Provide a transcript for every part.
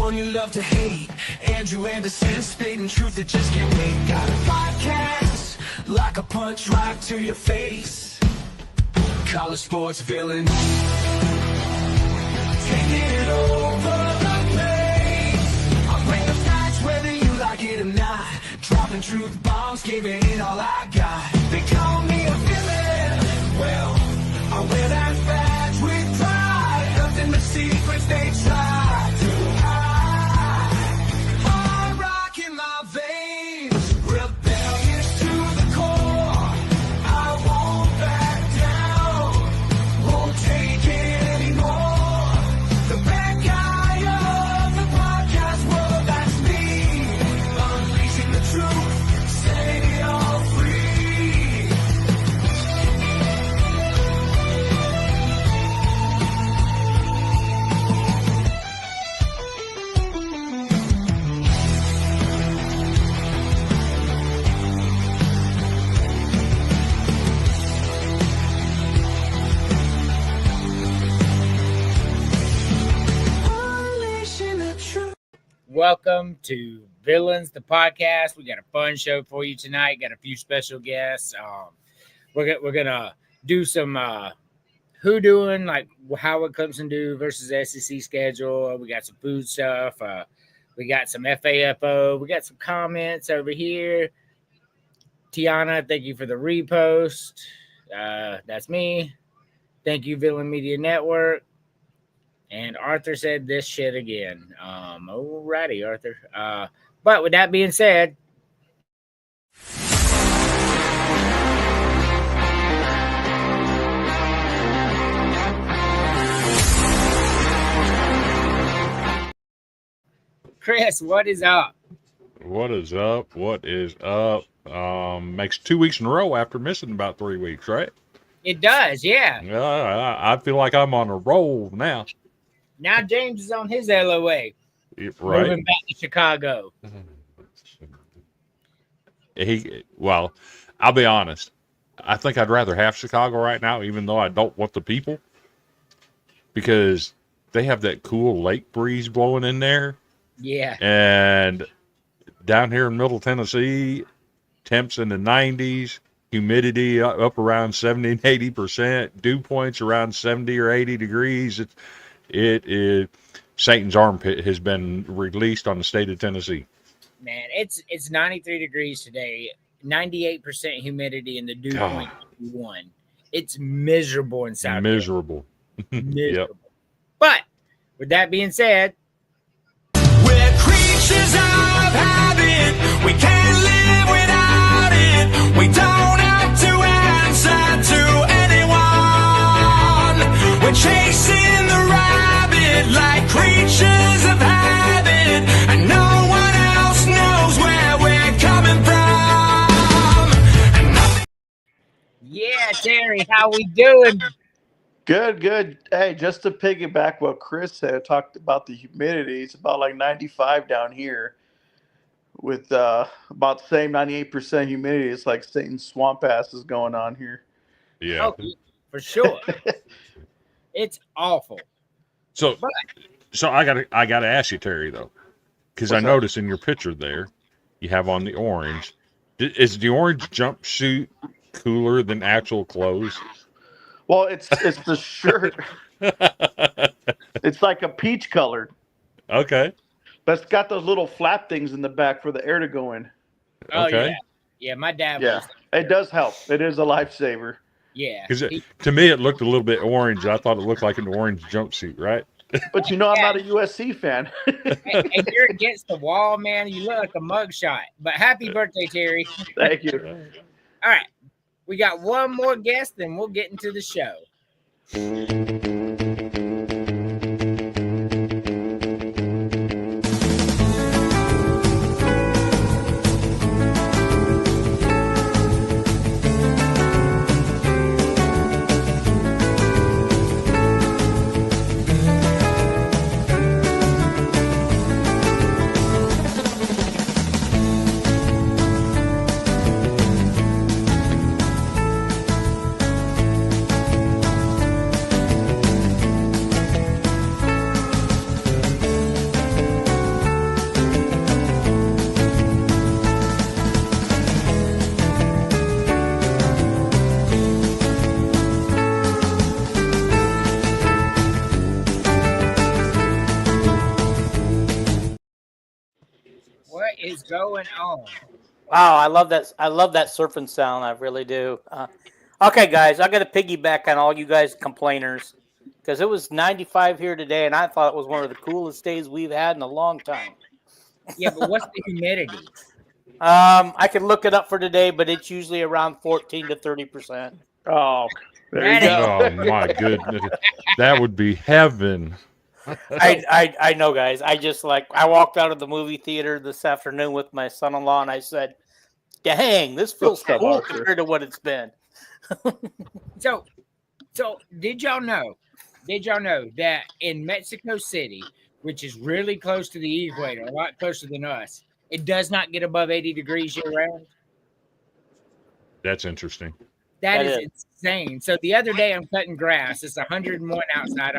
on you love to hate. Andrew Anderson spitting truth that just can't wait. Got a podcast like a punch right to your face. College sports villains taking it over the place. I'll bring the facts whether you like it or not. Dropping truth bombs, giving it all I got. They call me a villain. Well, I wear that badge with pride. Nothing but secrets they try to hide. Hard rock in my veins, rebellious to the core. I won't back down, won't take it anymore. The bad guy of the podcast world, that's me. Unleashing the truth, setting it all free. Unleashing the truth. Welcome to Villains, the podcast. We got a fun show for you tonight. Got a few special guests. We're gonna do some who doing, like how would Clemson do versus the SEC schedule. We got some food stuff. We got some FAFO. We got some comments over here. Tiana, thank you for the repost. That's me. Thank you, Villain Media Network. And Arthur said this shit again. Alrighty, Arthur. But with that being said, Chris, what is up? What is up? What is up? Makes 2 weeks in a row after missing about 3 weeks, right? It does, yeah. I feel like I'm on a roll now. Now James is on his LOA. Right. Moving back to Chicago. Well, I'll be honest. I think I'd rather have Chicago right now, even though I don't want the people, because they have that cool lake breeze blowing in there. Yeah. And down here in Middle Tennessee, temps in the 90s, humidity up around 70 and 80%, dew points around 70 or 80 degrees. It is Satan's armpit has been released on the state of Tennessee. Man, it's 93 degrees today, 98% humidity, and the dew point is 1. It's miserable in South Carolina. Miserable. Yep. But with that being said, We're creatures of habit. We can't live without it. We don't have to answer to anyone. We're chasing the rabbit like creatures of habit, and no one else knows where we're coming from. And nothing. yeah, Terry, how we doing? Good. Hey, just to piggyback what Chris said, talked about the humidity. It's about like 95 down here with about the same 98% humidity. It's like Satan's swamp ass is going on here. Yeah. Oh, for sure. It's awful. So I gotta ask you, Terry, though, because I What's up? noticed in your picture there, you have on the orange. Is the orange jumpsuit cooler than actual clothes? Well, it's the shirt. It's like a peach colored, Okay. but it's got those little flap things in the back for the air to go in. Oh, Okay. yeah. My dad Yeah, was. it does help. It is a lifesaver. Yeah. Because to me, it looked a little bit orange. I thought it looked like an orange jumpsuit, right? But I'm not a USC fan. And you're against the wall, man. You look like a mugshot. But happy birthday, Terry. Thank you. All right. We got one more guest, and we'll get into the show. is going on? Wow, I love that. I love that surfing sound. I really do. Okay, guys, I got to piggyback on all you guys complainers because it was 95 here today, and I thought it was one of the coolest days we've had in a long time. Yeah, but what's the humidity? I can look it up for today, but it's usually around 14 to 30%. Oh, there That you ain't- go. Oh my goodness, that would be heaven. I know, guys. I walked out of the movie theater this afternoon with my son-in-law, and I said, "Dang, this feels What's up, cool Arthur? compared to what it's been." So did y'all know that in Mexico City, which is really close to the equator, a lot closer than us, it does not get above 80 degrees year round? That's interesting. That That is insane. So the other day I'm cutting grass. It's 101 outside.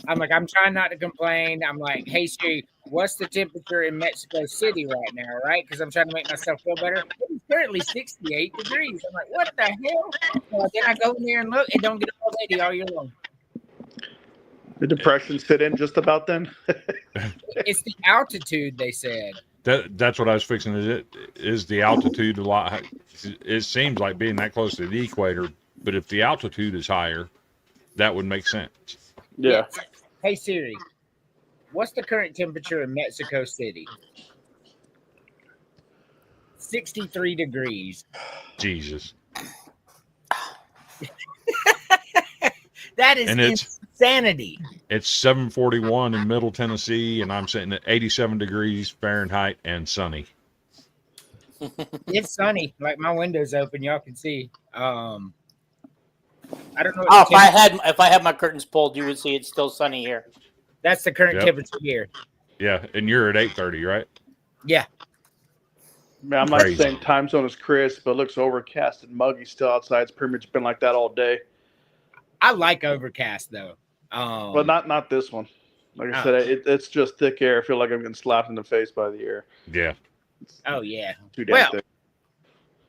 I'm trying not to complain. I'm like, hey Siri, what's the temperature in Mexico City right now? Right? Because I'm trying to make myself feel better. It's currently 68 degrees. I'm like, what the hell? Well, then I go in there and look, it don't get above 80 all year long. The depressions fit in just about then. It's the altitude, they said. That's what I was fixing. Is the altitude a lot? It seems like being that close to the equator, but if the altitude is higher, that would make sense. Yeah. Hey Siri, what's the current temperature in Mexico City? 63 degrees. Jesus. That is And it's- insanity. It's 7:41 in Middle Tennessee, and I'm sitting at 87 degrees Fahrenheit and sunny. It's sunny. Like my window's open, y'all can see. I don't know. Oh, if I had my curtains pulled, you would see it's still sunny here. That's the current Yep. temperature here. Yeah, and you're at 8:30, right? Yeah. Man, I'm not the Crazy. same time zone as Chris, but it looks overcast and muggy still outside. It's pretty much been like that all day. I like overcast though. But not this one. Like I Oh. said, it's just thick air. I feel like I'm getting slapped in the face by the air. Yeah. Oh yeah. Too damn Well, thick.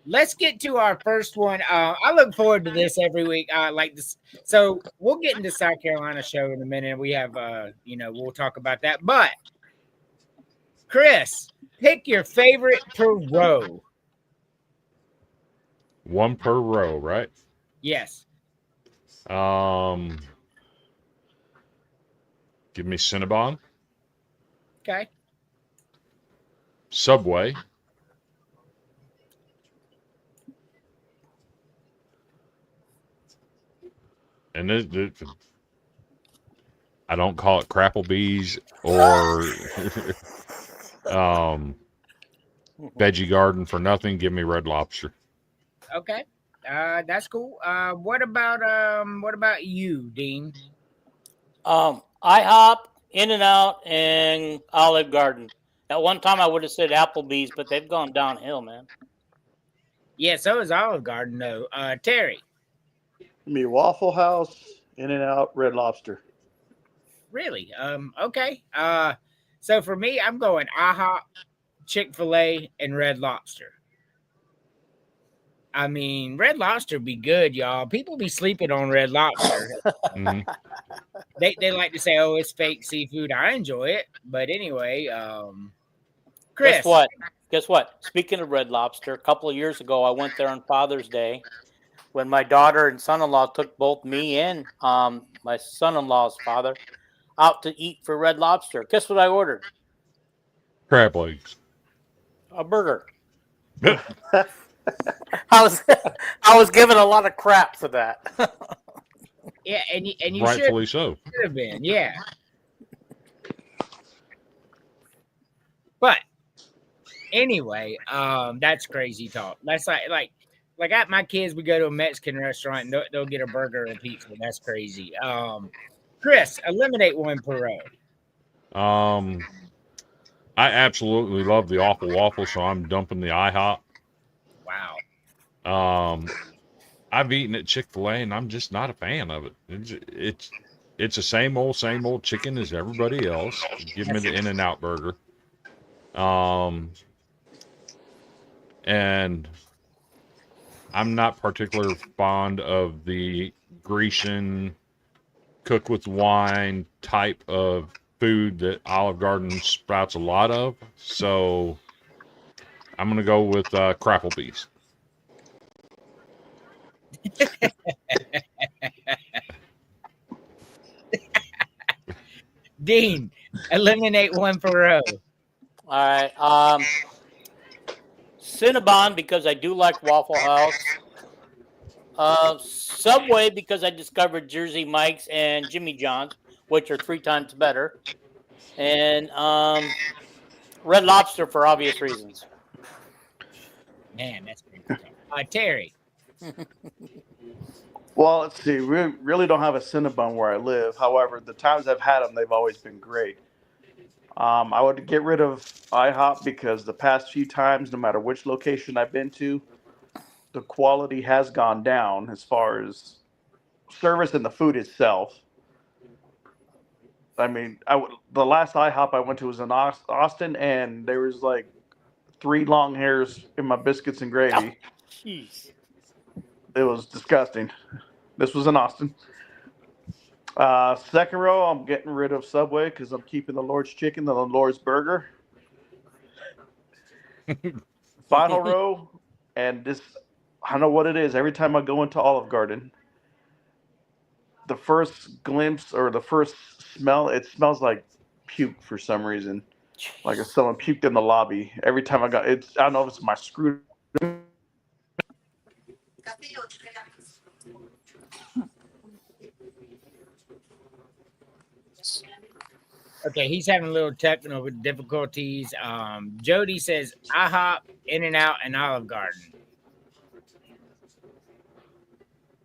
let's get to our first one. I look forward to this every week. Like this. So we'll get into South Carolina show in a minute. We have we'll talk about that. But Chris, pick your favorite per row. One per row, right? Yes. Give me Cinnabon, Okay. Subway, and I don't call it Crapplebee's or Veggie Garden for nothing. Give me Red Lobster. Okay. That's cool. What about you, Dean? IHOP, In-N-Out, and Olive Garden. At one time, I would have said Applebee's, but they've gone downhill, man. Yeah, so is Olive Garden though. Terry. Me, Waffle House, In-N-Out, Red Lobster. Really? Okay. So for me, I'm going IHOP, Chick-fil-A, and Red Lobster. I mean, Red Lobster be good, y'all. People be sleeping on Red Lobster. Mhm. They like to say, "Oh, it's fake seafood." I enjoy it, but anyway, Chris. Guess what? Speaking of Red Lobster, a couple of years ago, I went there on Father's Day when my daughter and son-in-law took both me and my son-in-law's father out to eat for Red Lobster. Guess what I ordered? Crab legs. A burger. I was given a lot of crap for that. Yeah, and you Rightfully so. should have been, yeah. But anyway, that's crazy talk. That's like at my kids, we go to a Mexican restaurant and they'll get a burger and pizza. That's crazy. Chris, eliminate one per row. I absolutely love the Awful Waffle, so I'm dumping the IHOP. Wow. I've eaten at Chick-fil-A, and I'm just not a fan of it. It's the same old chicken as everybody else. Give me the In-N-Out burger. And I'm not particularly fond of the Grecian cook with wine type of food that Olive Garden sprouts a lot of. So I'm going to go with Crapplebee's. Dean, eliminate one for row. All right. Cinnabon, because I do like Waffle House. Subway, because I discovered Jersey Mike's and Jimmy John's, which are 3 times better. And Red Lobster for obvious reasons. Man, that's pretty tough. Terry. Well, let's see. We really don't have a Cinnabon where I live. However, the times I've had them, they've always been great. I would get rid of IHOP because the past few times, no matter which location I've been to, the quality has gone down as far as service and the food itself. I mean, the last IHOP I went to was in Austin, and there was like 3 long hairs in my biscuits and gravy. Jeez. It was disgusting. This was in Austin. Second row, I'm getting rid of Subway because I'm keeping the Lord's Chicken, the Lord's Burger. Final row, and this, I don't know what it is. Every time I go into Olive Garden, the first glimpse or the first smell, it smells like puke for some reason. Like if someone puked in the lobby. Every time I don't know if it's my screw. Okay, he's having a little technical difficulties. Jody says IHOP, In-N-Out, and Olive Garden.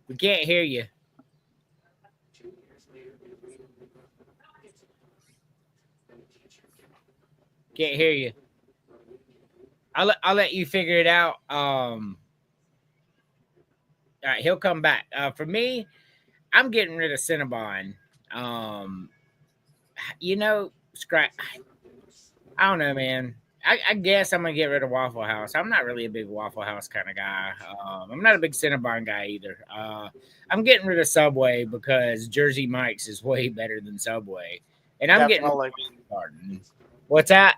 We can't hear you. Can't hear you. I'll let you figure it out. All right, he'll come back. For me, I'm getting rid of Cinnabon. You know, scratch. I don't know, man. I guess I'm gonna get rid of Waffle House. I'm not really a big Waffle House kind of guy. I'm not a big Cinnabon guy either. I'm getting rid of Subway because Jersey Mike's is way better than Subway, and I'm getting rid of Garden. What's that?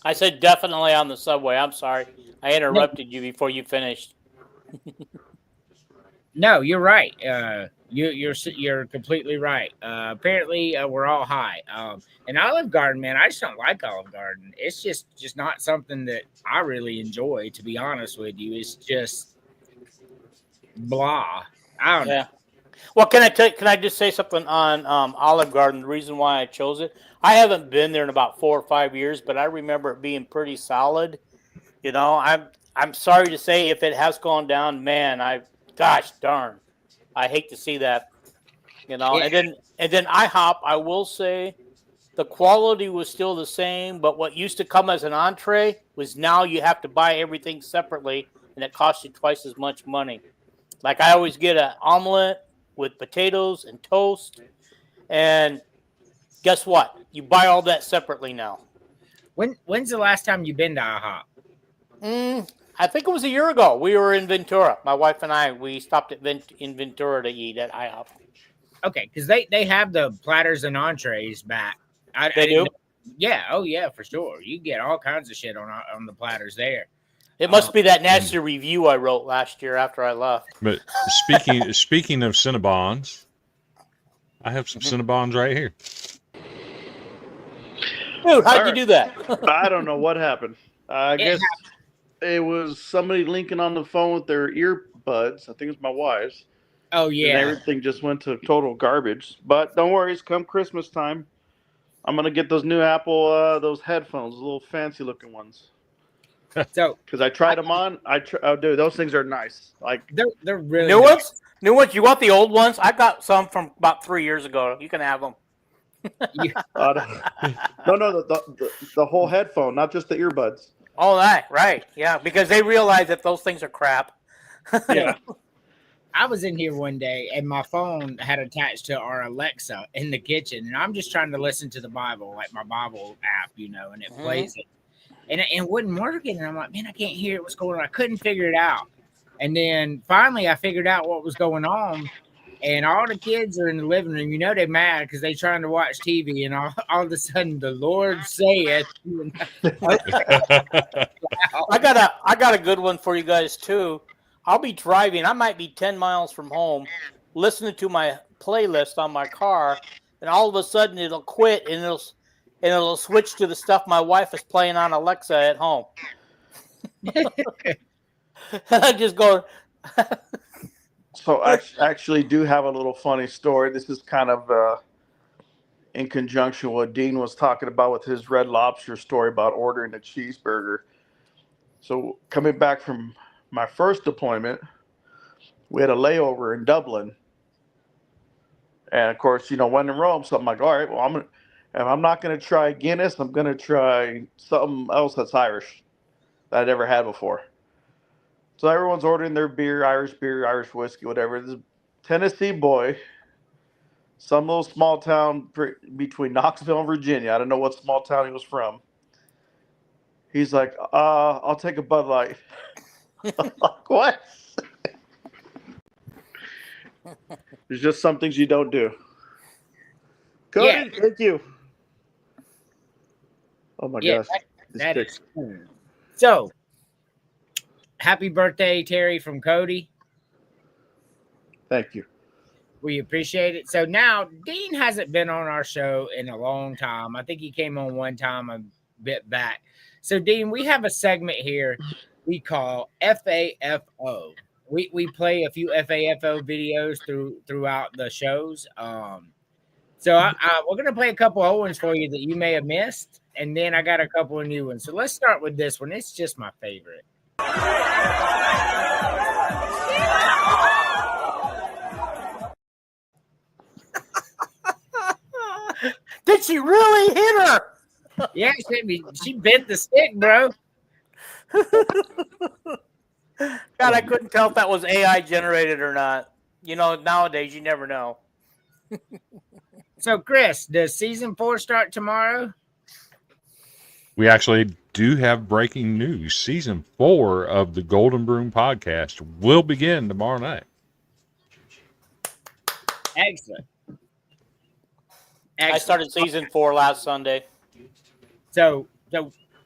I said definitely on the Subway. I'm sorry, I interrupted you before you finished. No, you're right. You're completely right. Apparently, we're all high. And Olive Garden, man, I just don't like Olive Garden. It's just not something that I really enjoy. To be honest with you, it's just blah. I don't know. Well, can I just say something on Olive Garden? The reason why I chose it, I haven't been there in about 4 or 5 years, but I remember it being pretty solid. You know, I'm sorry to say if it has gone down, man, gosh darn, I hate to see that. You know, Yeah. and then IHOP, I will say, the quality was still the same, but what used to come as an entree was now you have to buy everything separately, and it costs you twice as much money. Like I always get an omelet with potatoes and toast, and guess what? You buy all that separately now. When's the last time you've been to IHOP? I think it was a year ago. We were in Ventura. My wife and I, we stopped in Ventura to eat at IHOP. Okay, because they have the platters and entrees back. They do? Yeah. Oh, yeah, for sure. You get all kinds of shit on the platters there. It must be that nasty review I wrote last year after I left. But speaking of Cinnabons, I have some Cinnabons right here. Dude, how'd you do that? I don't know what happened. I guess it was somebody linking on the phone with their earbuds. I think it was my wife's. Oh, yeah. And everything just went to total garbage. But don't worry, it's come Christmas time. I'm going to get those new Apple, those headphones, little fancy looking ones. So, because I tried them on. Oh, dude, those things are nice. Like they're really new nice. ones. New ones. You want the old ones? I got some from about 3 years ago. You can have them. No, the whole headphone, not just the earbuds. Oh, that right? Yeah, because they realize that those things are crap. Yeah. I was in here one day and my phone had attached to our Alexa in the kitchen, and I'm just trying to listen to the Bible, like my Bible app, you know, and it plays it. And it wouldn't work. And I'm like, man, I can't hear what's going on. I couldn't figure it out. And then finally I figured out what was going on. And all the kids are in the living room. You know, they're mad because they're trying to watch TV. And all of a sudden, the Lord saith, I got a good one for you guys too. I'll be driving. I might be 10 miles from home, listening to my playlist on my car, and all of a sudden it'll quit and it'll switch to the stuff my wife is playing on Alexa at home. I just go. So I actually do have a little funny story. This is kind of in conjunction with what Dean was talking about with his Red Lobster story about ordering a cheeseburger. So coming back from my first deployment, we had a layover in Dublin. And of course, when in Rome, so I'm like, all right, well, if I'm not going to try Guinness, I'm going to try something else that's Irish that I'd never had before. So everyone's ordering their beer, Irish whiskey, whatever. This Tennessee boy, some little small town between Knoxville and Virginia. I don't know what small town he was from. He's like, I'll take a Bud Light. I'm like, what? There's just some things you don't do. Cody, Yeah. thank you. Oh my gosh. That is cool. So, happy birthday, Terry, from Cody. Thank you. We appreciate it. So now Dean hasn't been on our show in a long time. I think he came on one time a bit back. So Dean, we have a segment here we call FAFO. We play a few FAFO videos throughout the shows. So we're gonna play a couple old ones for you that you may have missed, and then I got a couple of new ones. So let's start with this one. It's just my favorite. Did she really hit her? Yeah, she bent the stick, bro. God, I couldn't tell if that was AI generated or not. Nowadays you never know. So, Chris, does season 4 start tomorrow? We actually do have breaking news. Season 4 of the Golden Broom podcast will begin tomorrow night. Excellent. I started season 4 last Sunday. So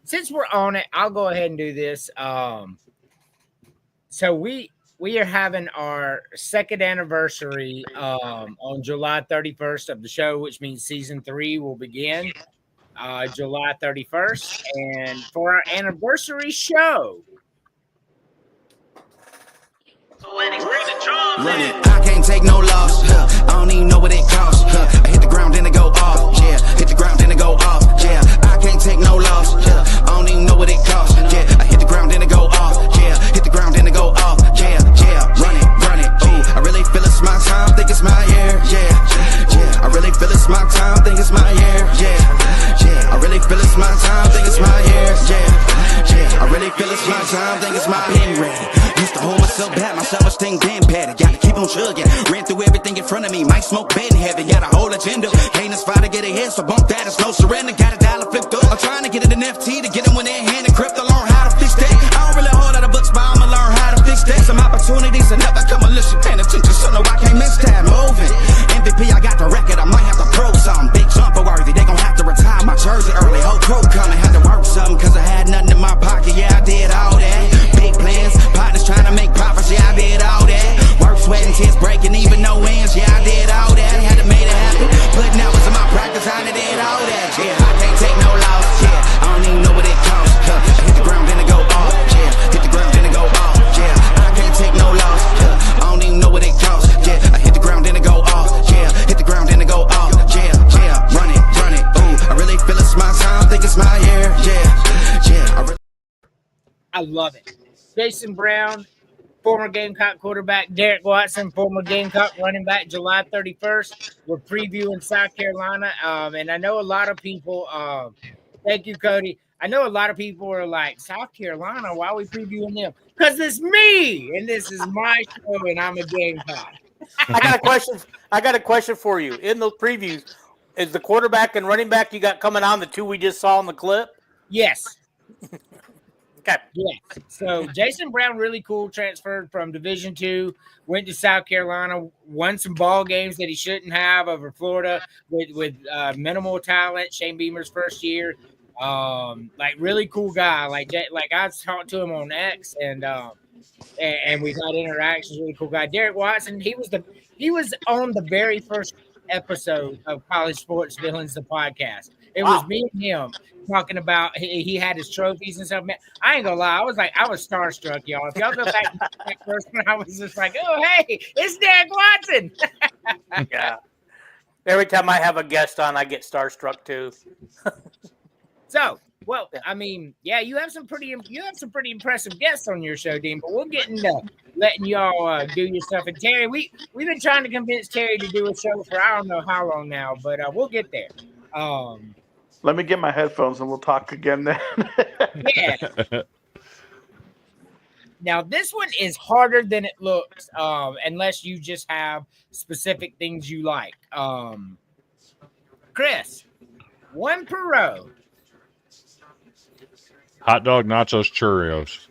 since we're on it, I'll go ahead and do this. So we are having our second anniversary on July 31st of the show, which means season 3 will begin July 31st. And for our anniversary show, I can't take no loss. I don't even know what it costs. I hit the ground, then it go off. Yeah, hit the ground, then it go off. Yeah, I can't take no loss. I don't even know what it costs. Yeah, I hit the ground, then it go off. Yeah, hit the ground, then it go off. Yeah, run it. Ooh, I really feel it's my time, think it's my year. Yeah, I really feel it's my time, think it's my year. Yeah, I really feel it's my time, think it's my year. Yeah, I really feel it's my time, think it's my pen ready. Used to hold myself back, my self-esteem damn patty. Gotta keep on chugging, ran through everything in front of me. Might smoke bed in heaven, got a whole agenda. Can't aspire to get ahead, so bump that, it's no surrender. Got a dollar flipped up, I'm trying to get it in FT to get them when they're hand and crypto. Learn how to fix that. I don't really hold out of books, but I'ma learn how to fix that. Some opportunities and never come unless you paying attention, so no, I can't miss that. Moving, MVP, I got the record, I might have to prove something. Big jumper worthy, they gon' have to retire my jersey early. Whole crew coming, had to work something, cause I had nothing in my pocket. Yeah, I did all that. Big plans, partners trying to make profits. Yeah, I did all that. Work, sweat, and tears breaking, even no wins. Yeah, I did all that. Had to make it happen. Putting hours in my practice, I did all that. Yeah, I can't take no loss. Yeah, I don't even know what it costs. I hit the ground, then it go off. Yeah, hit the ground, then it go off. Yeah, I can't take no loss. I don't even know what it costs. Yeah, I hit the ground, then it go off. Yeah, hit the ground, then it go off. Yeah, run it. Ooh, I really feel it's my time, think it's my year. Yeah. I love it. Jason Brown, former Gamecock quarterback, Derek Watson, former Gamecock running back, July 31st. We're previewing South Carolina. And I know a lot of people, thank you, Cody. I know a lot of people are like, South Carolina, why are we previewing them? Because it's me, and this is my show, and I'm a Gamecock. I got a question for you. In the previews, is the quarterback and running back you got coming on the two we just saw in the clip? Yes. Okay. Yes. So Jason Brown, really cool, transferred from Division II, went to South Carolina, won some ball games that he shouldn't have over Florida with minimal talent. Shane Beamer's first year. Like really cool guy. Like I talked to him on X, and we got interactions. Really cool guy. Derek Watson. He was on the very first episode of College Sports Villains, the podcast. It was Wow. me and him talking about he had his trophies and stuff. Man, I ain't gonna lie, I was starstruck, y'all. If y'all go back to that first one, I was just like, oh hey, it's Derek Watson. Yeah. Every time I have a guest on, I get starstruck too. So, well, I mean, yeah, you have some pretty impressive guests on your show, Dean. But we'll get into letting y'all do your stuff. And Terry, we've been trying to convince Terry to do a show for I don't know how long now, but we'll get there. Let me get my headphones and we'll talk again then. Yeah. Now this one is harder than it looks, unless you just have specific things you like. Chris, one per row. Hot dog, nachos, churros.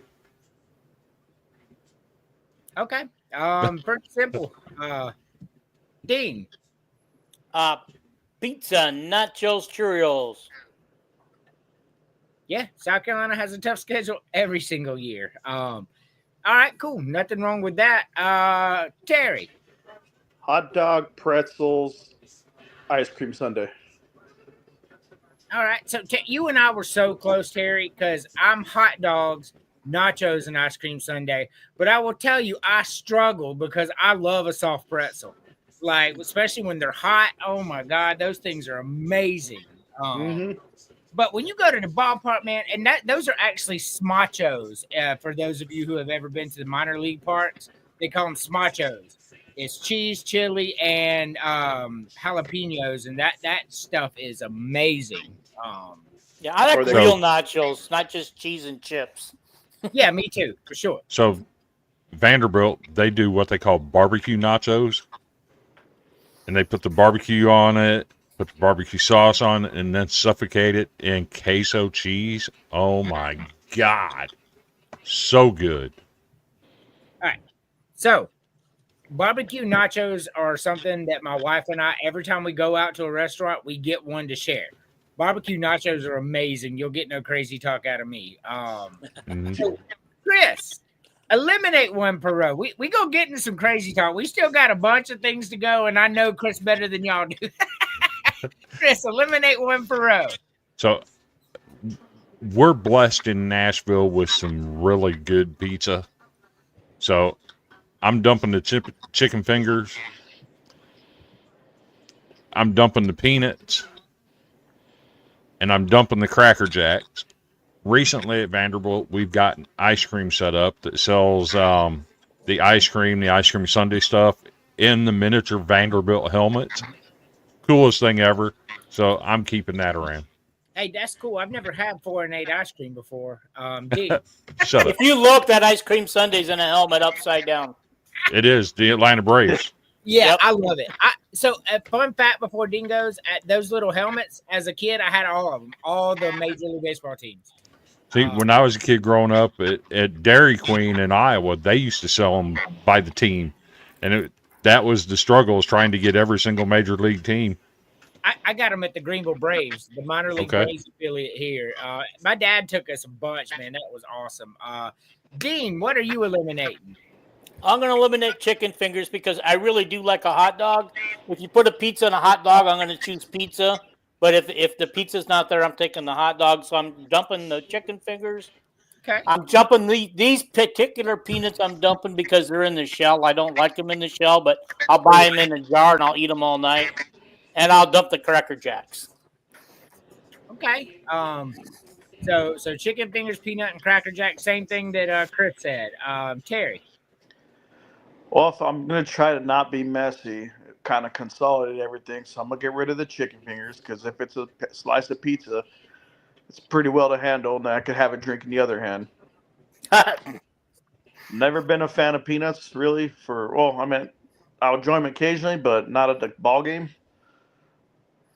Okay. Pretty simple. Dean. Pizza, nachos, churros. Yeah, South Carolina has a tough schedule every single year. All right, cool. Nothing wrong with that. Terry. Hot dog, pretzels, ice cream sundae. All right, so you and I were so close, Terry, because I'm hot dogs, nachos, and ice cream sundae. But I will tell you, I struggle because I love a soft pretzel. Like, especially when they're hot. Oh, my God, those things are amazing. But when you go to the ballpark, man, and those are actually smachos. For those of you who have ever been to the minor league parks, they call them smachos. It's cheese, chili, and jalapenos, and that stuff is amazing. Yeah, I like real nachos, not just cheese and chips. Yeah, me too, for sure. So Vanderbilt, they do what they call barbecue nachos, and they put the barbecue on it, put the barbecue sauce on it, and then suffocate it in queso cheese. Oh my God, so good. All right, so barbecue nachos are something that my wife and I, every time we go out to a restaurant, we get one to share. Barbecue nachos are amazing. You'll get no crazy talk out of me. So Chris, eliminate one per row. We go get into some crazy talk. We still got a bunch of things to go, and I know Chris better than y'all do. Chris, eliminate one per row. So we're blessed in Nashville with some really good pizza. So I'm dumping the chicken fingers. I'm dumping the peanuts. And I'm dumping the Cracker Jacks. Recently at Vanderbilt, we've got an ice cream set up that sells the ice cream sundae stuff in the miniature Vanderbilt helmets. Coolest thing ever. So I'm keeping that around. Hey, that's cool. I've never had 4 and 8 ice cream before. Dee. Shut up. If you look, that ice cream sundae's in a helmet upside down. It is the Atlanta Braves. Yeah, Yep. I love it. So a fun fact before Dean goes, at those little helmets, as a kid, I had all of them, all the Major League Baseball teams. See, when I was a kid growing up at Dairy Queen in Iowa, they used to sell them by the team. And that was the struggle, is trying to get every single Major League team. I got them at the Greenville Braves, the minor league Braves affiliate here. My dad took us a bunch, man. That was awesome. Dean, what are you eliminating? I'm going to eliminate chicken fingers because I really do like a hot dog. If you put a pizza on a hot dog, I'm going to choose pizza. But if the pizza's not there, I'm taking the hot dog. So I'm dumping the chicken fingers. Okay. I'm dumping these particular peanuts. I'm dumping because they're in the shell. I don't like them in the shell, but I'll buy them in a jar and I'll eat them all night. And I'll dump the Cracker Jacks. Okay. So chicken fingers, peanut, and Cracker Jack. Same thing that Chris said. Terry. Well, if I'm going to try to not be messy, kind of consolidate everything. So I'm going to get rid of the chicken fingers because if it's a slice of pizza, it's pretty well to handle, and I could have a drink in the other hand. Never been a fan of peanuts, really. I'll enjoy them occasionally, but not at the ball game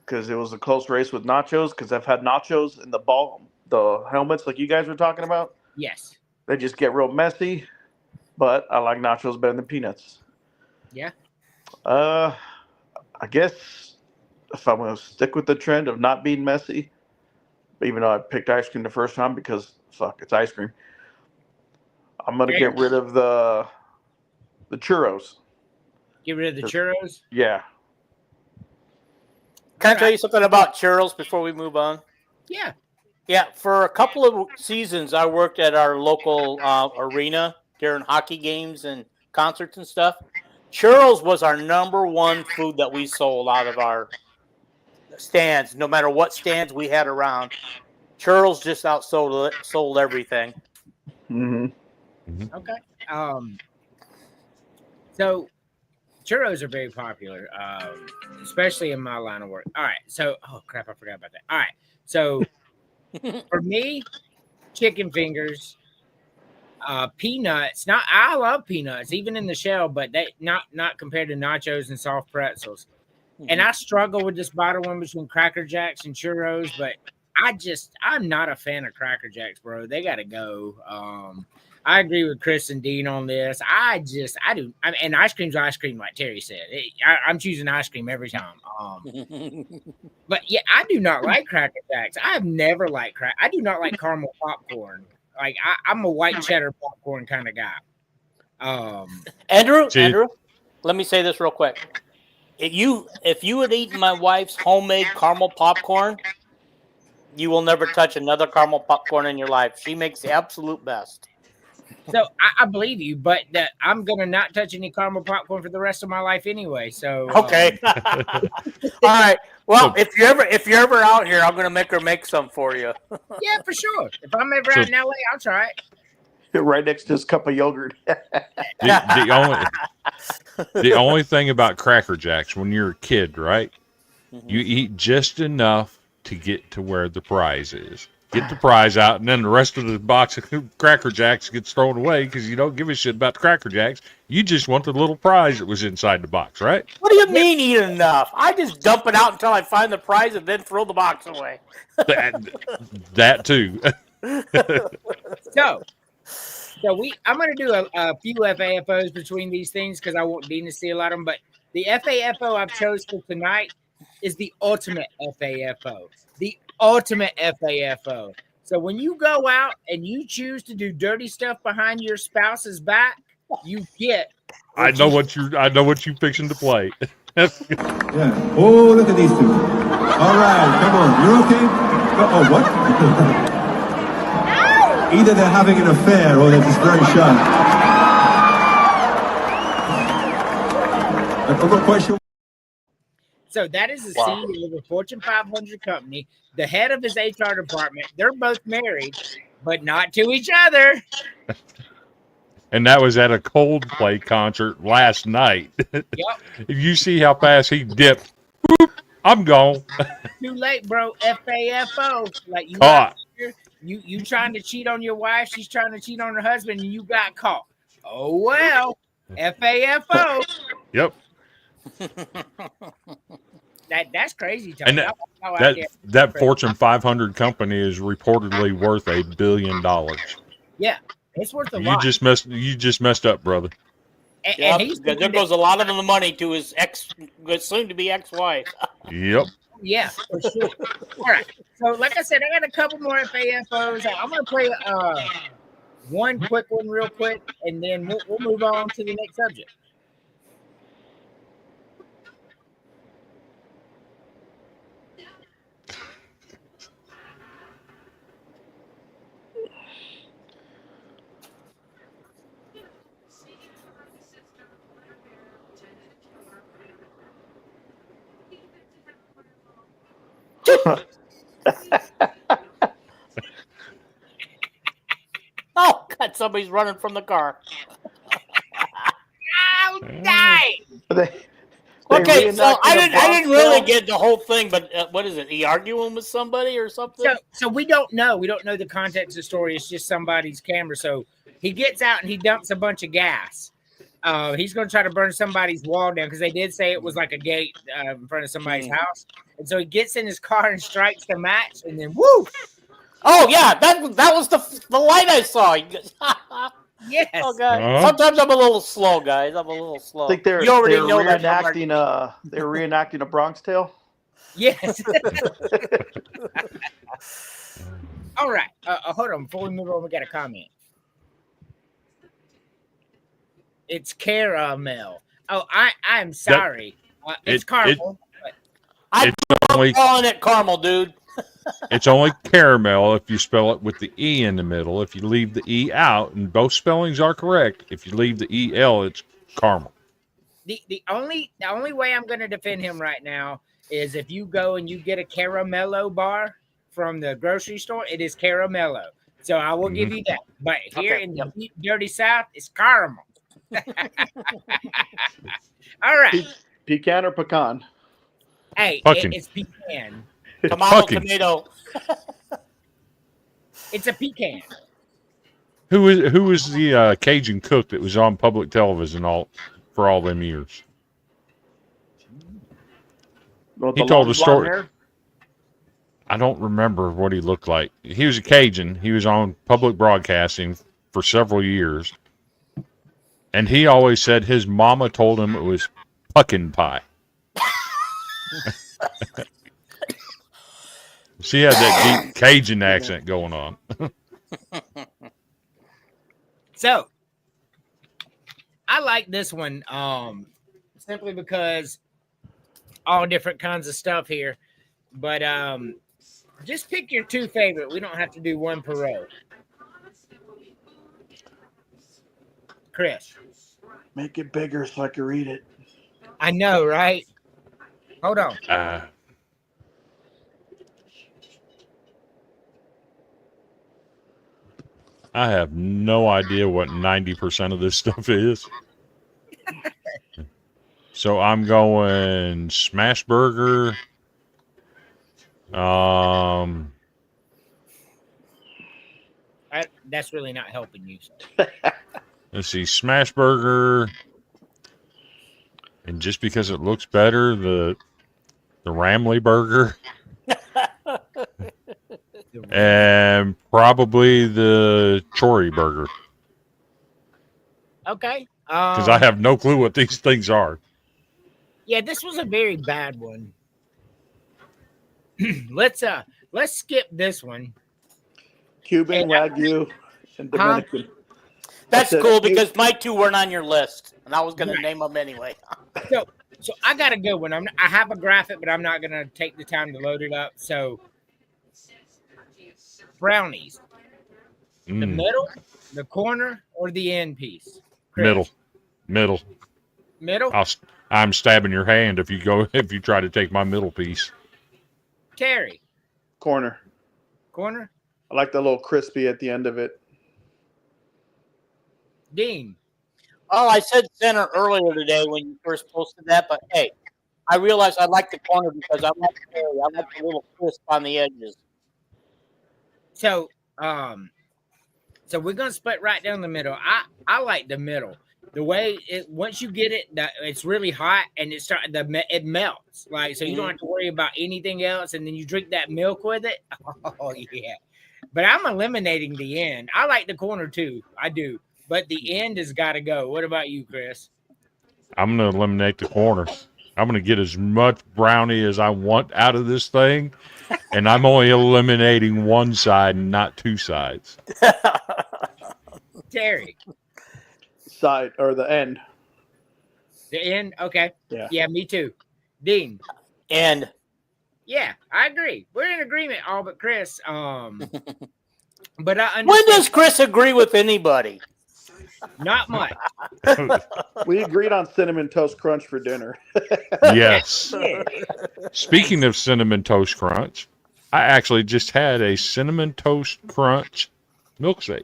because it was a close race with nachos because I've had nachos in the helmets like you guys were talking about. Yes. They just get real messy. But I like nachos better than peanuts. Yeah. I guess if I'm going to stick with the trend of not being messy, even though I picked ice cream the first time because fuck, it's ice cream. I'm gonna get rid of the churros. Get rid of the churros? Yeah. Can I tell you something about churros before we move on? Yeah. Yeah, for a couple of seasons, I worked at our local arena during hockey games and concerts and stuff. Churros was our number one food that we sold out of our stands, no matter what stands we had around. Churros just sold everything. Mm-hmm. Okay. So churros are very popular, especially in my line of work. All right. So, oh crap, I forgot about that. All right. So for me, chicken fingers, peanuts. I love peanuts, even in the shell, but they not compared to nachos and soft pretzels. And I struggle with this bottom one between Cracker Jacks and churros, but I'm not a fan of Cracker Jacks, bro. They got to go. I agree with Chris and Dean on this. And ice cream's ice cream, like Terry said. I'm choosing ice cream every time. But yeah, I do not like Cracker Jacks. I have never liked I do not like caramel popcorn. Like I'm a white cheddar popcorn kind of guy. Andrew, let me say this real quick. If you had eaten my wife's homemade caramel popcorn, you will never touch another caramel popcorn in your life. She makes the absolute best. So I believe you, but I'm gonna not touch any caramel popcorn for the rest of my life anyway. So okay, all right. Well, if you're ever out here, I'm gonna make her make some for you. Yeah, for sure. If I'm ever out in LA, I'll try it. Right next to this cup of yogurt. The only thing about Cracker Jacks when you're a kid, right? Mm-hmm. You eat just enough to get to where the prize is. Get the prize out, and then the rest of the box of Cracker Jacks gets thrown away because you don't give a shit about the Cracker Jacks. You just want the little prize that was inside the box, right? What do you mean eat enough? I just dump it out until I find the prize and then throw the box away. That too. So I'm going to do a few FAFOs between these things because I want Dean to see a lot of them. But the FAFO I've chose for tonight is the ultimate FAFO. The ultimate FAFO. So when you go out and you choose to do dirty stuff behind your spouse's back, you get. I know what you're fixing to play. Yeah. Oh, look at these two. All right, come on. You're okay? Oh, what? Either they're having an affair or they're just very shy. I'm not quite sure. So that is the CEO of a Fortune 500 company, the head of his HR department. They're both married, but not to each other. And that was at a Coldplay concert last night. Yep. If you see how fast he dipped, whoop, I'm gone. Too late, bro. FAFO. Like you caught. You trying to cheat on your wife, she's trying to cheat on her husband, and you got caught. Oh well. FAFO. Yep. That's crazy, Tony. And that Fortune 500 company is reportedly worth $1 billion. Yeah, it's worth a lot. You just messed up, brother. And there goes a lot of the money to his soon to be ex-wife. Yep. Yeah, for sure. All right. So, like I said, I got a couple more FAFOs. I'm going to play one quick one real quick, and then we'll move on to the next subject. Oh, God, somebody's running from the car. I'll die. Okay, so I didn't really get the whole thing, but what is it? He arguing with somebody or something? So we don't know. We don't know the context of the story. It's just somebody's camera. So he gets out and he dumps a bunch of gas. He's going to try to burn somebody's wall down because they did say it was like a gate in front of somebody's house. And so he gets in his car and strikes the match, and then woo! Oh yeah, that was the light I saw. Yes. Oh God. Sometimes I'm a little slow, guys. I'm a little slow. I think they're reenacting a Bronx Tale. Yes. All right. Hold on. Before we move on, we got a comment. It's caramel. Oh, I'm sorry. It's caramel. I'm only calling it caramel, dude. it's only caramel if you spell it with the E in the middle. If you leave the E out, and both spellings are correct, if you leave the EL, it's caramel. The only way I'm going to defend him right now is if you go and you get a caramello bar from the grocery store, it is caramello. So I will give you that. But here in the deep, dirty South, it's caramel. All right. Pecan or pecan? Hey, Puckin. it's pecan. Tomato, Puckin. tomato. It's a pecan. Who was the Cajun cook that was on public television for all them years? He told a story. Hair? I don't remember what he looked like. He was a Cajun. He was on public broadcasting for several years. And he always said his mama told him it was puckin pie. She had that deep Cajun accent going on. So I like this one simply because all different kinds of stuff here. But just pick your two favorite. We don't have to do one per row. Chris. Make it bigger so I can read it. I know, right? Hold on. I have no idea what 90% of this stuff is. So I'm going smash burger. That's really not helping you. Let's see, smash burger. And just because it looks better, the Ramley burger. And probably the Chori burger. Okay. Because I have no clue what these things are. Yeah, this was a very bad one. Let's skip this one. Cuban, Wagyu, and Dominican. That's cool because my two weren't on your list, and I was going to name them anyway. So I got a good one. I have a graphic, but I'm not going to take the time to load it up. So brownies, the middle, the corner, or the end piece? Chris? Middle. I'm stabbing your hand if you try to take my middle piece. Terry? Corner. I like the little crispy at the end of it. Dean? Oh, I said center earlier today when you first posted that, but hey, I realized I like the corner because I like the little crisp on the edges. So we're gonna split right down the middle. I like the middle. The way it once you get it, it's really hot and it melts. Like so, you don't have to worry about anything else, and then you drink that milk with it. Oh yeah. But I'm eliminating the end. I like the corner too. I do. But the end has got to go. What about you, Chris? I'm going to eliminate the corner. I'm going to get as much brownie as I want out of this thing. And I'm only eliminating one side and not two sides. Terry? Side or the end. The end? Okay. Yeah, me too. Dean? End. Yeah, I agree. We're in agreement, all but Chris. But I understand. When does Chris agree with anybody? Not much. We agreed on Cinnamon Toast Crunch for dinner. Yes. Speaking of Cinnamon Toast Crunch, I actually just had a Cinnamon Toast Crunch milkshake.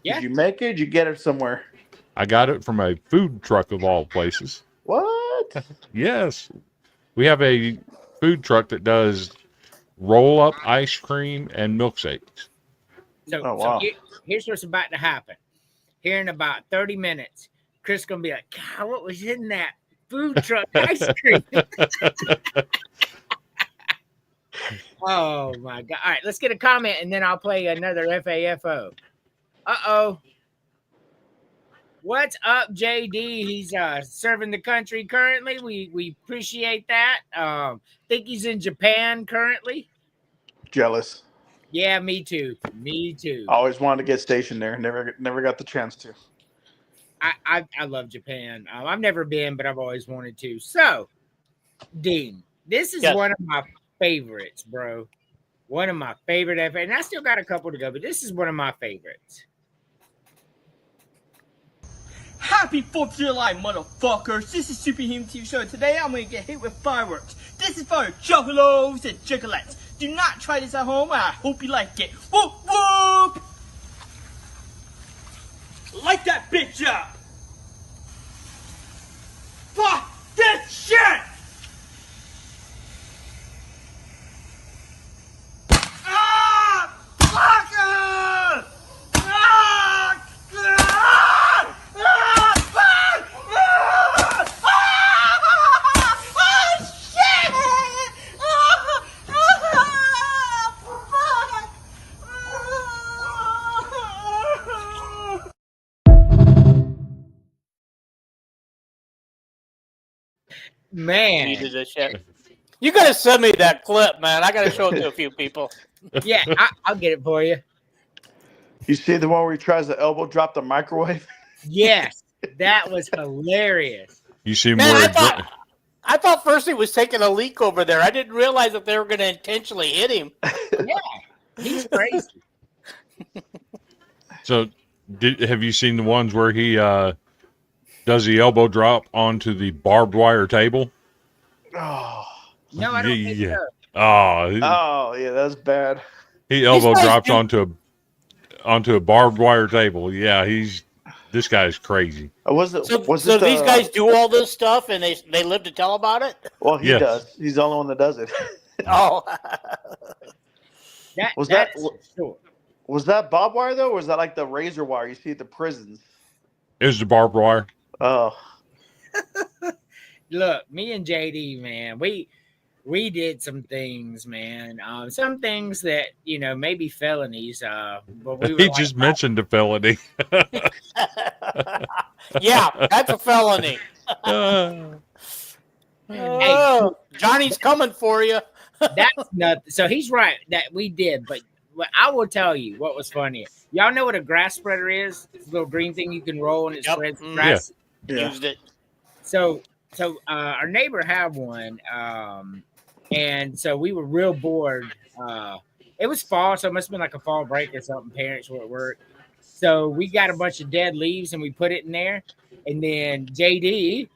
Yeah. Did you make it? Did you get it somewhere? I got it from a food truck of all places. What? Yes. We have a food truck that does roll-up ice cream and milkshakes. So here's what's about to happen. Here in about 30 minutes, Chris is going to be like, God, what was in that food truck ice cream? Oh, my God. All right, let's get a comment, and then I'll play another FAFO. Uh-oh. What's up, JD? He's serving the country currently. We appreciate that. Think he's in Japan currently. Jealous. Yeah, me too. Me too. I always wanted to get stationed there. Never got the chance to. I love Japan. I've never been, but I've always wanted to. So, Dean, this is one of my favorites, bro. One of my favorite ever, and I still got a couple to go, but this is one of my favorites. Happy 4th of July, motherfuckers! This is Superhuman TV Show. Today I'm gonna get hit with fireworks. This is for juggalos and juggalettes. Do not try this at home, and I hope you like it. Whoop whoop! Light that bitch up! Fuck this shit! Ah! Fuck! Ah! Ah! Man, Needed this shit. You gotta send me that clip, man. I gotta show it to a few people. yeah, I'll get it for you. You see the one where he tries to elbow drop the microwave? Yes, that was hilarious. You see Man, where I thought first he was taking a leak over there. I didn't realize that they were gonna intentionally hit him. Yeah, he's crazy. So, have you seen the ones where he does the elbow drop onto the barbed wire table? Oh, No, I don't think Yeah. so. oh yeah, that's bad. He elbow guys drops do- onto a barbed wire table. Yeah, this guy's crazy. Was it? So these guys do all this stuff and they live to tell about it? Well, he Yes. does. He's the only one that does it. Oh. Was that's that- sure. Was that barbed wire though, or was that like the razor wire you see at the prisons? It was the barbed wire. Oh, Look, me and JD, man, we did some things, man. Some things that maybe felonies. But we were He like, just mentioned a felony. Yeah, that's a felony. Oh, Johnny's coming for you. that's nothing. So he's right that we did, but I will tell you what was funny. Y'all know what a grass spreader is? It's a little green thing you can roll and it Yep. spreads Mm. grass. yeah. Used it. So our neighbor had one, and so we were real bored. It was fall, so it must have been like a fall break or something. Parents were at work, so we got a bunch of dead leaves and we put it in there, and then JD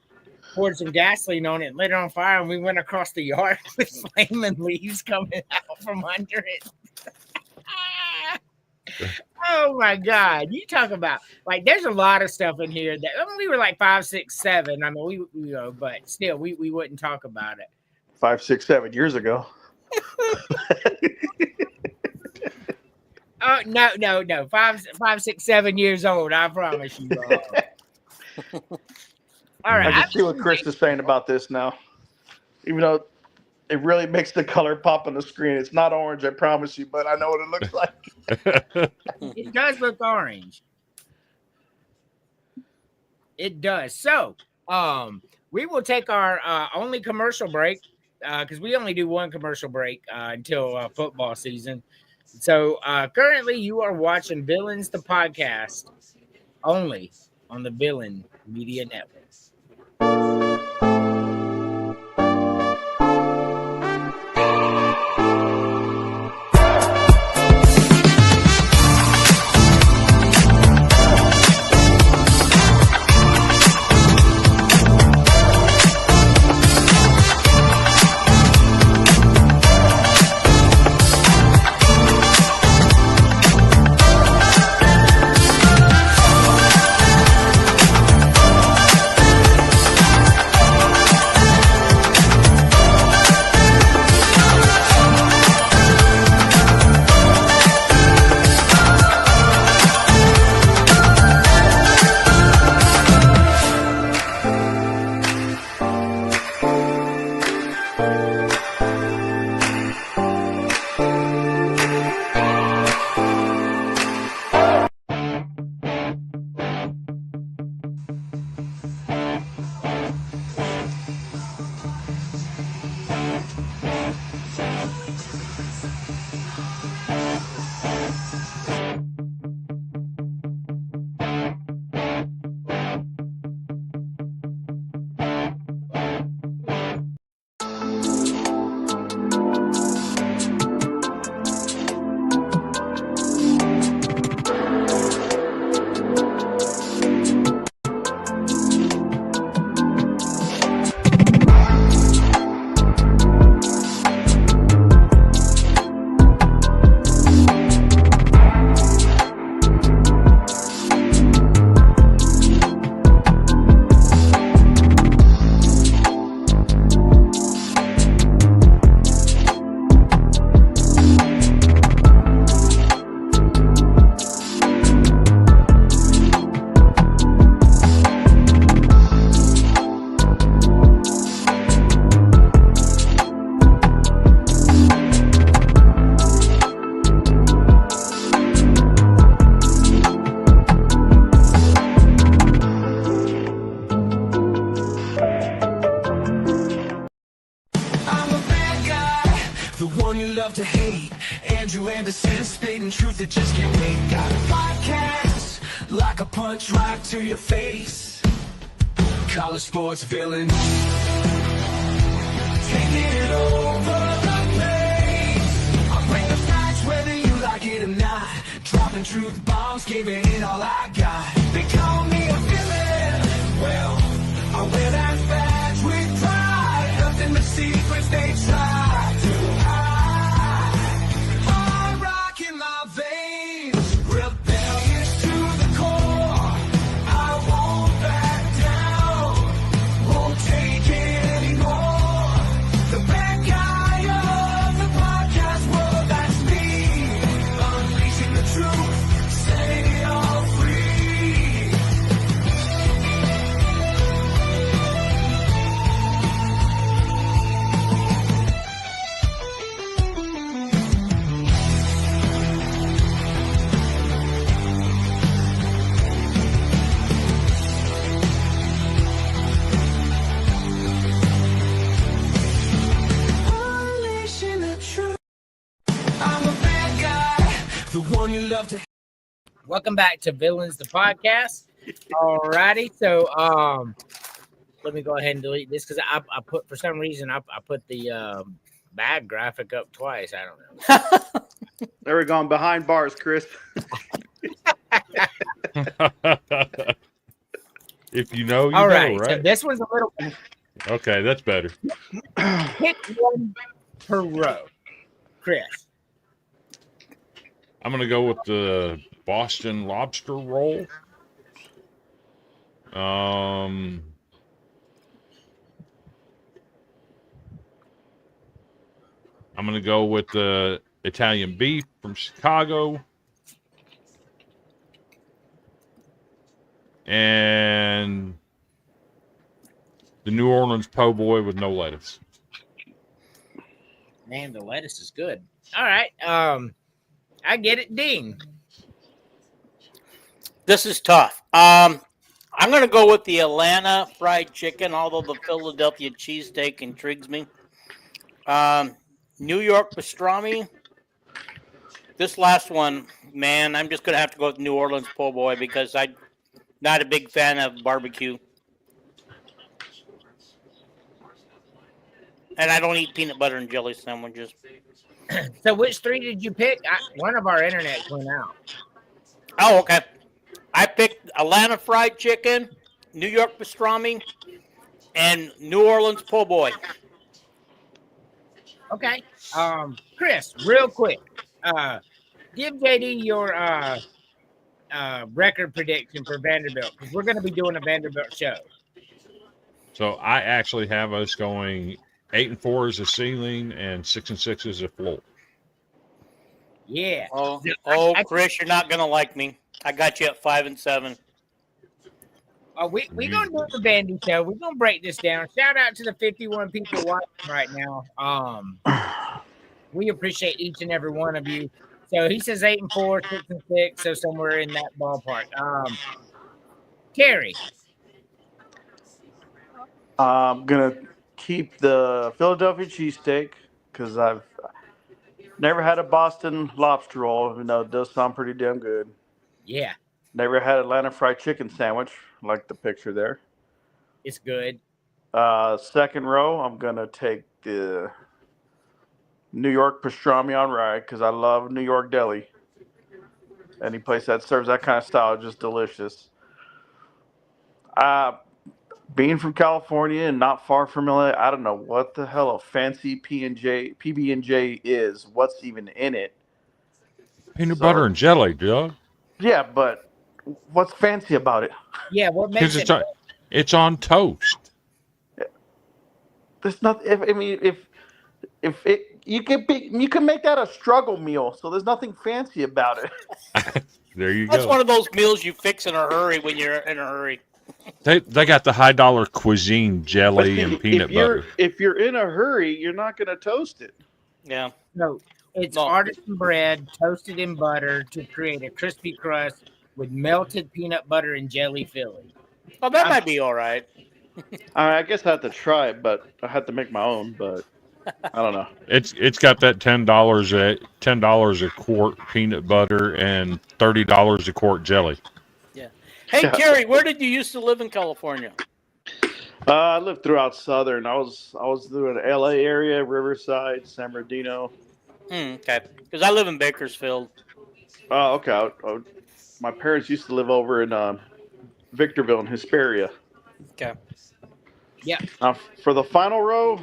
poured some gasoline on it and lit it on fire, and we went across the yard with flaming leaves coming out from under it. Oh my God! You talk about there's a lot of stuff in here that we were like 5, 6, 7. I mean, we but still, we wouldn't talk about it. 5, 6, 7 years ago. Oh no! 5, 6, 7 years old. I promise you. All right, I can see what Chris is saying about this now. Even though it really makes the color pop on the screen. It's not orange, I promise you, but I know what it looks like. It does look orange. It does. So, we will take our only commercial break because we only do one commercial break until football season. So, currently, you are watching Villains the podcast only on the Villain Media Network. the one you love to hate. Andrew Anderson, spitting truth that just can't wait. Got a podcast, like a punch right to your face. College sports villain, taking it over the place. I bring the facts whether you like it or not. Dropping truth bombs, giving it all I got. They call me a villain. Well, I wear that badge with pride. Nothing but secrets they try to hide. I rock in my veins, rebellious to the core. I won't back down, won't take it anymore. The bad guy of the podcast world, that's me. Unleashing the truth, setting it all free. Unleashing the truth. I'm a bad guy, the one you love to. Welcome back to Villains the Podcast. Alrighty, so let me go ahead and delete this because I put, for some reason, I put the bad graphic up twice. I don't know. There we're going behind bars, Chris. If you know, you All know, right, right? so this one's a little Okay, that's better. pick one per row. Chris. I'm going to go with the Boston lobster roll. I'm going to go with the Italian beef from Chicago. And the New Orleans po' boy with no lettuce. Man, the lettuce is good. All right. I get it, Dean. This is tough. I'm going to go with the Atlanta fried chicken, although the Philadelphia cheesesteak intrigues me. New York pastrami. This last one, man, I'm just going to have to go with New Orleans po' boy because I'm not a big fan of barbecue. And I don't eat peanut butter and jelly sandwiches. So which three did you pick? One of our internet went out. Oh, okay. I picked Atlanta fried chicken, New York pastrami, and New Orleans po' boy. Okay. Chris, real quick. Give JD your record prediction for Vanderbilt because we're going to be doing a Vanderbilt show. So I actually have us going 8-4 is the ceiling and 6-6 is the floor. Yeah. Chris, you're not gonna like me. I got you at 5-7. We're gonna do the Vandy show. We're gonna break this down. Shout out to the 51 people watching right now. We appreciate each and every one of you. So he says 8-4, 6-6, so somewhere in that ballpark. Kerry. I'm gonna keep the Philadelphia cheesesteak because I've never had a Boston lobster roll, even though it does sound pretty damn good. Yeah, Never had Atlanta fried chicken sandwich, like the picture there. it's good. Second row, I'm gonna take the New York pastrami on rye because I love New York deli. Any place that serves that kind of style is just delicious. Being from California and not far from LA, I don't know what the hell a fancy PB&J is. What's even in it? Peanut butter and jelly, Doug. Yeah, but what's fancy about it? Yeah, what makes Because it? it's on toast. There's not. If you can make that a struggle meal. So there's nothing fancy about it. There you That's go. one of those meals you fix in a hurry when you're in a hurry. They got the $high cuisine jelly and peanut butter. If you're in a hurry, you're not going to toast it. Yeah. No, it's artisan bread toasted in butter to create a crispy crust with melted peanut butter and jelly filling. Oh, that might be all right. I guess I have to try it, but I have to make my own. But I don't know. It's got that $10 a quart peanut butter and $30 a quart jelly. Yeah. Hey, Yeah. Terry, where did you used to live in California? I lived throughout Southern. I was doing L.A. area, Riverside, San Bernardino. Okay. Because I live in Bakersfield. Oh, okay. My parents used to live over in Victorville and Hesperia. Okay. Yeah. For the final row,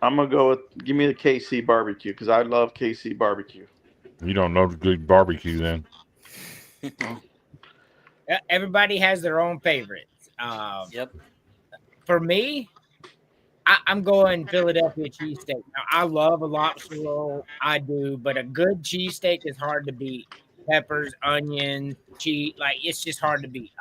I'm gonna go with give me the KC barbecue because I love KC barbecue. You don't know the good barbecue then. Everybody has their own favorites. Yep. For me, I'm going Philadelphia cheesesteak. Now, I love a lobster roll. I do, but a good cheesesteak is hard to beat. Peppers, onions, cheese, like it's just hard to beat.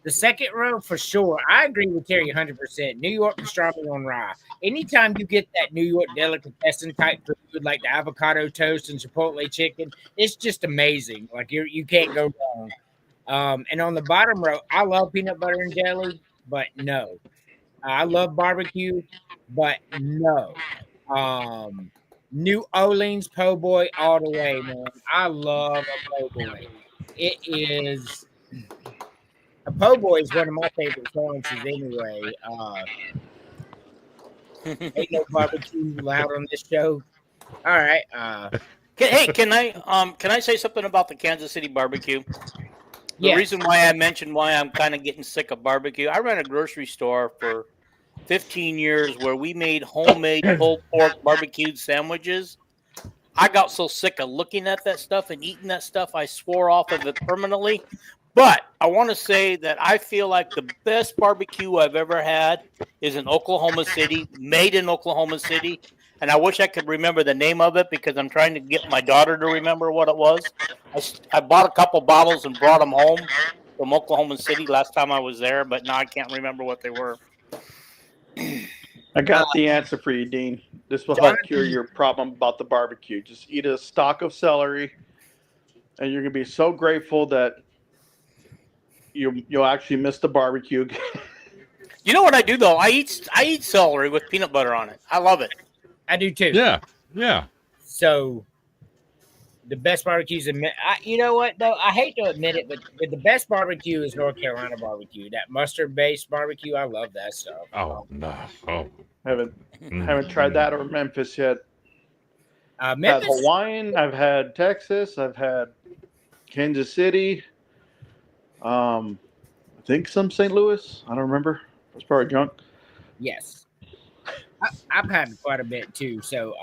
The second row for sure. I agree with Terry 100%. New York pastrami on rye. Anytime you get that New York delicatessen type food like the avocado toast and chipotle chicken, it's just amazing. Like you can't go wrong. And on the bottom row, I love peanut butter and jelly, but no. I love barbecue, but no. New Orleans po' boy all the way, man. I love a po' boy. It is a po' boy is one of my favorite sandwiches anyway. Ain't no barbecue allowed on this show. All right. Hey, can I say something about the Kansas City barbecue? The yes. reason why I mentioned why I'm kind of getting sick of barbecue, I ran a grocery store for 15 years where we made homemade pulled pork barbecued sandwiches. I got so sick of looking at that stuff and eating that stuff, I swore off of it permanently. But I want to say that I feel like the best barbecue I've ever had is in Oklahoma City, made in Oklahoma City. And I wish I could remember the name of it because I'm trying to get my daughter to remember what it was. I bought a couple bottles and brought them home from Oklahoma City last time I was there, but now I can't remember what they were. I got the answer for you, Dean. This will help cure your problem about the barbecue. Just eat a stalk of celery, and you're gonna be so grateful that you'll actually miss the barbecue. You know what I do though? I eat celery with peanut butter on it. I love it. I do too. Yeah. So the best barbecues in you know what though? I hate to admit it, but the best barbecue is North Carolina barbecue. That mustard based barbecue, I love that stuff. Oh no. Oh. Haven't tried that or Memphis yet. Memphis, I've had Hawaiian. I've had Texas. I've had Kansas City. I think some St. Louis. I don't remember. I was probably drunk. yes, I've had quite a bit too. So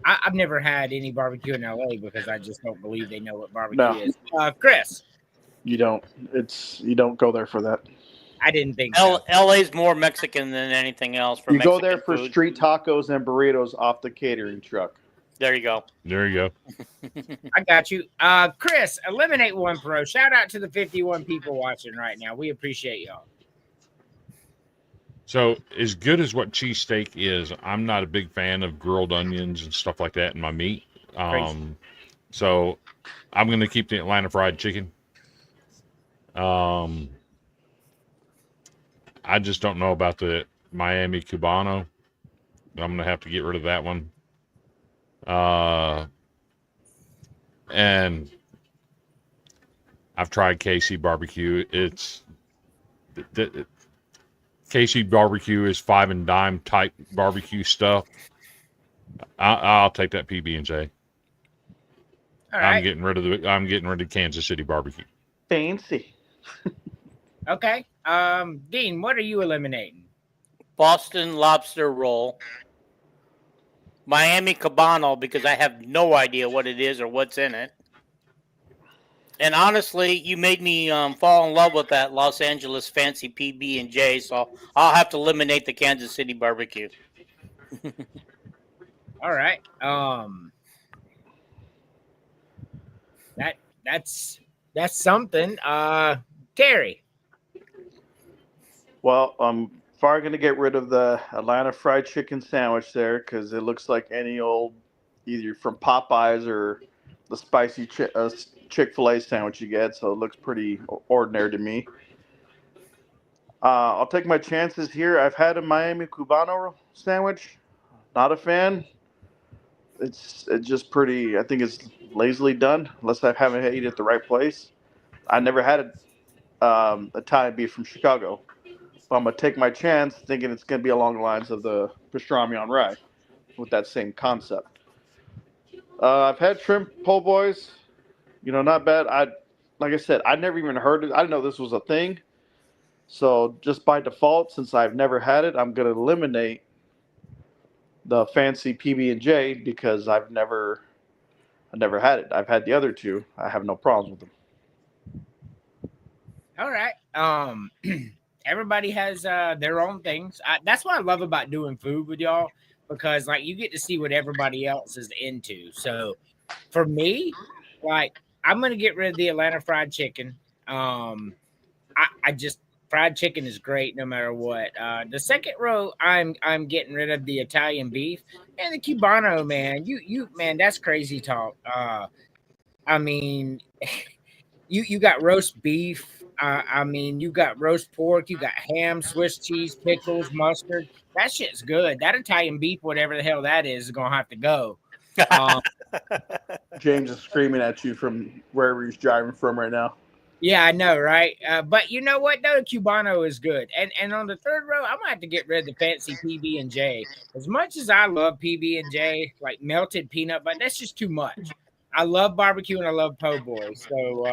I've never had any barbecue in LA because I just don't believe they know what barbecue is. Chris, You don't. You don't go there for that. I didn't think so. LA's more Mexican than anything else. For You Mexican go there for food. street tacos and burritos off the catering truck. There you go. There you go. I got you. Chris, Eliminate One Pro. Shout out to the 51 people watching right now. We appreciate y'all. So, as good as what cheesesteak is, I'm not a big fan of grilled onions and stuff like that in my meat. So, I'm going to keep the Atlanta fried chicken. I just don't know about the Miami Cubano. I'm going to have to get rid of that one. And I've tried KC barbecue. KC barbecue is 5 and dime type barbecue stuff. I'll take that PB&J. All right. I'm getting rid of Kansas City barbecue. Fancy. Okay. Dean, what are you eliminating? Boston lobster roll. Miami Cabano because I have no idea what it is or what's in it. And honestly, you made me fall in love with that Los Angeles fancy PB&J, so I'll have to eliminate the Kansas City barbecue. All right. That's something. Terry. Well, I'm far going to get rid of the Atlanta fried chicken sandwich there because it looks like any old, either from Popeyes or the spicy Chick-fil-A sandwich you get. So it looks pretty ordinary to me. I'll take my chances here. I've had a Miami Cubano sandwich. Not a fan. It's just pretty. I think it's lazily done, unless I haven't ate it at the right place. I never had Italian beef from Chicago, but I'm gonna take my chance, thinking it's gonna be along the lines of the pastrami on rye, with that same concept. I've had shrimp po' boys. Not bad. Like I said, I never even heard it. I didn't know this was a thing. So just by default, since I've never had it, I'm gonna eliminate the fancy PB&J because I never had it. I've had the other two. I have no problems with them. All right. Everybody has their own things. That's what I love about doing food with y'all, because like you get to see what everybody else is into. So for me, like I'm gonna get rid of the Atlanta fried chicken. I just fried chicken is great no matter what. The second row, I'm getting rid of the Italian beef and the Cubano, man. You man, that's crazy talk. I mean, you got roast beef. I mean, you got roast pork, you got ham, Swiss cheese, pickles, mustard. That shit's good. That Italian beef, whatever the hell that is gonna have to go. James is screaming at you from wherever he's driving from right now. Yeah, I know, right? But you know what? No, Cubano is good. And on the third row, I'm gonna have to get rid of the fancy PB&J. As much as I love PB&J, like melted peanut butter, that's just too much. I love barbecue and I love po' boys. So,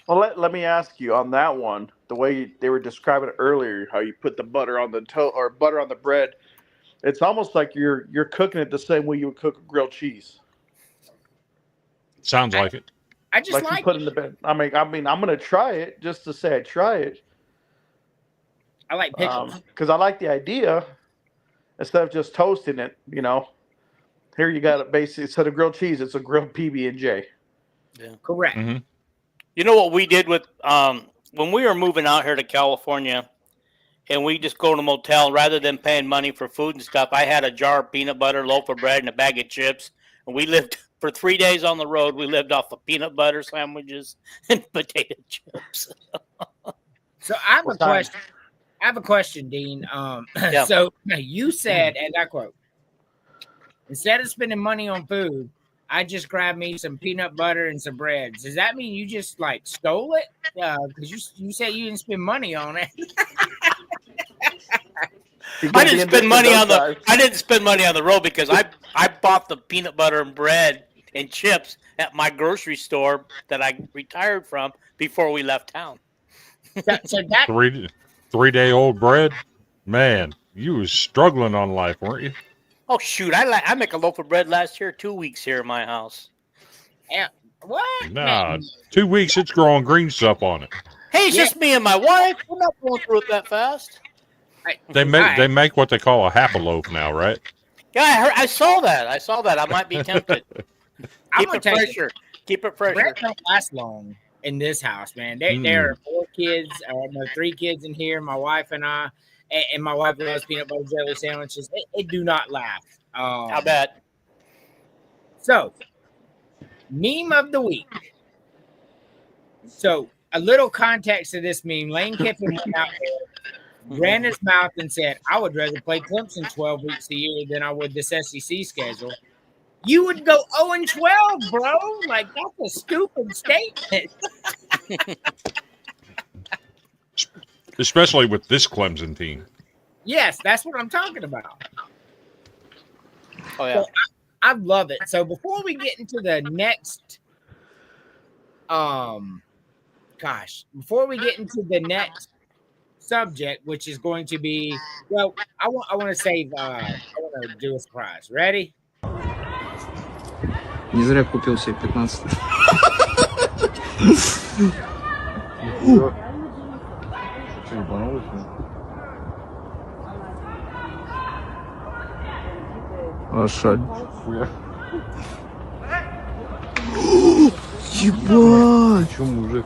well, let me ask you on that one. The way they were describing it earlier, how you put the butter on the or butter on the bread, it's almost like you're cooking it the same way you would cook grilled cheese. Sounds like it. I just like you put it in the bed. I mean, I'm gonna try it just to say I try it. I like pickles because I like the idea. Instead of just toasting it, here you got it. Basically, instead of grilled cheese, it's a grilled PB&J. Yeah, correct. Mm-hmm. You know what we did with when we were moving out here to California, and we just go to a motel rather than paying money for food and stuff. I had a jar of peanut butter, loaf of bread, and a bag of chips, and we lived for 3 days on the road. We lived off of peanut butter sandwiches and potato chips. So I have a question, Dean. Yeah. So you said, and I quote, instead of spending money on food, I just grabbed me some peanut butter and some bread. Does that mean you just like stole it? Because you said you didn't spend money on it. I didn't spend money on the road because I bought the peanut butter and bread and chips at my grocery store that I retired from before we left town. So that 3-day-old bread, man, you was struggling on life, weren't you? Oh shoot! I make a loaf of bread last year, 2 weeks here in my house. What? Nah, Man. 2 weeks it's growing green stuff on it. Hey, it's just me and my wife. We're not going through it that fast. They make what they call a half a loaf now, right? Yeah, I saw that. I might be tempted. Keep it fresher. Keep it fresher. Bread don't last long in this house, man. There are 4 kids, 3 kids in here. My wife and I, and my wife loves peanut butter jelly sandwiches. It do not last. I bet. So, meme of the week. So, a little context to this meme. Lane Kiffin went out there, ran his mouth and said, I would rather play Clemson 12 weeks a year than I would this SEC schedule. You would go 0-12, bro. Like, that's a stupid statement. Especially with this Clemson team. Yes, that's what I'm talking about. Oh, yeah. So I love it. So before we get into the next, before we get into the next subject, which is going to be, well, I want to save, I want to do a surprise. Ready? Не зря купил себе 15. Лошадь. Ебать! Чё, мужик?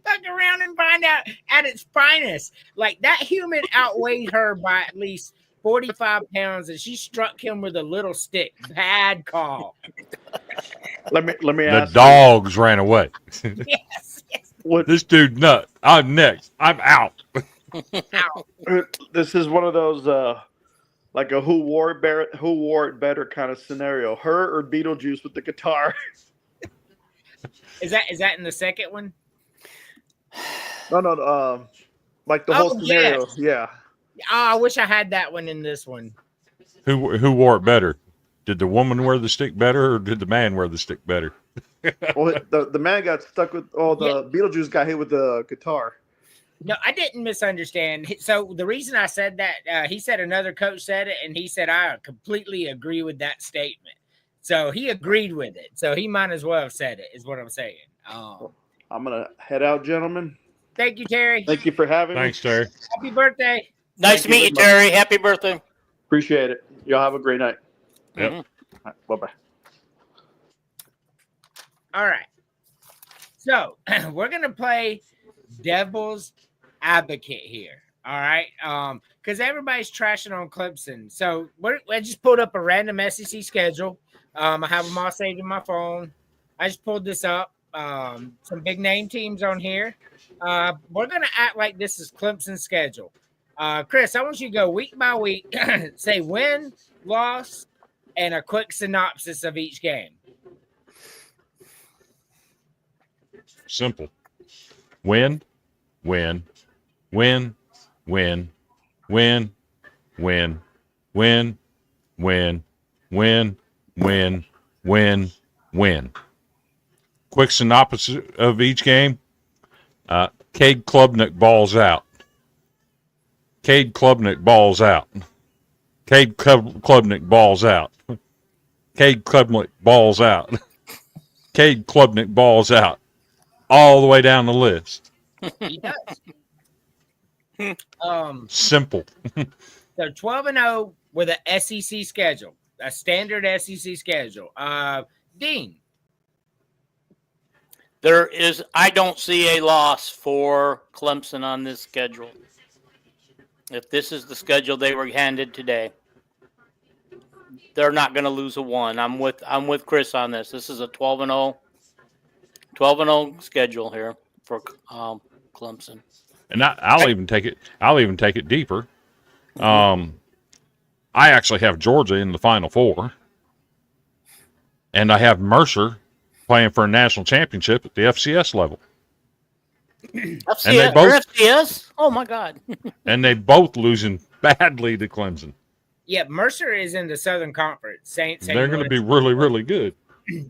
Fuck around and find out at its finest. Like, that human outweighed her by at least 45 pounds, and she struck him with a little stick. Bad call. Let me The ask dogs ran away. Yes. What? This dude nut. I'm next. I'm out. This is one of those like a who wore it better kind of scenario. Her or Beetlejuice with the guitar. Is that in the second one? No. Like the whole scenario. Yes. Yeah. Oh, I wish I had that one in this one. Who wore it better? Did the woman wear the stick better, or did the man wear the stick better? Well, the man got stuck with. Oh, the Beetlejuice got hit with the guitar. No, I didn't misunderstand. So the reason I said that, he said another coach said it, and he said I completely agree with that statement. So he agreed with it. So he might as well have said it, is what I'm saying. I'm gonna head out, gentlemen. Thank you, Terry. Thank you for having Thanks, me. Terry. Happy birthday. Nice to meet you, Terry. Happy birthday. Appreciate it. Y'all have a great night. Yep. Mhm. All right, bye-bye. All right. So we're gonna play devil's advocate here. All right. Because everybody's trashing on Clemson. So I just pulled up a random SEC schedule. I have them all saved in my phone. I just pulled this up. Some big name teams on here. We're gonna act like this is Clemson's schedule. Chris, I want you to go week by week, say win, loss, and a quick synopsis of each game. Simple. Win, win, win, win, win, win, win, win, win, win, win, win. Quick synopsis of each game. Cade Klubnik balls out. Cade Klubnik balls out. Cade Klubnik balls out. Cade Klubnik balls out. Cade Klubnik balls out. All the way down the list. He does. Simple. So 12-0 with an SEC schedule, a standard SEC schedule. Dean. I don't see a loss for Clemson on this schedule. If this is the schedule they were handed today, they're not going to lose a one. I'm with Chris on this. This is a 12-0 schedule here for Clemson. And I'll even take it deeper. I actually have Georgia in the Final Four, and I have Mercer playing for a national championship at the FCS level. FCS? Oh my God! And they both losing badly to Clemson. Yeah, Mercer is in the Southern Conference. They're going to be really, really good.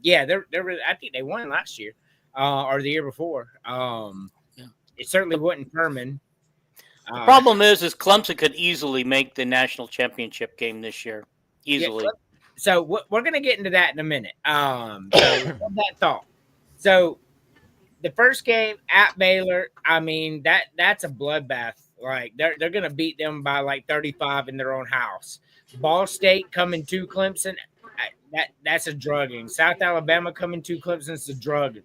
Yeah, they're really, I think they won last year or the year before. It certainly wasn't Furman. The problem is Clemson could easily make the national championship game this year. Easily. Yeah, so we're going to get into that in a minute. So hold that thought. So the first game at Baylor, I mean, that's a bloodbath. Like they're going to beat them by like 35 in their own house. Ball State coming to Clemson, that's a drugging. South Alabama coming to Clemson's a drugging.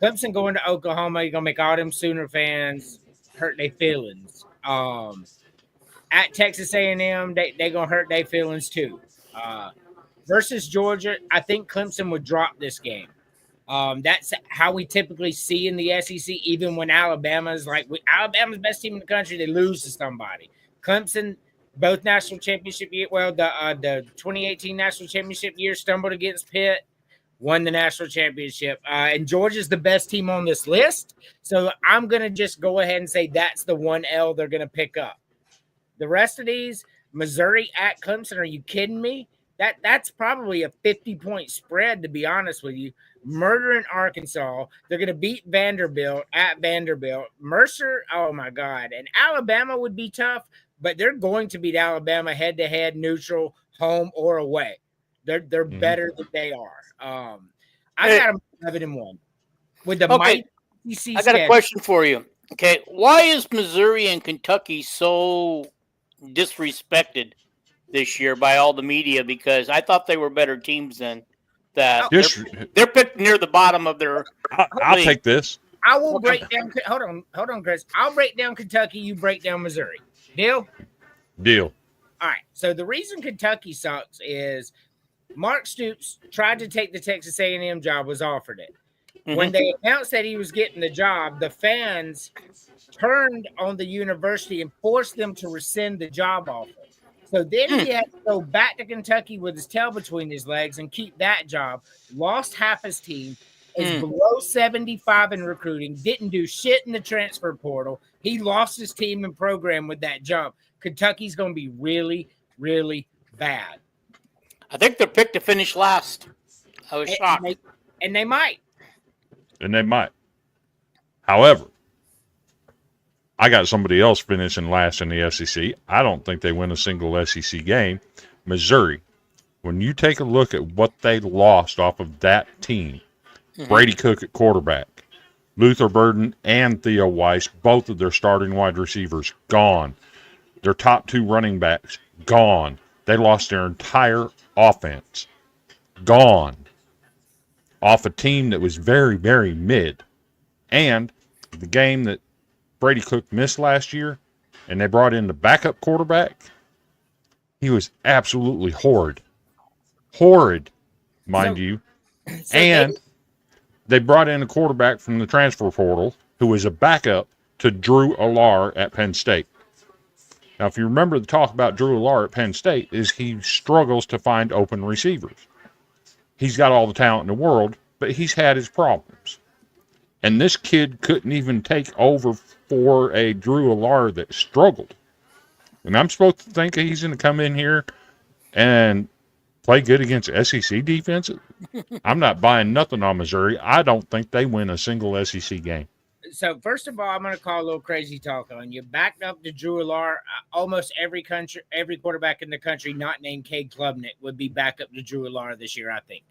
Clemson going to Oklahoma, you're going to make all them Sooner fans hurt their feelings. At Texas A&M, they going to hurt their feelings too. Versus Georgia, I think Clemson would drop this game. That's how we typically see in the SEC, even when Alabama's Alabama's best team in the country, they lose to somebody. Clemson, both national championship year, the 2018 national championship year, stumbled against Pitt, won the national championship. And Georgia's the best team on this list. So I'm going to just go ahead and say that's the one L they're going to pick up. The rest of these, Missouri at Clemson, are you kidding me? That's probably a 50-point spread, to be honest with you. Murdering Arkansas. They're going to beat Vanderbilt at Vanderbilt. Mercer, oh, my God. And Alabama would be tough, but they're going to beat Alabama head-to-head, neutral, home, or away. They're better than they are. I got them 11-1. With the mighty SEC I got a question for you. Okay, why is Missouri and Kentucky so disrespected this year by all the media? Because I thought they were better teams than that. They're picked near the bottom of their I'll take this. I will break down. Hold on, Chris. I'll break down Kentucky. You break down Missouri. Deal? Deal. All right. So the reason Kentucky sucks is Mark Stoops tried to take the Texas A&M job, was offered it. When they announced that he was getting the job, the fans turned on the university and forced them to rescind the job offer. So then he had to go back to Kentucky with his tail between his legs and keep that job. Lost half his team, is below 75 in recruiting, didn't do shit in the transfer portal. He lost his team and program with that jump. Kentucky's going to be really, really bad. I think they're picked to finish last. I was shocked. And they might. And they might. However, I got somebody else finishing last in the SEC. I don't think they win a single SEC game. Missouri. When you take a look at what they lost off of that team, Brady Cook at quarterback, Luther Burden and Theo Weiss, both of their starting wide receivers, gone. Their top 2 running backs, gone. They lost their entire offense. Gone. Off a team that was very, very mid. And the game that Brady Cook missed last year, and they brought in the backup quarterback, he was absolutely horrid. Horrid, mind you. And they brought in a quarterback from the transfer portal who was a backup to Drew Allar at Penn State. Now, if you remember the talk about Drew Allar at Penn State is he struggles to find open receivers. He's got all the talent in the world, but he's had his problems. And this kid couldn't even take over for a Drew Allar that struggled. And I'm supposed to think he's going to come in here and play good against SEC defenses? I'm not buying nothing on Missouri. I don't think they win a single SEC game. So first of all, I'm going to call a little crazy talk on you. Backed up to Drew Allar, almost every quarterback in the country not named Cade Klubnik would be back up to Drew Allar this year, I think.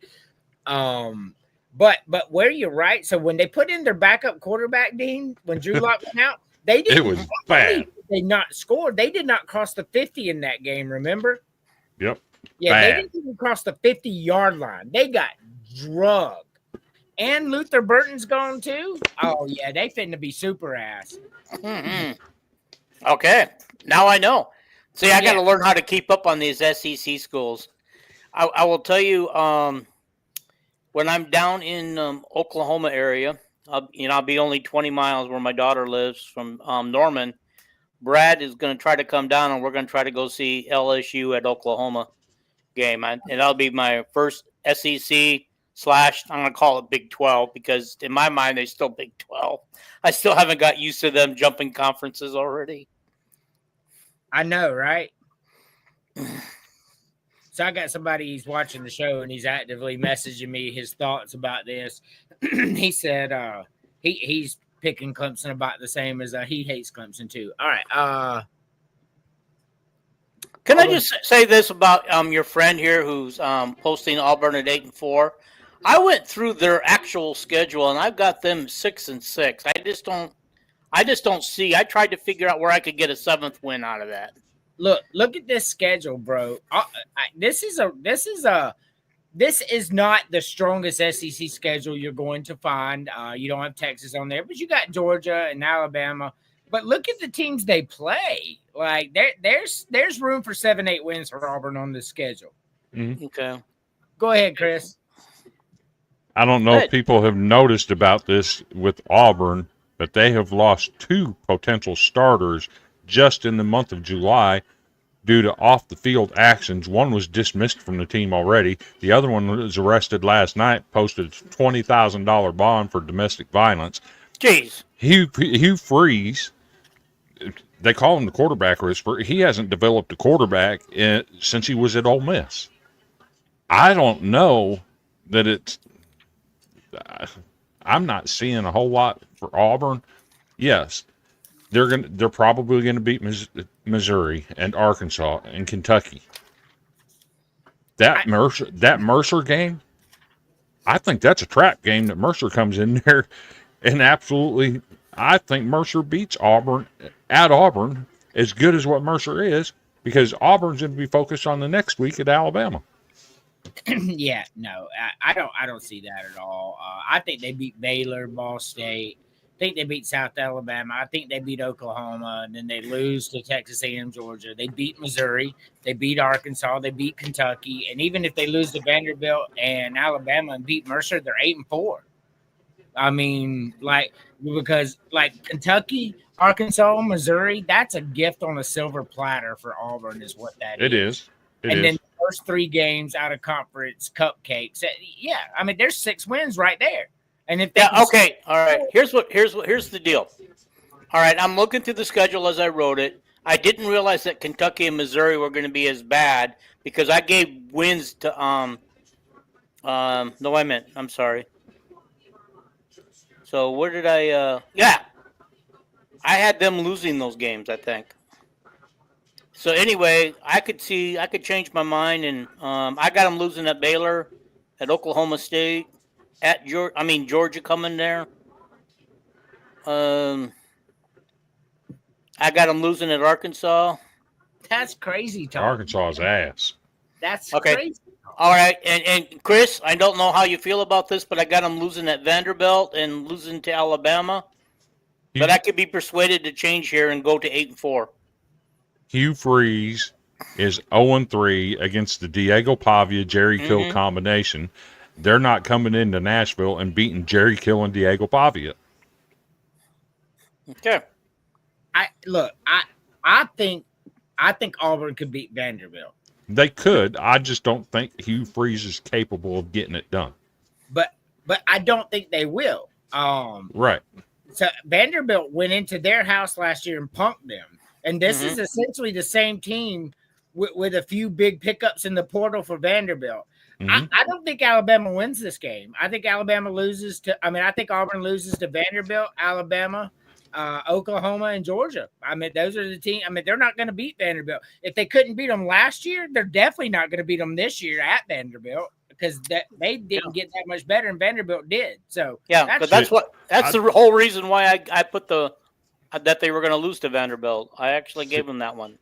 But where you're right. So when they put in their backup quarterback, Dean, when Drew Lock went out, they didn't. It was bad. They not scored. They did not cross the 50 in that game. Remember? Yep. Yeah, bad. They didn't even cross the 50-yard line. They got drugged. And Luther Burton's gone too. Oh yeah, they finna be super ass. Okay, now I know. See, I got to learn how to keep up on these SEC schools. I will tell you, when I'm down in Oklahoma area, I'll be only 20 miles where my daughter lives from Norman. Brad is going to try to come down, and we're going to try to go see LSU at Oklahoma game, and that'll be my first SEC / I'm going to call it Big 12 because in my mind they're still Big 12. I still haven't got used to them jumping conferences already. I know, right? So I got somebody he's watching the show and he's actively messaging me his thoughts about this. He said he's picking Clemson about the same as he hates Clemson too. All right. Can I just say this about your friend here who's posting Auburn at 8-4? I went through their actual schedule and I've got them 6-6. I just don't see. I tried to figure out where I could get a 7th win out of that. Look at this schedule, bro. This is not the strongest SEC schedule you're going to find. You don't have Texas on there, but you got Georgia and Alabama. But look at the teams they play. Like there's room for 7-8 wins for Auburn on this schedule. Mm-hmm. Okay. Go ahead, Chris. I don't know if people have noticed about this with Auburn, but they have lost 2 potential starters just in the month of July due to off-the-field actions. One was dismissed from the team already. The other one was arrested last night, posted a $20,000 bond for domestic violence. Jeez. Hugh Freeze, they call him the quarterback whisperer. He hasn't developed a quarterback since he was at Ole Miss. I don't know that it's I'm not seeing a whole lot for Auburn. Yes, they're probably going to beat Missouri and Arkansas and Kentucky. That Mercer game, I think that's a trap game that Mercer comes in there and absolutely. I think Mercer beats Auburn at Auburn as good as what Mercer is because Auburn's going to be focused on the next week at Alabama. Yeah, no, I don't see that at all. I think they beat Baylor, Ball State. I think they beat South Alabama. I think they beat Oklahoma, and then they lose to Texas A&M, Georgia. They beat Missouri. They beat Arkansas. They beat Kentucky. And even if they lose to Vanderbilt and Alabama and beat Mercer, they're 8-4. I mean, because Kentucky, Arkansas, Missouri, that's a gift on a silver platter for Auburn, is what that It is. is. It and is. then the first 3 games out of conference cupcakes. Yeah, I mean, there's 6 wins right there. And if they okay, all right. Here's the deal. All right, I'm looking through the schedule as I wrote it. I didn't realize that Kentucky and Missouri were going to be as bad because I gave wins to no, I meant, I'm sorry. So where did I yeah. I had them losing those games, I think. So anyway, I could change my mind, and I got them losing at Baylor, at Oklahoma State, at Georgia coming there. I got them losing at Arkansas. That's crazy talk. Arkansas's ass. That's okay. Crazy. All right, and Chris, I don't know how you feel about this, but I got them losing at Vanderbilt and losing to Alabama. But I could be persuaded to change here and go to 8-4. Hugh Freeze is 0-3 against the Diego Pavia Jerry Kill combination. They're not coming into Nashville and beating Jerry Kill and Diego Pavia. Okay. I think Auburn could beat Vanderbilt. They could. I just don't think Hugh Freeze is capable of getting it done. But I don't think they will. Right. So Vanderbilt went into their house last year and punked them. And this is essentially the same team with a few big pickups in the portal for Vanderbilt. I don't think Alabama wins this game. I think Alabama loses to – I think Auburn loses to Vanderbilt, Alabama, Oklahoma, and Georgia. Those are the teams. They're not going to beat Vanderbilt. If they couldn't beat them last year, they're definitely not going to beat them this year at Vanderbilt because they didn't get that much better, and Vanderbilt did. So that's the whole reason why I put that they were going to lose to Vanderbilt. I actually gave them that one.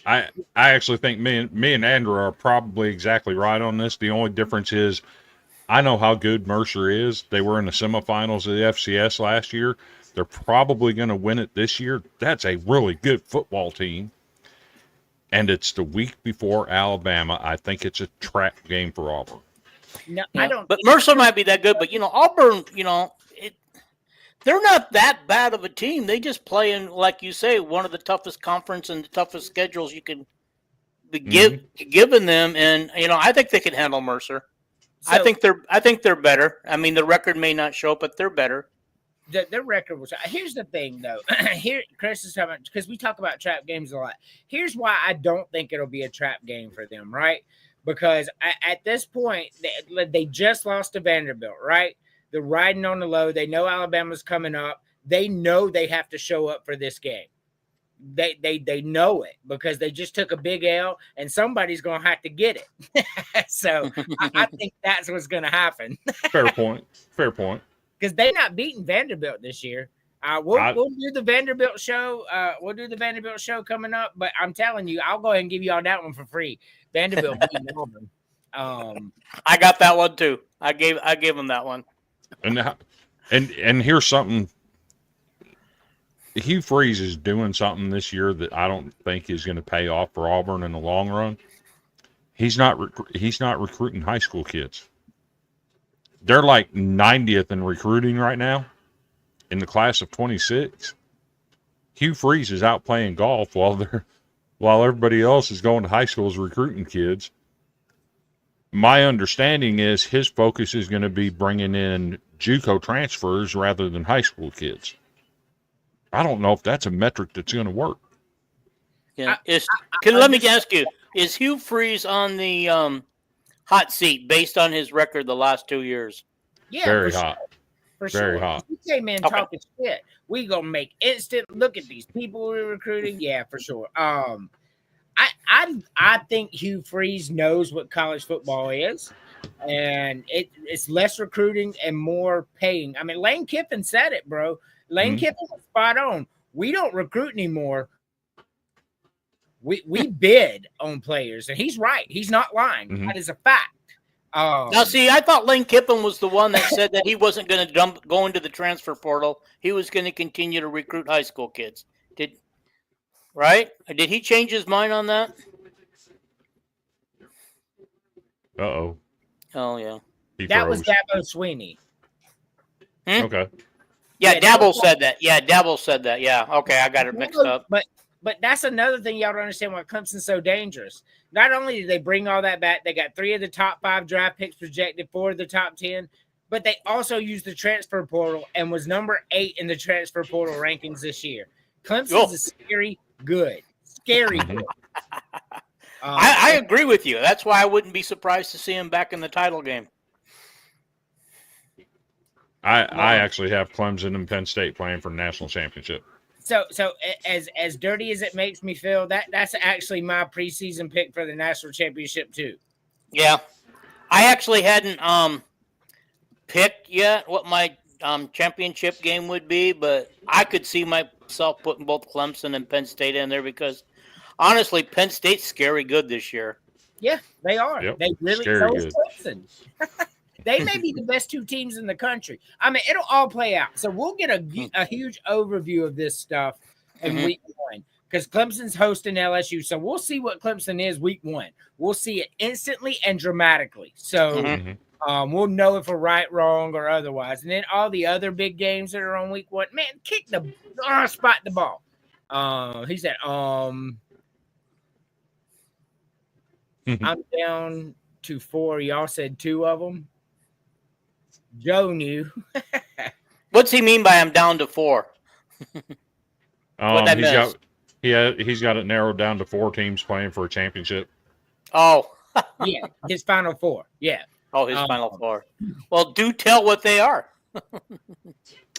I actually think me and Andrew are probably exactly right on this. The only difference is I know how good Mercer is. They were in the semifinals of the FCS last year. They're probably going to win it this year. That's a really good football team. And it's the week before Alabama. I think it's a trap game for Auburn. No, I don't. But Mercer might be that good. But, Auburn, they're not that bad of a team. They just play in, like you say, one of the toughest conference and the toughest schedules you can be given them. And, I think they can handle Mercer. So, I think they're better. The record may not show, but they're better. Their record was. Here's the thing, though. Here, Chris is talking because we talk about trap games a lot. Here's why I don't think it'll be a trap game for them, right? Because at this point, they just lost to Vanderbilt, right? They're riding on the low. They know Alabama's coming up. They know they have to show up for this game. They know it because they just took a big L, and somebody's going to have to get it. So I think that's what's going to happen. Fair point. Because they're not beating Vanderbilt this year. We'll do the Vanderbilt show. We'll do the Vanderbilt show coming up. But I'm telling you, I'll go ahead and give you all that one for free. Vanderbilt beating Auburn. I got that one too. I gave them that one. And here's something. Hugh Freeze is doing something this year that I don't think is going to pay off for Auburn in the long run. He's not recruiting high school kids. They're like 90th in recruiting right now in the class of 26. Hugh Freeze is out playing golf while everybody else is going to high schools recruiting kids. My understanding is his focus is going to be bringing in JUCO transfers rather than high school kids. I don't know if that's a metric that's going to work. Yeah. Let me ask you, is Hugh Freeze on the hot seat based on his record the last 2 years? Yeah, very hot. For very sure. hot. He came in talking shit. We gonna make instant. Look at these people we're recruiting. Yeah, for sure. I think Hugh Freeze knows what college football is, and it's less recruiting and more paying. Lane Kiffin said it, bro. Lane Kiffin was spot on. We don't recruit anymore. We bid on players, and he's right. He's not lying. That is a fact. Now, see, I thought Lane Kiffin was the one that said that he wasn't going to go into the transfer portal. He was going to continue to recruit high school kids. Right? Did he change his mind on that? Uh-oh. Oh, yeah. That was Dabo Sweeney. Okay. Yeah, Yeah, Dabble those- said that. Yeah, Dabble said that. Yeah. Okay, I got it mixed up. But that's another thing y'all don't understand why Clemson's so dangerous. Not only did they bring all that back, they got 3 of the top 5 draft picks projected, 4 of the top 10, but they also used the transfer portal and was number 8 in the transfer portal rankings this year. Clemson's is scary good. Scary good. I agree with you. That's why I wouldn't be surprised to see him back in the title game. I actually have Clemson and Penn State playing for the national championship. So as dirty as it makes me feel, that's actually my preseason pick for the national championship too. Yeah, I actually hadn't picked yet what my championship game would be, but I could see myself putting both Clemson and Penn State in there because honestly, Penn State's scary good this year. Yeah, they are. Yep. They really Scary so good. is Clemson. They may be the best 2 teams in the country. I mean, it'll all play out. So we'll get a huge overview of this stuff in week 1 because Clemson's hosting LSU. So we'll see what Clemson is week 1. We'll see it instantly and dramatically. So we'll know if we're right, wrong, or otherwise. And then all the other big games that are on week 1, man, spot the ball. He said, I'm down to 4. Y'all said 2 of them. Joe knew. What's he mean by I'm down to 4? He's got it narrowed down to 4 teams playing for a championship. Oh. Yeah, his final 4. Yeah. Oh, his final 4. Well, do tell what they are.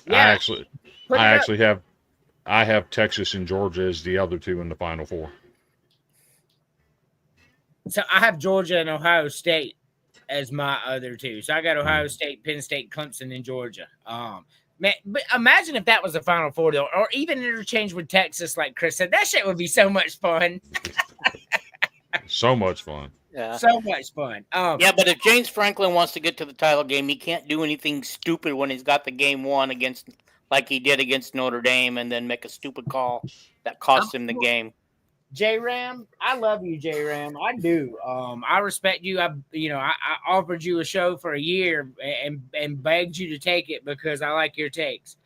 Yeah. I have Texas and Georgia as the other 2 in the final 4. So I have Georgia and Ohio State as my other 2. So I got Ohio State, Penn State, Clemson, and Georgia. Man, but imagine if that was the final 4, though, or even interchange with Texas, like Chris said. That shit would be so much fun. So much fun. Yeah. So much fun. Yeah, but if James Franklin wants to get to the title game, he can't do anything stupid when he's got the game won against, like he did against Notre Dame, and then make a stupid call that cost him the game. J-Ram, I love you, J-Ram. I do. I respect you. I offered you a show for a year and begged you to take it because I like your takes.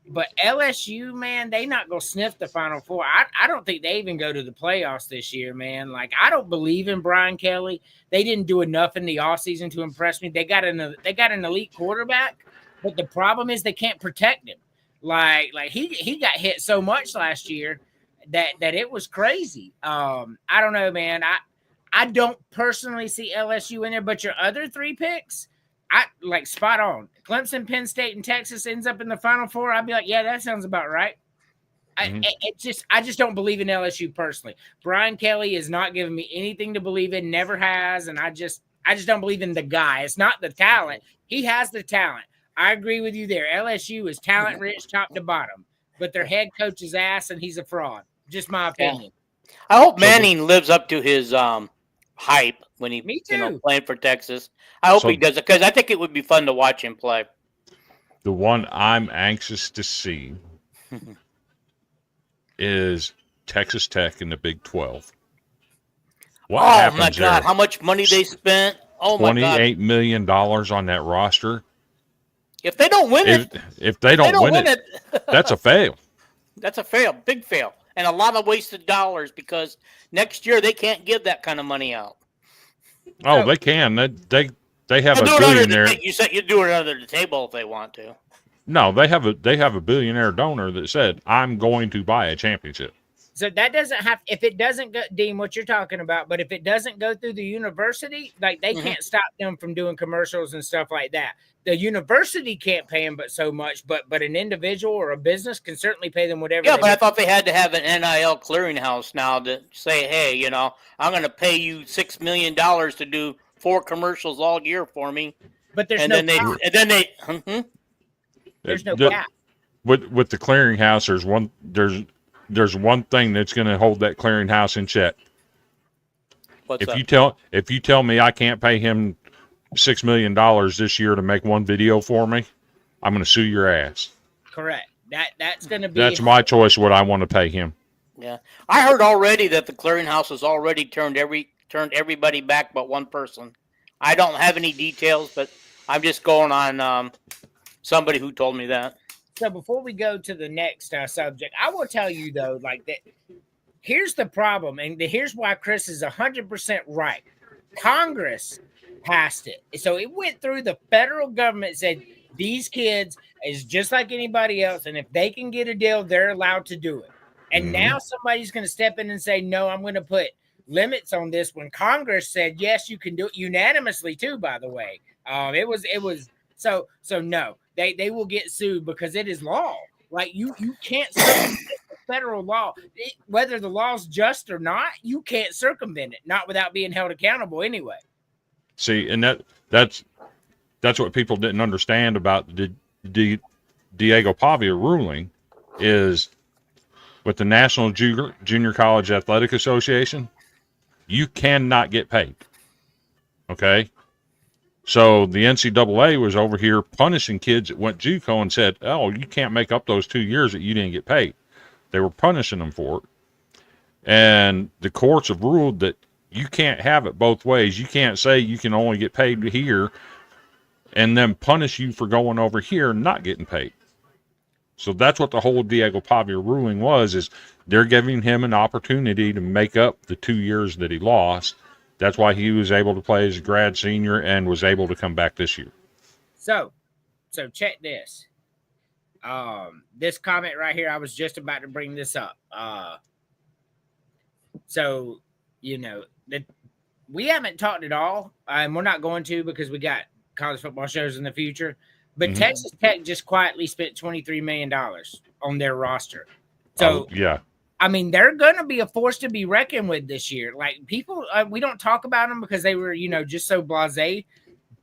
But LSU, man, they not going to sniff the Final 4. I don't think they even go to the playoffs this year, man. Like, I don't believe in Brian Kelly. They didn't do enough in the offseason to impress me. They got an elite quarterback, but the problem is they can't protect him. Like he got hit so much last year that it was crazy. I don't know, man. I don't personally see LSU in there, but your other 3 picks, I like spot on. Clemson, Penn State, and Texas ends up in the Final 4. I'd be like, yeah, that sounds about right. I just don't believe in LSU personally. Brian Kelly is not giving me anything to believe in, never has, and I just don't believe in the guy. It's not the talent. He has the talent. I agree with you there. LSU is talent rich top to bottom, but their head coach is ass and he's a fraud. Just my opinion. Yeah. I hope Manning lives up to his hype when he playing for Texas. I hope he does it because I think it would be fun to watch him play. The one I'm anxious to see is Texas Tech in the Big 12. What happens my God! there? How much money they spent? Oh my God! $28 million on that roster. If they don't win it, if they don't win it, that's a fail. That's a fail, big fail, and a lot of wasted dollars because next year they can't give that kind of money out. Oh, they can. They have a billionaire. You said you'd do it under the table if they want to. No, they have a billionaire donor that said, "I'm going to buy a championship." So that doesn't have, if it doesn't go, Dean, what you're talking about, but if it doesn't go through the university, like they can't stop them from doing commercials and stuff like that. The university can't pay them but so much, but an individual or a business can certainly pay them whatever. Yeah, but I thought they had to have an NIL clearinghouse now to say, hey, I'm going to pay you $6 million to do 4 commercials all year for me. But there's there's no cap. With the clearinghouse, there's one thing that's going to hold that clearinghouse in check. What's that? If you tell me I can't pay him $6 million this year to make one video for me, I'm going to sue your ass. Correct. That's going to be. That's my choice. What I want to pay him. Yeah, I heard already that the clearinghouse has already turned everybody back but one person. I don't have any details, but I'm just going on somebody who told me that. So before we go to the next subject, I will tell you though, like that. Here's the problem, and here's why Chris is 100% right. Congress passed it, so it went through the federal government. Said these kids is just like anybody else, and if they can get a deal, they're allowed to do it. And now somebody's going to step in and say, "No, I'm going to put limits on this." When Congress said yes, you can do it unanimously too. By the way, it was so no. They will get sued because it is law. Like you can't circumvent the federal law. Whether the law's just or not, you can't circumvent it, not without being held accountable anyway. See, and that's what people didn't understand about the Diego Pavia ruling is with the National Junior College Athletic Association, you cannot get paid. Okay? So the NCAA was over here punishing kids that went JUCO and said, "Oh, you can't make up those 2 years that you didn't get paid." They were punishing them for it. And the courts have ruled that you can't have it both ways. You can't say you can only get paid here and then punish you for going over here and not getting paid. So that's what the whole Diego Pavia ruling was, is they're giving him an opportunity to make up the 2 years that he lost. That's why he was able to play as a grad senior and was able to come back this year. So check this. This comment right here, I was just about to bring this up. So, you know, that we haven't talked at all, and we're not going to because we got college football shows in the future. But Texas Tech just quietly spent $23 million on their roster. So, yeah. I mean, they're going to be a force to be reckoned with this year. Like people, we don't talk about them because they were, you know, just so blasé.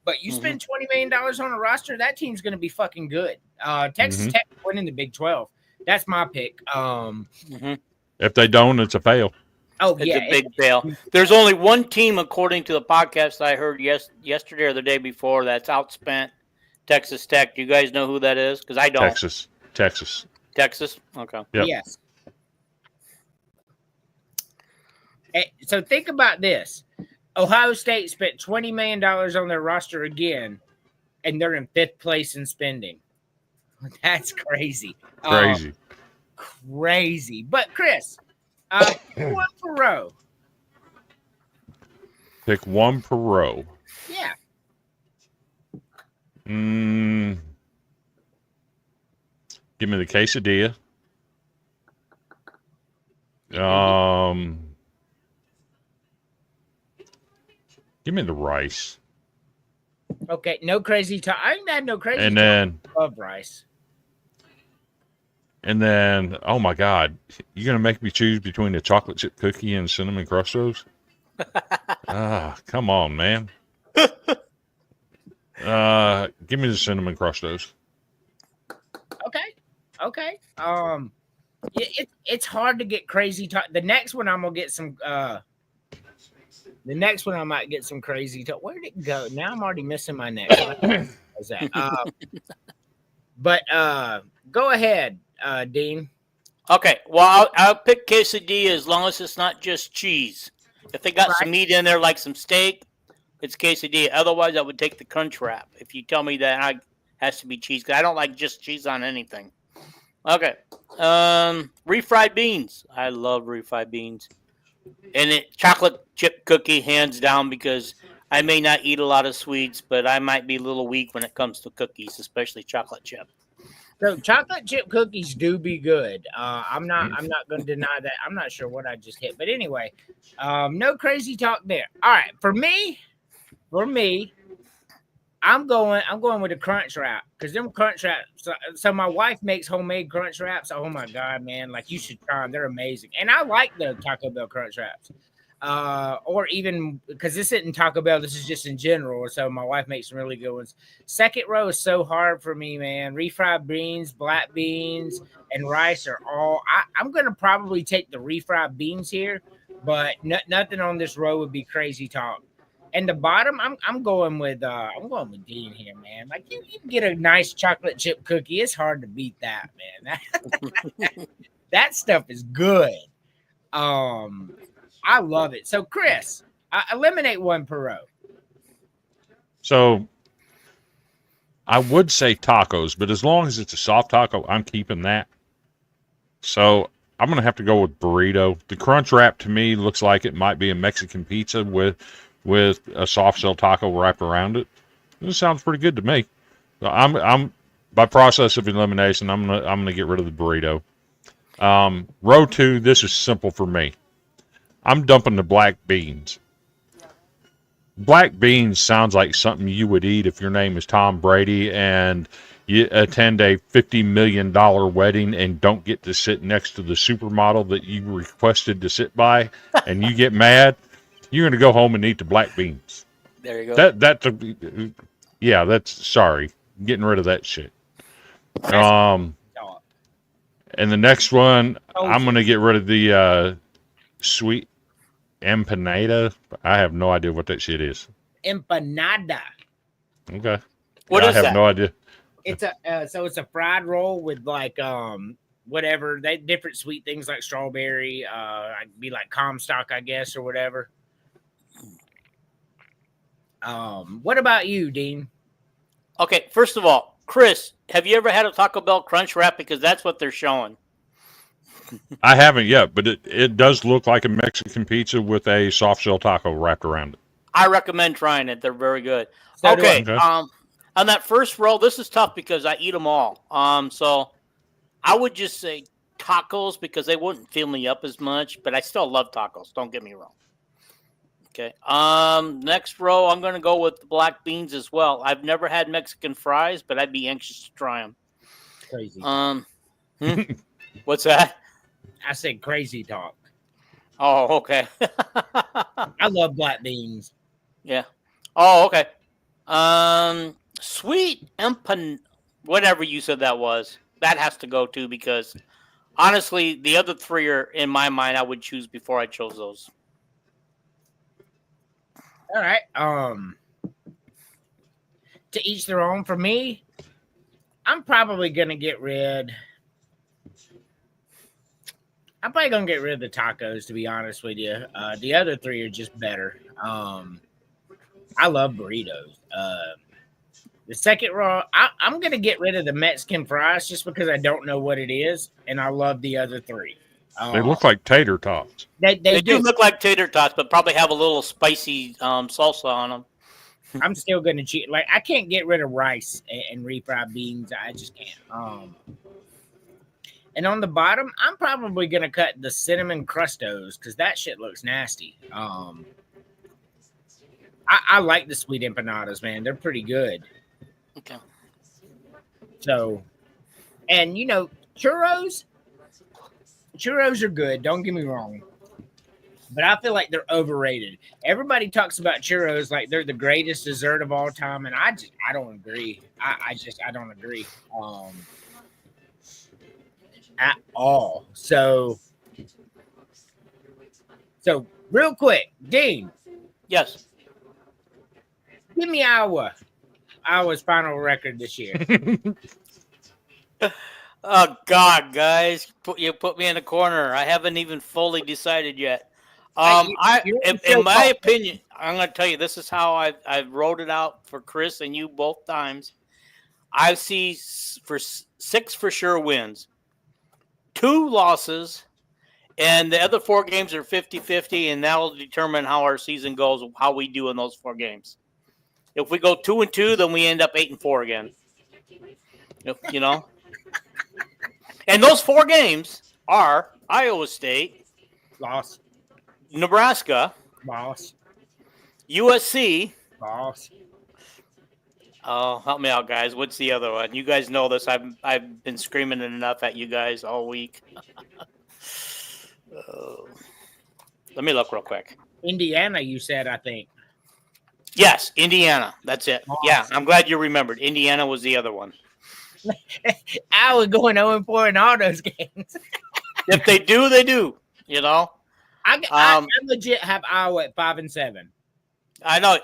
But you spend $20 million on a roster, that team's going to be fucking good. Texas Tech winning the Big 12. That's my pick. If they don't, it's a fail. Oh, It's yeah. a big fail. There's only one team, according to the podcast I heard yesterday or the day before, that's outspent Texas Tech. Do you guys know who that is? Because I don't. Texas. Okay. Yep. Yes. So think about this. Ohio State spent $20 million on their roster again, and they're in 5th place in spending. That's crazy. Crazy. But, Chris, pick one per row. Pick one per row. Yeah. Give me the quesadilla. Give me the rice. Okay, no crazy talk. I ain't had no crazy And talk. then, Love rice. and then, oh my God, you're gonna make me choose between a chocolate chip cookie and cinnamon crust toast? Come on, man. Give me the cinnamon crust toast. Okay. It's hard to get crazy talk. The next one I'm gonna get some. The next one I might get some crazy talk. Where did it go? Now I'm already missing my next one. What's that? But go ahead, Dean. Okay. Well, I'll pick quesadilla as long as it's not just cheese. If they got some meat in there, like some steak, it's quesadilla. Otherwise, I would take the crunch wrap. If you tell me that it has to be cheese, because I don't like just cheese on anything. Okay. Refried beans. I love refried beans. And chocolate chip cookie, hands down, because I may not eat a lot of sweets, but I might be a little weak when it comes to cookies, especially chocolate chip. So chocolate chip cookies do be good. I'm not going to deny that. I'm not sure what I just hit, but anyway, no crazy talk there. All right, for me, I'm going with the crunch wrap because them crunch wraps. So my wife makes homemade crunch wraps. Oh my God, man! Like you should try them. They're amazing, and I like the Taco Bell crunch wraps. Or even because this isn't Taco Bell, this is just in general. So my wife makes some really good ones. Second row is so hard for me, man. Refried beans, black beans, and rice are all. I'm gonna probably take the refried beans here, but nothing on this row would be crazy talk. And the bottom, I'm going with Dean here, man. Like you can get a nice chocolate chip cookie. It's hard to beat that, man. That stuff is good. I love it. So, Chris, eliminate one per row. So, I would say tacos, but as long as it's a soft taco, I'm keeping that. So I'm going to have to go with burrito. The crunch wrap to me looks like it might be a Mexican pizza with a soft shell taco wrapped around it. This sounds pretty good to me. So I'm by process of elimination, I'm gonna get rid of the burrito. Row 2, this is simple for me. I'm dumping the black beans. Black beans sounds like something you would eat if your name is Tom Brady and you attend a $50 million wedding and don't get to sit next to the supermodel that you requested to sit by, and you get mad. You're going to go home and eat the black beans. There you go. That's sorry. Getting rid of that shit. And the next one, I'm going to get rid of the sweet empanada. I have no idea what that shit is. Empanada. Okay. What is I have that? no idea. It's it's a fried roll with like whatever they different sweet things like strawberry, be like Comstock, I guess, or whatever. What about you, Dean? Okay, first of all, Chris, have you ever had a Taco Bell Crunch Wrap? Because that's what they're showing. I haven't yet, but it does look like a Mexican pizza with a soft shell taco wrapped around it. I recommend trying it. They're very good. So Okay. Okay. On that first row, this is tough because I eat them all. So I would just say tacos because they wouldn't fill me up as much, but I still love tacos. Don't get me wrong. Okay. Next row, I'm going to go with the black beans as well. I've never had Mexican fries, but I'd be anxious to try them. Crazy. What's that? I said crazy talk. Oh, okay. I love black beans. Yeah. Oh, okay. Sweet whatever you said that was, that has to go too because honestly, the other three are in my mind I would choose before I chose those. All right. To each their own. For me, I'm probably gonna get rid. I'm probably gonna get rid of the tacos, to be honest with you. The other three are just better. I love burritos. The second row, I'm gonna get rid of the Mexican fries just because I don't know what it is, and I love the other three. They look like tater tots. They do look like tater tots, but probably have a little spicy salsa on them. I'm still gonna cheat. Like I can't get rid of rice and refried beans. I just can't. And on the bottom, I'm probably gonna cut the cinnamon crustos because that shit looks nasty. I like the sweet empanadas, man. They're pretty good. Okay. So, and you know, churros are good. Don't get me wrong. But I feel like they're overrated. Everybody talks about churros like they're the greatest dessert of all time, and I don't agree. I don't agree at all. So real quick, Dean. Yes. Give me Iowa's final record this year. Oh God, guys, you put me in a corner. I haven't even fully decided yet. In my opinion, I'm going to tell you this is how I've wrote it out for Chris and you both times. I see for 6 for sure wins, 2 losses, and the other 4 games are 50-50, and that will determine how our season goes, how we do in those 4 games. If we go 2-2, then we end up 8-4 again. You know? And those 4 games are Iowa State, Loss, Nebraska, loss, USC, loss. Oh, help me out, guys. What's the other one? You guys know this. I've been screaming enough at you guys all week. Let me look real quick. Indiana, you said, I think. Yes, Indiana. That's it. Awesome. Yeah, I'm glad you remembered. Indiana was the other one. I was going 0-4 in all those games. If they do, they do. You know. I legit have Iowa at 5-7. I know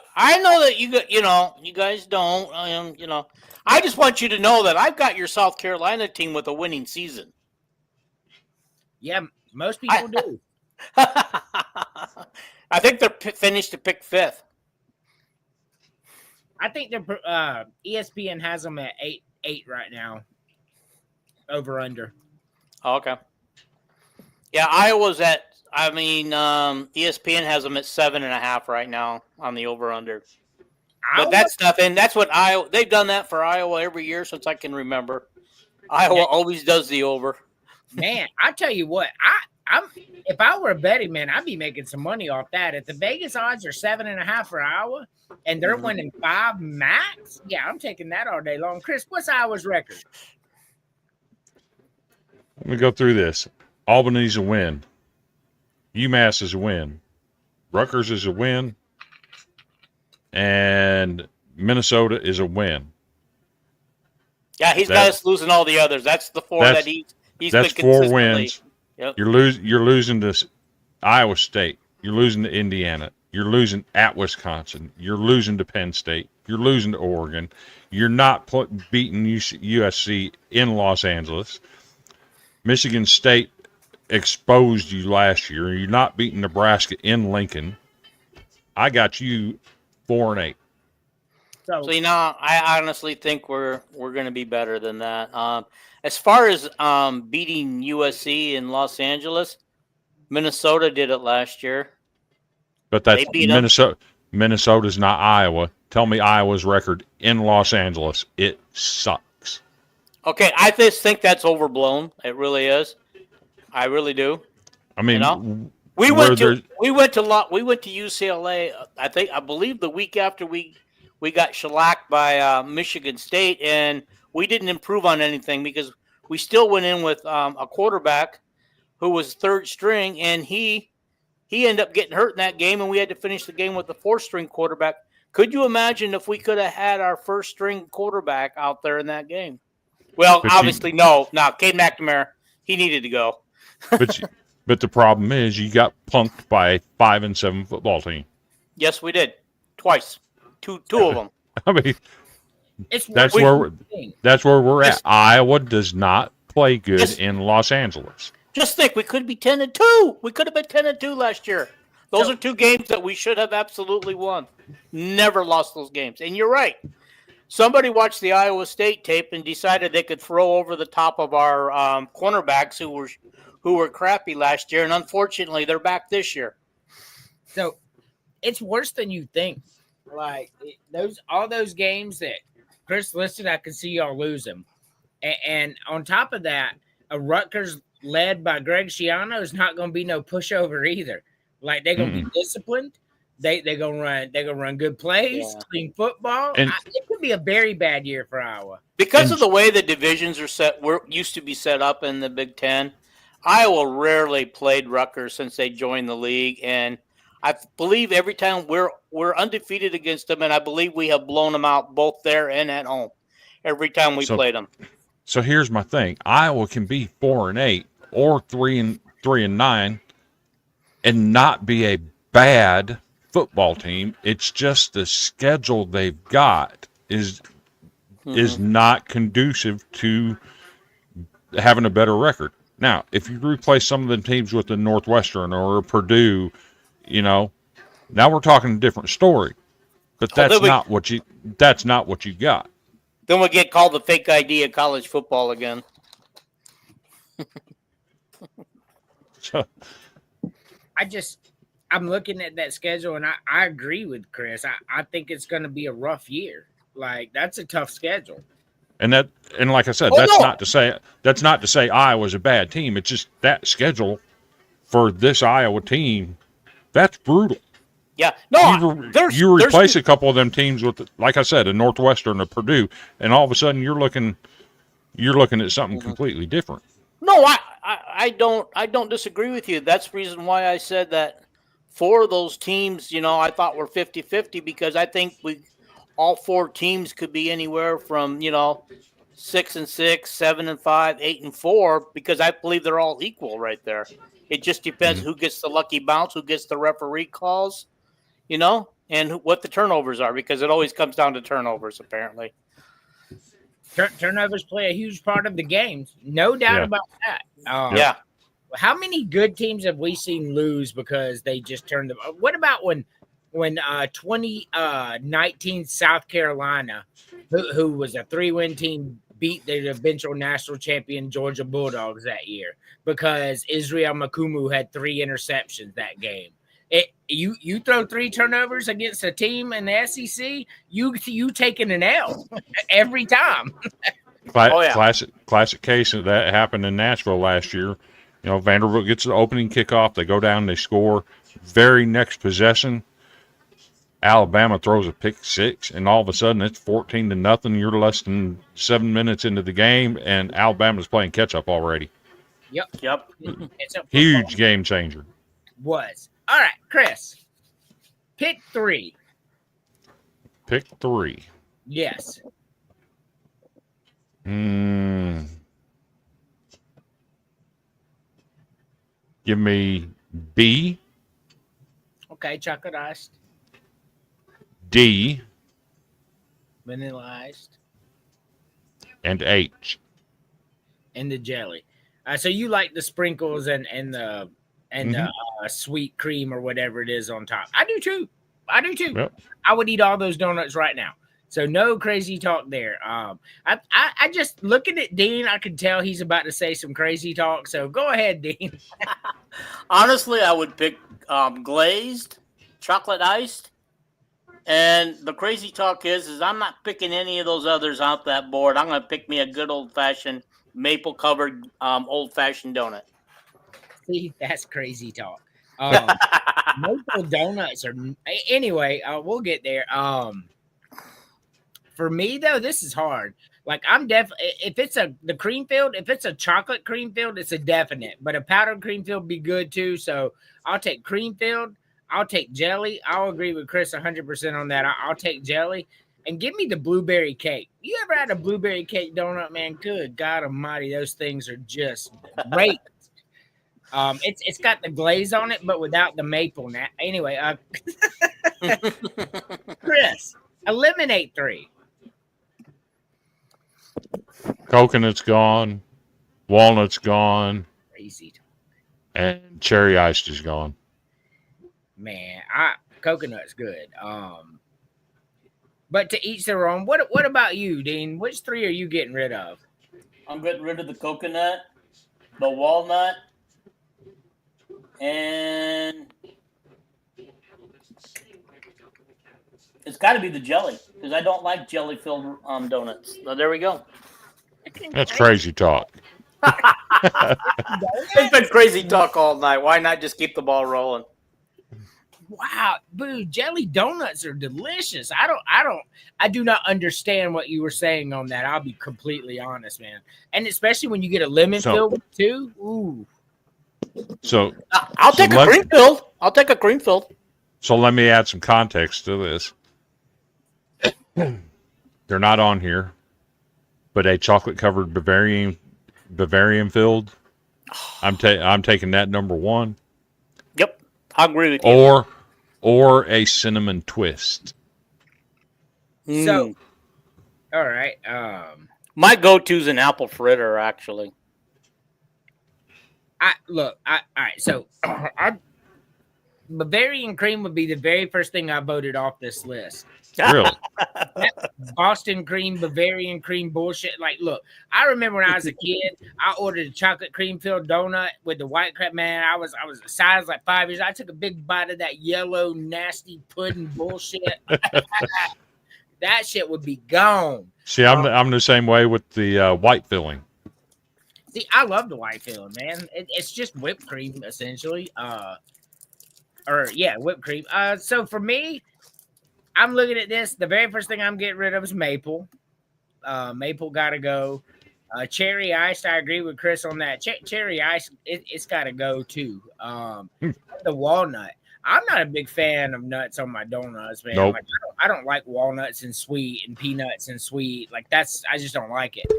that you guys don't. You know, I just want you to know that I've got your South Carolina team with a winning season. Yeah, most people do. I think they're finished to pick 5th. I think the ESPN has them at 8 right now. Over under. Oh, okay. Yeah, Iowa's at. I mean, ESPN has them at 7.5 right now on the over under. But that's nothing. That's what Iowa. They've done that for Iowa every year since I can remember. Iowa always does the over. Man, I tell you what, I'm if I were a betting man, I'd be making some money off that. If the Vegas odds are 7.5 for Iowa and they're winning 5 max, yeah, I'm taking that all day long. Chris, what's Iowa's record? Let me go through this. Albany's a win. UMass is a win. Rutgers is a win. And Minnesota is a win. Yeah, he's got us losing all the others. That's the 4 that he's that's been 4 wins. Yep. You're losing to Iowa State. You're losing to Indiana. You're losing at Wisconsin. You're losing to Penn State. You're losing to Oregon. You're not beating USC in Los Angeles. Michigan State exposed you last year. You're not beating Nebraska in Lincoln. I got you 4-8. So I honestly think we're going to be better than that. As far as beating USC in Los Angeles, Minnesota did it last year. But that's Minnesota. Minnesota's not Iowa. Tell me Iowa's record in Los Angeles. It sucks. Okay, I just think that's overblown. It really is. I really do. I mean, we went to UCLA. I believe the week after we got shellacked by Michigan State, and we didn't improve on anything because we still went in with a quarterback who was third string, and he ended up getting hurt in that game, and we had to finish the game with the 4th-string quarterback. Could you imagine if we could have had our first-string quarterback out there in that game? Well, obviously, no. Cade McNamara, he needed to go. But the problem is you got punked by a 5-7 football team. Yes, we did. Twice. Two of them. I mean, that's where we're at. Iowa does not play good in Los Angeles. Just think, we could be 10-2. We could have been 10-2 last year. Those are 2 games that we should have absolutely won. Never lost those games. And you're right. Somebody watched the Iowa State tape and decided they could throw over the top of our cornerbacks who were crappy last year, and unfortunately, they're back this year. So it's worse than you think. Like all those games that Chris listed, I could see y'all lose them. And on top of that, a Rutgers led by Greg Schiano is not going to be no pushover either. Like they're going to be disciplined. They're gonna run good plays, clean football. And it could be a very bad year for Iowa because of the way the divisions are set. Used to be set up in the Big Ten. Iowa rarely played Rutgers since they joined the league, and I believe every time we're undefeated against them, and I believe we have blown them out both there and at home every time we played them. So here's my thing: Iowa can be 4-8 or 3-9, and not be a bad football team. It's just the schedule they've got is not conducive to having a better record. Now, if you replace some of the teams with the Northwestern or Purdue, now we're talking a different story. But that's not what you got. Then we get called the fake ID of college football again. So I'm looking at that schedule, and I agree with Chris. I think it's going to be a rough year. Like that's a tough schedule. And like I said, not to say Iowa's a bad team. It's just that schedule for this Iowa team, that's brutal. Yeah, no, you replace a couple of them teams with, like I said, a Northwestern, a Purdue, and all of a sudden you're looking at something completely different. No, I don't disagree with you. That's the reason why I said that. 4 of those teams, I thought were 50-50 because I think all 4 teams could be anywhere from, 6-6, 7-5, 8-4, because I believe they're all equal right there. It just depends who gets the lucky bounce, who gets the referee calls, and what the turnovers are, because it always comes down to turnovers, apparently. Turnovers play a huge part of the games. No doubt about that. Yeah. How many good teams have we seen lose because they just turned them? What about when when 2019 South Carolina, who was a 3-win team, beat the eventual national champion Georgia Bulldogs that year because Israel Makumu had 3 interceptions that game. You throw 3 turnovers against a team in the SEC, you taking an L every time. Classic case of that happened in Nashville last year. Vanderbilt gets the opening kickoff. They go down, they score. Very next possession, Alabama throws a pick 6, and all of a sudden it's 14-0. You're less than 7 minutes into the game, and Alabama's playing catch up already. Yep. It's a Huge game changer. Was. All right, Chris. Pick 3. Pick 3. Yes. Give me B. Okay, chocolate iced. D. Vanilla iced. And H. And the jelly. So you like the sprinkles and the sweet cream or whatever it is on top. I do too. Yep. I would eat all those donuts right now. So no crazy talk there. I just looking at Dean, I can tell he's about to say some crazy talk. So go ahead, Dean. Honestly, I would pick glazed, chocolate iced, and the crazy talk is I'm not picking any of those others out that board. I'm going to pick me a good old-fashioned maple-covered old-fashioned donut. See, that's crazy talk. Maple donuts are anyway. We'll get there. For me though, this is hard. Like I'm definitely if it's the cream filled, if it's a chocolate cream filled, it's a definite. But a powdered cream filled be good too. So I'll take cream filled. I'll take jelly. I'll agree with Chris 100% on that. I'll take jelly. And give me the blueberry cake. You ever had a blueberry cake donut, man? Good God Almighty, those things are just great. It's got the glaze on it, but without the maple. Now, anyway, Chris, eliminate 3. Coconut's gone. Walnut's gone. Crazy talk. And cherry iced is gone. Man, coconut's good. But to each their own. What about you, Dean? Which 3 are you getting rid of? I'm getting rid of the coconut, the walnut, and it's got to be the jelly because I don't like jelly-filled donuts. So there we go. That's crazy talk. It's been crazy talk all night. Why not just keep the ball rolling? Wow, boo! Jelly donuts are delicious. I do not understand what you were saying on that. I'll be completely honest, man. And especially when you get a lemon filled too. Ooh. So I'll take a cream filled. I'll take a cream filled. So let me add some context to this. They're not on here, but a chocolate covered Bavarian filled. I'm taking that number 1. Yep, I agree with you. Or a cinnamon twist. So, all right. My go-to is an apple fritter, actually. All right. So, Bavarian cream would be the very first thing I voted off this list. Really? That Boston cream, Bavarian cream bullshit. Like, look, I remember when I was a kid, I ordered a chocolate cream filled donut with the white crap. Man, I was a size like 5 years. I took a big bite of that yellow, nasty pudding bullshit. That shit would be gone. See, I'm the same way with the white filling. See, I love the white filling, man. It's just whipped cream, essentially. Whipped cream. So for me, I'm looking at this. The very first thing I'm getting rid of is maple. Maple got to go. Cherry iced, I agree with Chris on that. Cherry iced, it's got to go too. The walnut. I'm not a big fan of nuts on my donuts, man. Nope. Like, I don't like walnuts and sweet and peanuts and sweet. Like I just don't like it.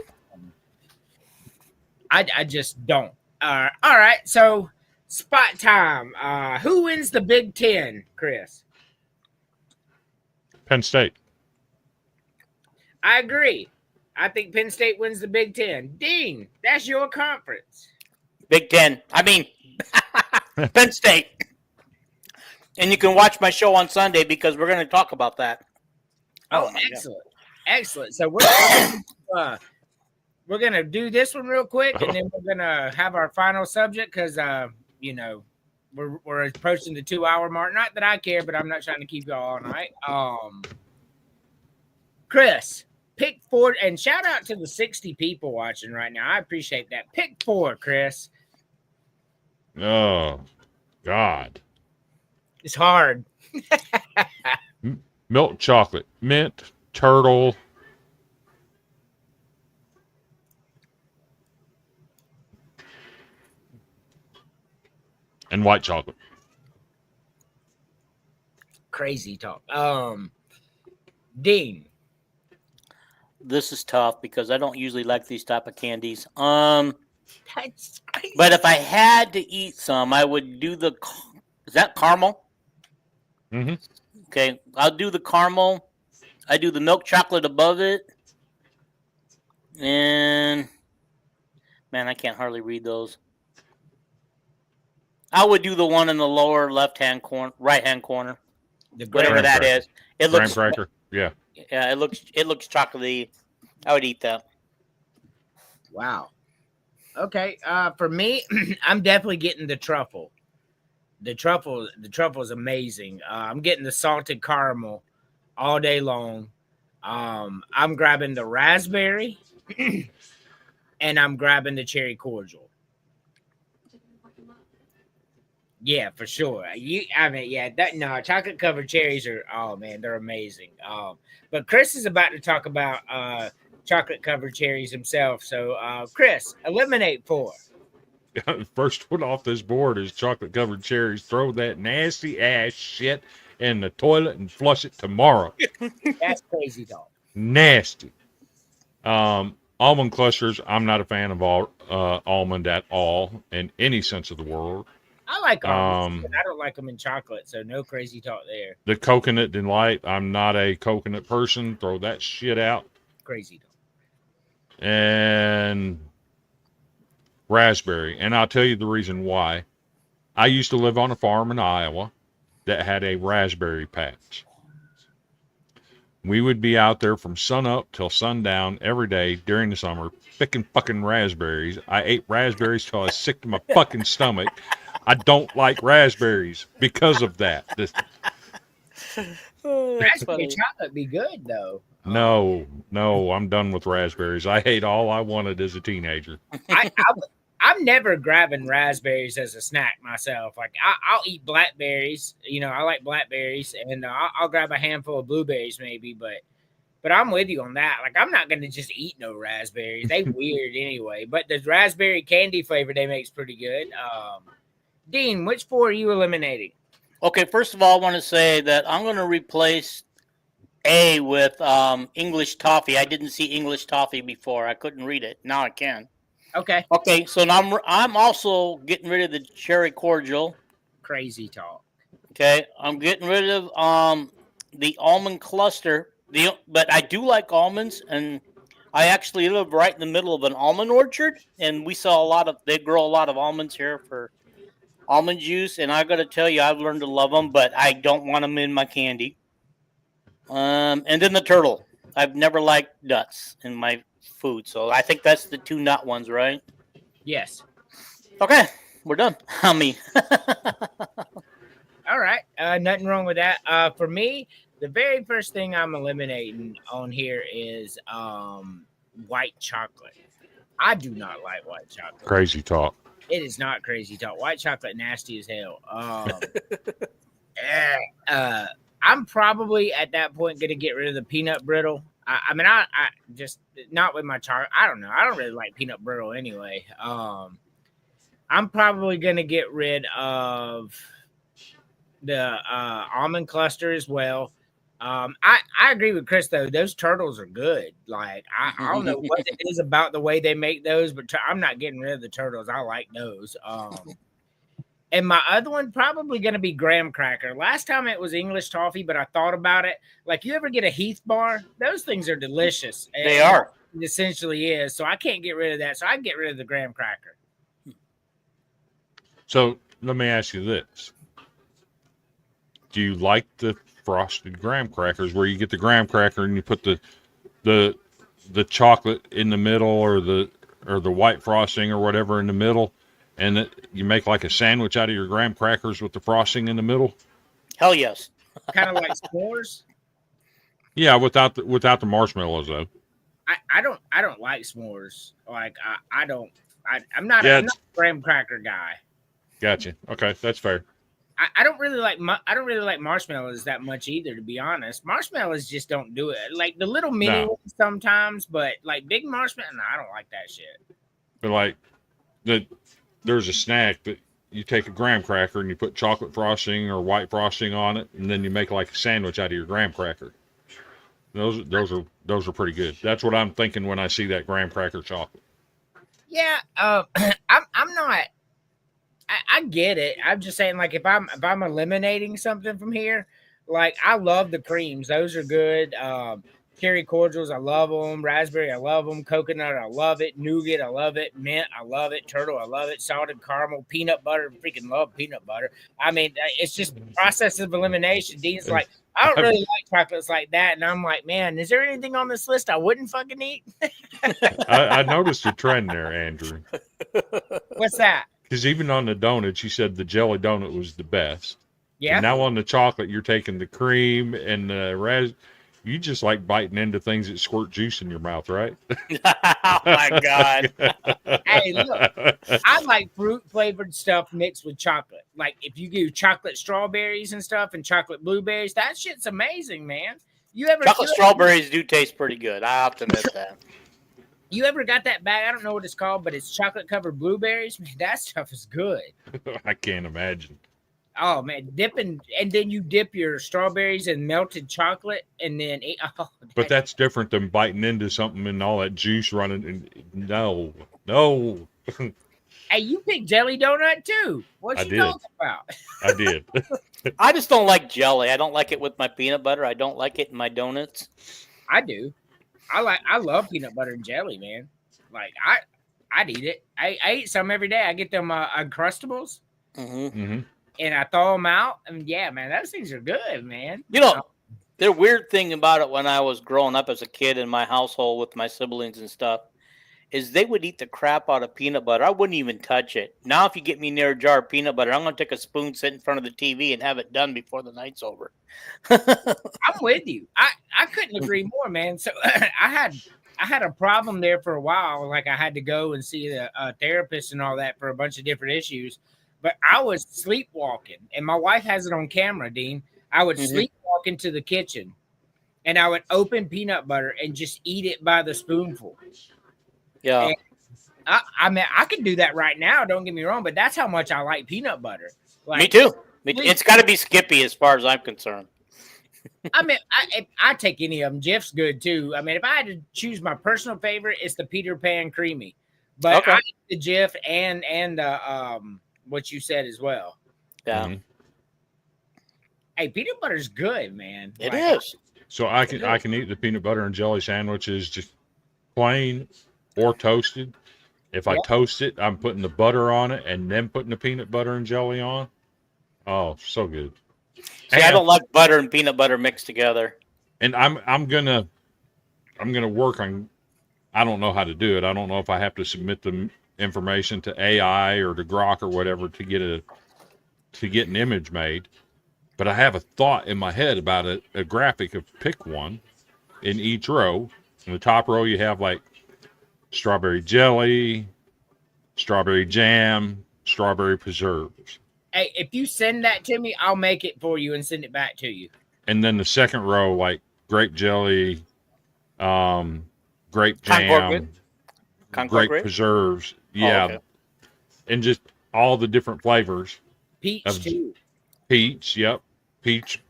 I just don't. All right, so spot time. Who wins the Big Ten, Chris? Penn State. I agree. I think Penn State wins the Big Ten. Dean, that's your conference. Big Ten. I mean, Penn State. And you can watch my show on Sunday because we're going to talk about that. Oh, my excellent. Excellent. So we're gonna do this one real quick, and then we're gonna have our final subject because you know we're approaching the 2 hour mark. Not that I care, but I'm not trying to keep y'all all night. Chris, pick 4, and shout out to the 60 people watching right now. I appreciate that. Pick 4, Chris. Oh, God. It's hard. Milk chocolate, mint, turtle. And white chocolate. Crazy talk. Dean. This is tough because I don't usually like these type of candies. That's crazy. But if I had to eat some, I would do the. Is that caramel? Mm-hmm. Okay, I'll do the caramel. I do the milk chocolate above it, and man, I can't hardly read those. I would do the one in the lower left-hand corner, right-hand corner, whatever that is. It looks graham cracker. Yeah. Yeah, it looks chocolatey. I would eat that. Wow. Okay. For me, I'm definitely getting the truffle. The truffle is amazing. I'm getting the salted caramel all day long. I'm grabbing the raspberry and I'm grabbing the cherry cordial. Yeah, for sure. Chocolate covered cherries are, oh man, they're amazing. But Chris is about to talk about chocolate covered cherries himself. So Chris, eliminate 4. First one off this board is chocolate covered cherries. Throw that nasty ass shit in the toilet and flush it tomorrow. That's crazy talk. Nasty. Almond clusters. I'm not a fan of almond at all in any sense of the word. I like almonds, but I don't like them in chocolate, so no crazy talk there. The coconut delight. I'm not a coconut person. Throw that shit out. Crazy talk. And raspberry. And I'll tell you the reason why. I used to live on a farm in Iowa that had a raspberry patch. We would be out there from sun up till sundown every day during the summer picking fucking raspberries. I ate raspberries till I was sick to my fucking stomach. I don't like raspberries because of that. Raspberry chocolate be good though. No, I'm done with raspberries. I ate all I wanted as a teenager. I'm never grabbing raspberries as a snack myself. Like I'll eat blackberries. You know, I like blackberries, and I'll grab a handful of blueberries maybe. But I'm with you on that. Like I'm not gonna just eat no raspberries. They weird anyway. But the raspberry candy flavor they make's pretty good. Dean, which 4 are you eliminating? Okay, first of all, I want to say that I'm going to replace A with English toffee. I didn't see English toffee before. I couldn't read it. Now I can. Okay. Okay, so now I'm also getting rid of the cherry cordial. Crazy talk. Okay, I'm getting rid of the almond cluster. But I do like almonds, and I actually live right in the middle of an almond orchard, and they grow a lot of almonds here for almond juice, and I got to tell you, I've learned to love them, but I don't want them in my candy. And then the turtle. I've never liked nuts in my food, so I think that's the 2 nut ones, right? Yes. Okay, we're done. All right. Nothing wrong with that. For me, the very first thing I'm eliminating on here is white chocolate. I do not like white chocolate. Crazy talk. It is not crazy talk. White chocolate nasty as hell. I'm probably at that point going to get rid of the peanut brittle. I mean, I just not with my chocolate. I don't know. I don't really like peanut brittle anyway. I'm probably going to get rid of the almond cluster as well. I agree with Chris though. Those turtles are good. Like I don't know what it is about the way they make those, but I'm not getting rid of the turtles. I like those. And my other one probably going to be graham cracker. Last time it was English toffee, but I thought about it. Like you ever get a Heath bar? Those things are delicious. They are. It essentially is. So I can't get rid of that. So I can get rid of the graham cracker. So let me ask you this. do you like the frosted graham crackers where you get the graham cracker and you put the chocolate in the middle or the white frosting or whatever in the middle, and you make like a sandwich out of your graham crackers with the frosting in the middle? Hell yes. Kind of like s'mores. Yeah, without the marshmallows though. I don't like s'mores. Like I'm not Yeah, a graham cracker guy. Gotcha. Okay, that's fair. I don't really like marshmallows that much either, to be honest. Marshmallows just don't do it. Like the little mini No. ones sometimes, but like big marshmallows, no, I don't like that shit. But like there's a snack that you take a graham cracker and you put chocolate frosting or white frosting on it, and then you make like a sandwich out of your graham cracker. Those are pretty good. That's what I'm thinking when I see that graham cracker chocolate. Yeah, I'm not. I get it. I'm just saying, like, if I'm eliminating something from here, like I love the creams; those are good. Cherry cordials, I love them. Raspberry, I love them. Coconut, I love it. Nougat, I love it. Mint, I love it. Turtle, I love it. Salted caramel, peanut butter, freaking love peanut butter. I mean, it's just process of elimination. Dean's like, I don't really like chocolates like that, and I'm like, man, is there anything on this list I wouldn't fucking eat? I noticed a trend there, Andrew. What's that? Because even on the donuts, you said the jelly donut was the best. Yeah. And now on the chocolate, you're taking the cream and the you just like biting into things that squirt juice in your mouth, right? Oh my God. Hey, look, I like fruit flavored stuff mixed with chocolate. Like if you do chocolate strawberries and stuff and chocolate blueberries, that shit's amazing, man. Chocolate strawberries do taste pretty good. I have to admit that. You ever got that bag? I don't know what it's called, but it's chocolate covered blueberries. Man, that stuff is good. I can't imagine. Oh man, and then you dip your strawberries in melted chocolate and then eat. Oh, But that's different than biting into something and all that juice running. No. Hey, you picked jelly donut too. What you talking about? I did. I just don't like jelly. I don't like it with my peanut butter. I don't like it in my donuts. I do. I love peanut butter and jelly, man. Like I'd eat it. I eat some every day. I get them Uncrustables, Mm-hmm. and I thaw them out. And yeah, man, those things are good, man. You know, the weird thing about it when I was growing up as a kid in my household with my siblings and stuff is they would eat the crap out of peanut butter. I wouldn't even touch it. Now, if you get me near a jar of peanut butter, I'm going to take a spoon, sit in front of the TV, and have it done before the night's over. I'm with you. I couldn't agree more, man. So I had a problem there for a while. Like I had to go and see a therapist and all that for a bunch of different issues. But I was sleepwalking, and my wife has it on camera, Dean. I would sleepwalk into the kitchen, and I would open peanut butter and just eat it by the spoonful. Yeah. And I mean, I could do that right now. Don't get me wrong, but that's how much I like peanut butter. Like, me too. It's got to be Skippy as far as I'm concerned. I mean, I take any of them. Jif's good too. I mean, if I had to choose my personal favorite, it's the Peter Pan creamy. But Okay. I eat the Jif and what you said as well. Yeah. Mm-hmm. Hey, peanut butter's good, man. It is. So I can eat the peanut butter and jelly sandwiches just plain or toasted. If I toast it, I'm putting the butter on it and then putting the peanut butter and jelly on. Oh, so good. See, I don't like butter and peanut butter mixed together. And I'm gonna work on. I don't know how to do it. I don't know if I have to submit the information to AI or to Grok or whatever to get an image made. But I have a thought in my head about a graphic of pick one in each row. In the top row, you have like strawberry jelly, strawberry jam, strawberry preserves. Hey, if you send that to me, I'll make it for you and send it back to you. And then the second row, like grape jelly, grape jam, Concord grape preserves. Yeah. Oh, okay. And just all the different flavors. Peach too. Peach, yep. Peach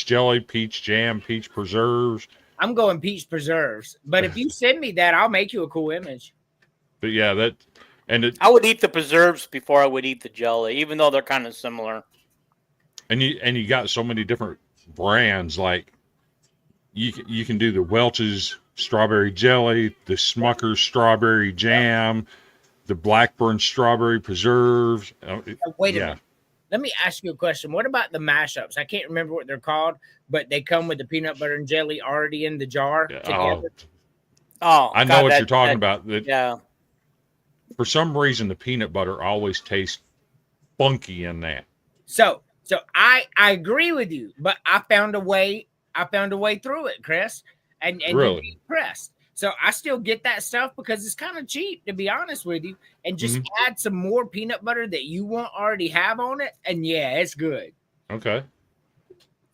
jelly, peach jam, peach preserves. I'm going peach preserves. But if you send me that, I'll make you a cool image. But yeah, I would eat the preserves before I would eat the jelly, even though they're kind of similar. And you got so many different brands. Like you can do the Welch's strawberry jelly, the Smucker's strawberry jam, the Blackburn strawberry preserves. Wait a minute. Let me ask you a question. What about the mashups? I can't remember what they're called, but they come with the peanut butter and jelly already in the jar together. Oh, I know God, what you're talking about. Yeah. For some reason, the peanut butter always tastes funky in that. So I agree with you, but I found a way through it, Chris, and Really? you'd be impressed. So I still get that stuff because it's kind of cheap, to be honest with you, and just add some more peanut butter that you won't already have on it, and yeah, it's good. Okay.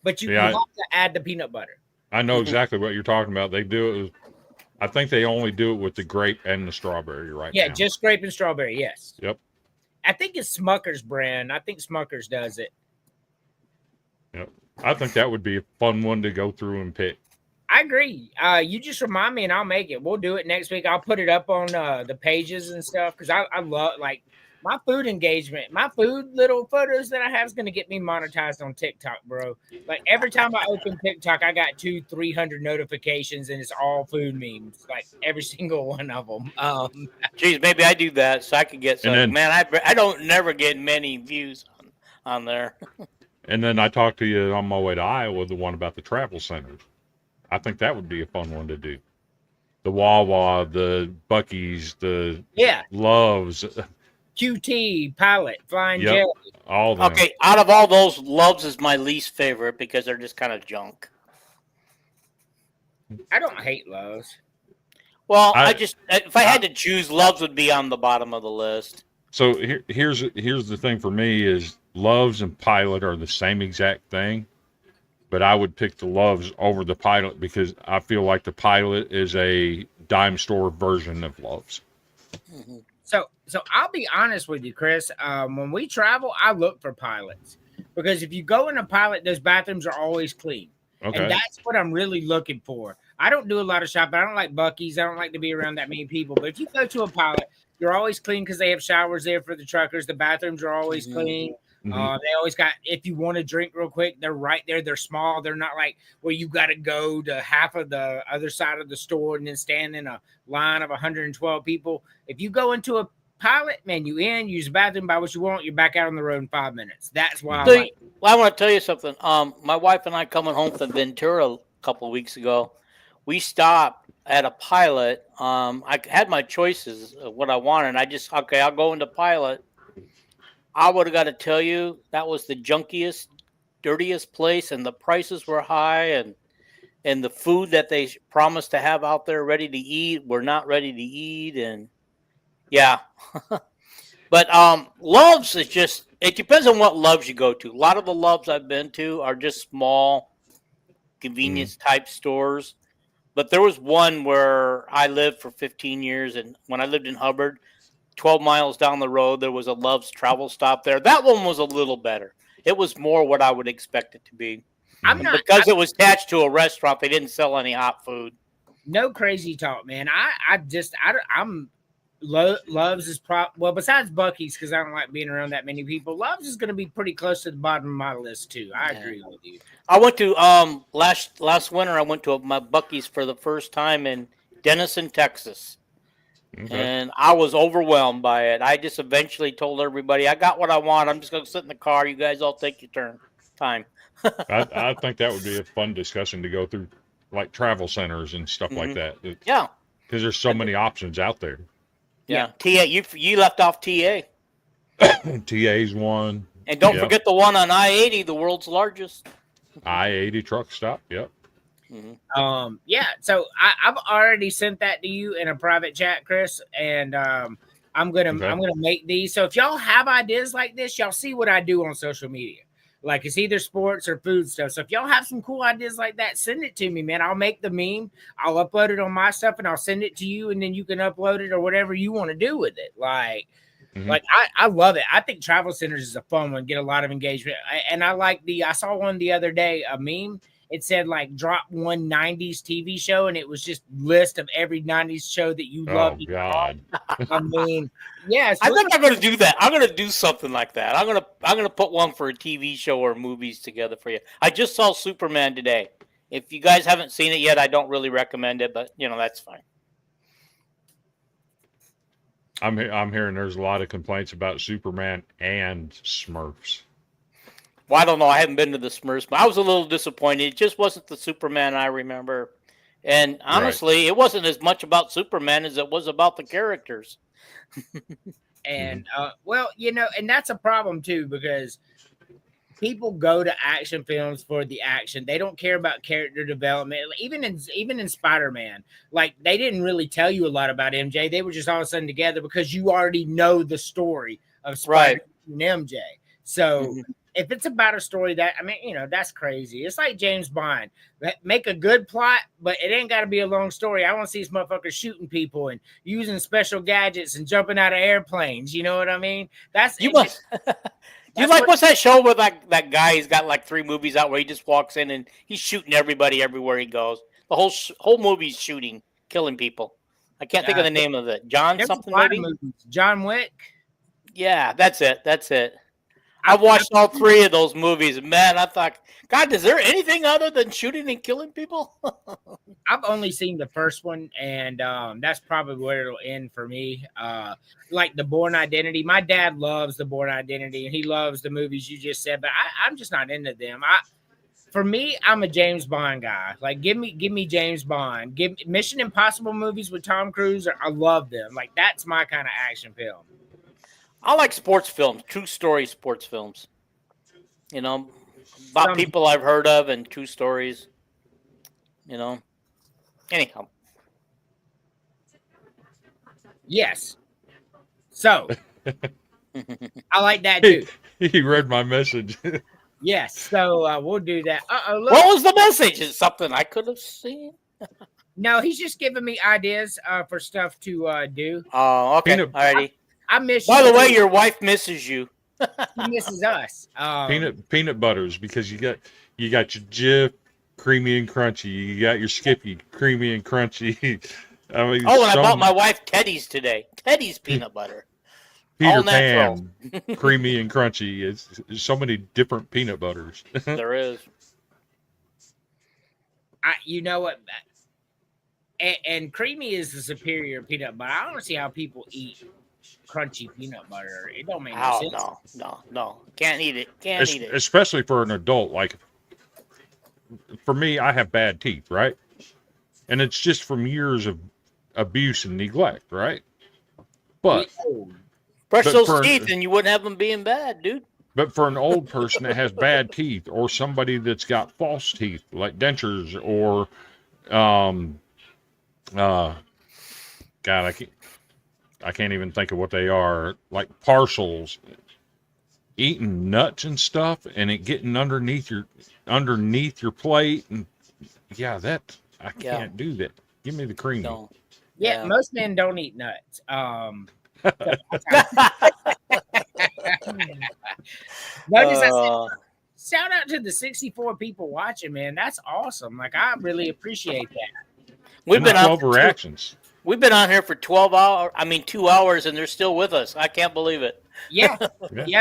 But you have to add the peanut butter. I know exactly what you're talking about. They do it. I think they only do it with the grape and the strawberry now. Yeah, just grape and strawberry. Yes. Yep. I think it's Smucker's brand. I think Smucker's does it. Yep. I think that would be a fun one to go through and pick. I agree. You just remind me and I'll make it. We'll do it next week. I'll put it up on the pages and stuff because I love like my food engagement. My food little photos that I have is going to get me monetized on TikTok, bro. Like every time I open TikTok, I got 200-300 notifications and it's all food memes, like every single one of them. Geez, maybe I do that so I could get some. Man, I don't never get many views on there. And then I talked to you on my way to Iowa, the one about the travel centers. I think that would be a fun one to do. The Wawa, the Buc-ee's, the Loves. QT, Pilot, Flying Jelly. All of them. Okay, out of all those, Loves is my least favorite because they're just kind of junk. I don't hate Loves. Well, if I had to choose, Loves would be on the bottom of the list. So here's the thing for me is Loves and Pilot are the same exact thing. But I would pick the Loves over the Pilot because I feel like the Pilot is a dime store version of Loves. Mm-hmm. So I'll be honest with you, Chris. When we travel, I look for Pilots because if you go in a Pilot, those bathrooms are always clean. Okay. And that's what I'm really looking for. I don't do a lot of shopping. I don't like Buc-ee's. I don't like to be around that many people. But if you go to a Pilot, you're always clean because they have showers there for the truckers. The bathrooms are always clean. Mm-hmm. They always got, if you want to drink real quick, they're right there. They're small. They're not like where you got to go to half of the other side of the store and then stand in a line of 112 people. If you go into a Pilot, man, you use the bathroom, buy what you want, you're back out on the road in 5 minutes. That's why I want to tell you something. My wife and I coming home from Ventura a couple of weeks ago, we stopped at a Pilot. I had my choices of what I wanted. I'll go into Pilot. I would have got to tell you that was the junkiest, dirtiest place, and the prices were high, and the food that they promised to have out there ready to eat were not ready to eat, and yeah. But Loves is just, it depends on what Loves you go to. A lot of the Loves I've been to are just small convenience type stores. But there was one where I lived for 15 years, and when I lived in Hubbard, 12 miles down the road, there was a Love's travel stop there. That one was a little better. It was more what I would expect it to be. Because it was attached to a restaurant, they didn't sell any hot food. No crazy talk, man. Love's is besides Buc-ee's, because I don't like being around that many people. Love's is going to be pretty close to the bottom of my list too. I agree with you. I went to last winter. I went to my Buc-ee's for the first time in Denison, Texas, and I was overwhelmed by it. I just eventually told everybody, "I got what I want. I'm just going to sit in the car. You guys all take your time." I think that would be a fun discussion to go through, like travel centers and stuff like that. Yeah, because there's so many options out there. Yeah. TA, you left off TA. TA's one. And don't forget the one on I-80, the world's largest. I-80 truck stop. Yep. Mm-hmm. So I've already sent that to you in a private chat, Chris, and I'm gonna make these. So if y'all have ideas like this, y'all see what I do on social media. Like it's either sports or food stuff. So if y'all have some cool ideas like that, send it to me, man. I'll make the meme. I'll upload it on my stuff and I'll send it to you, and then you can upload it or whatever you want to do with it. Like I love it. I think travel centers is a fun one, get a lot of engagement. I saw one the other day, a meme. It said like drop one 90s TV show, and it was just list of every 90s show that you love. Oh God. I mean, yeah. I think I'm gonna do that. I'm gonna do something like that. I'm gonna put one for a TV show or movies together for you. I just saw Superman today. If you guys haven't seen it yet, I don't really recommend it, but that's fine. I'm hearing there's a lot of complaints about Superman and Smurfs. Well, I don't know. I haven't been to the Smurfs, but I was a little disappointed. It just wasn't the Superman I remember. And honestly, it wasn't as much about Superman as it was about the characters. And well, and that's a problem too, because people go to action films for the action. They don't care about character development. Even in Spider-Man, like they didn't really tell you a lot about MJ. They were just all of a sudden together because you already know the story of Spider-Man and MJ. So if it's about a story that, that's crazy. It's like James Bond. Make a good plot, but it ain't got to be a long story. I want to see these motherfuckers shooting people and using special gadgets and jumping out of airplanes. You know what I mean? What's that show with that guy? He's got like 3 movies out where he just walks in and he's shooting everybody everywhere he goes. The whole movie's shooting, killing people. I can't think of the name of it. John something maybe? John Wick? Yeah, that's it. I've watched all 3 of those movies. Man, I thought, God, is there anything other than shooting and killing people? I've only seen the first one, and that's probably where it'll end for me. Like the Bourne Identity. My dad loves the Bourne Identity, and he loves the movies you just said, but I'm just not into them. For me, I'm a James Bond guy. Like, give me James Bond. Give Mission Impossible movies with Tom Cruise. I love them. Like, that's my kind of action film. I like sports films, true story sports films. About people I've heard of and true stories. Anyhow. Yes. So, I like that too. He read my message. Yes. So, we'll do that. Look. What was the message? Is it something I could have seen? No, he's just giving me ideas for stuff to do. Oh, okay. Alrighty. I miss By you. the way, your wife misses you. She misses us. Peanut butters, because you got your Jif, creamy and crunchy. You got your Skippy, creamy and crunchy. I bought my wife Teddy's today. Teddy's peanut butter. Peter Pan, creamy and crunchy. It's so many different peanut butters. There is. You know what? And creamy is the superior peanut butter. I don't see how people eat crunchy peanut butter. It don't make any sense. No. Can't eat it. Eat it. Especially for an adult. Like, for me, I have bad teeth, right? And it's just from years of abuse and neglect, right? But brush those teeth and you wouldn't have them being bad, dude. But for an old person that has bad teeth, or somebody that's got false teeth, like dentures, or God, I can't even think of what they are, like partials, eating nuts and stuff, and it getting underneath your plate, and I can't do that. Give me the cream. No. Yeah, most men don't eat nuts. Shout out to the 64 people watching, man. That's awesome. Like, I really appreciate that. We've been 12 reactions. We've been on here for 2 hours, and they're still with us. I can't believe it. Yeah,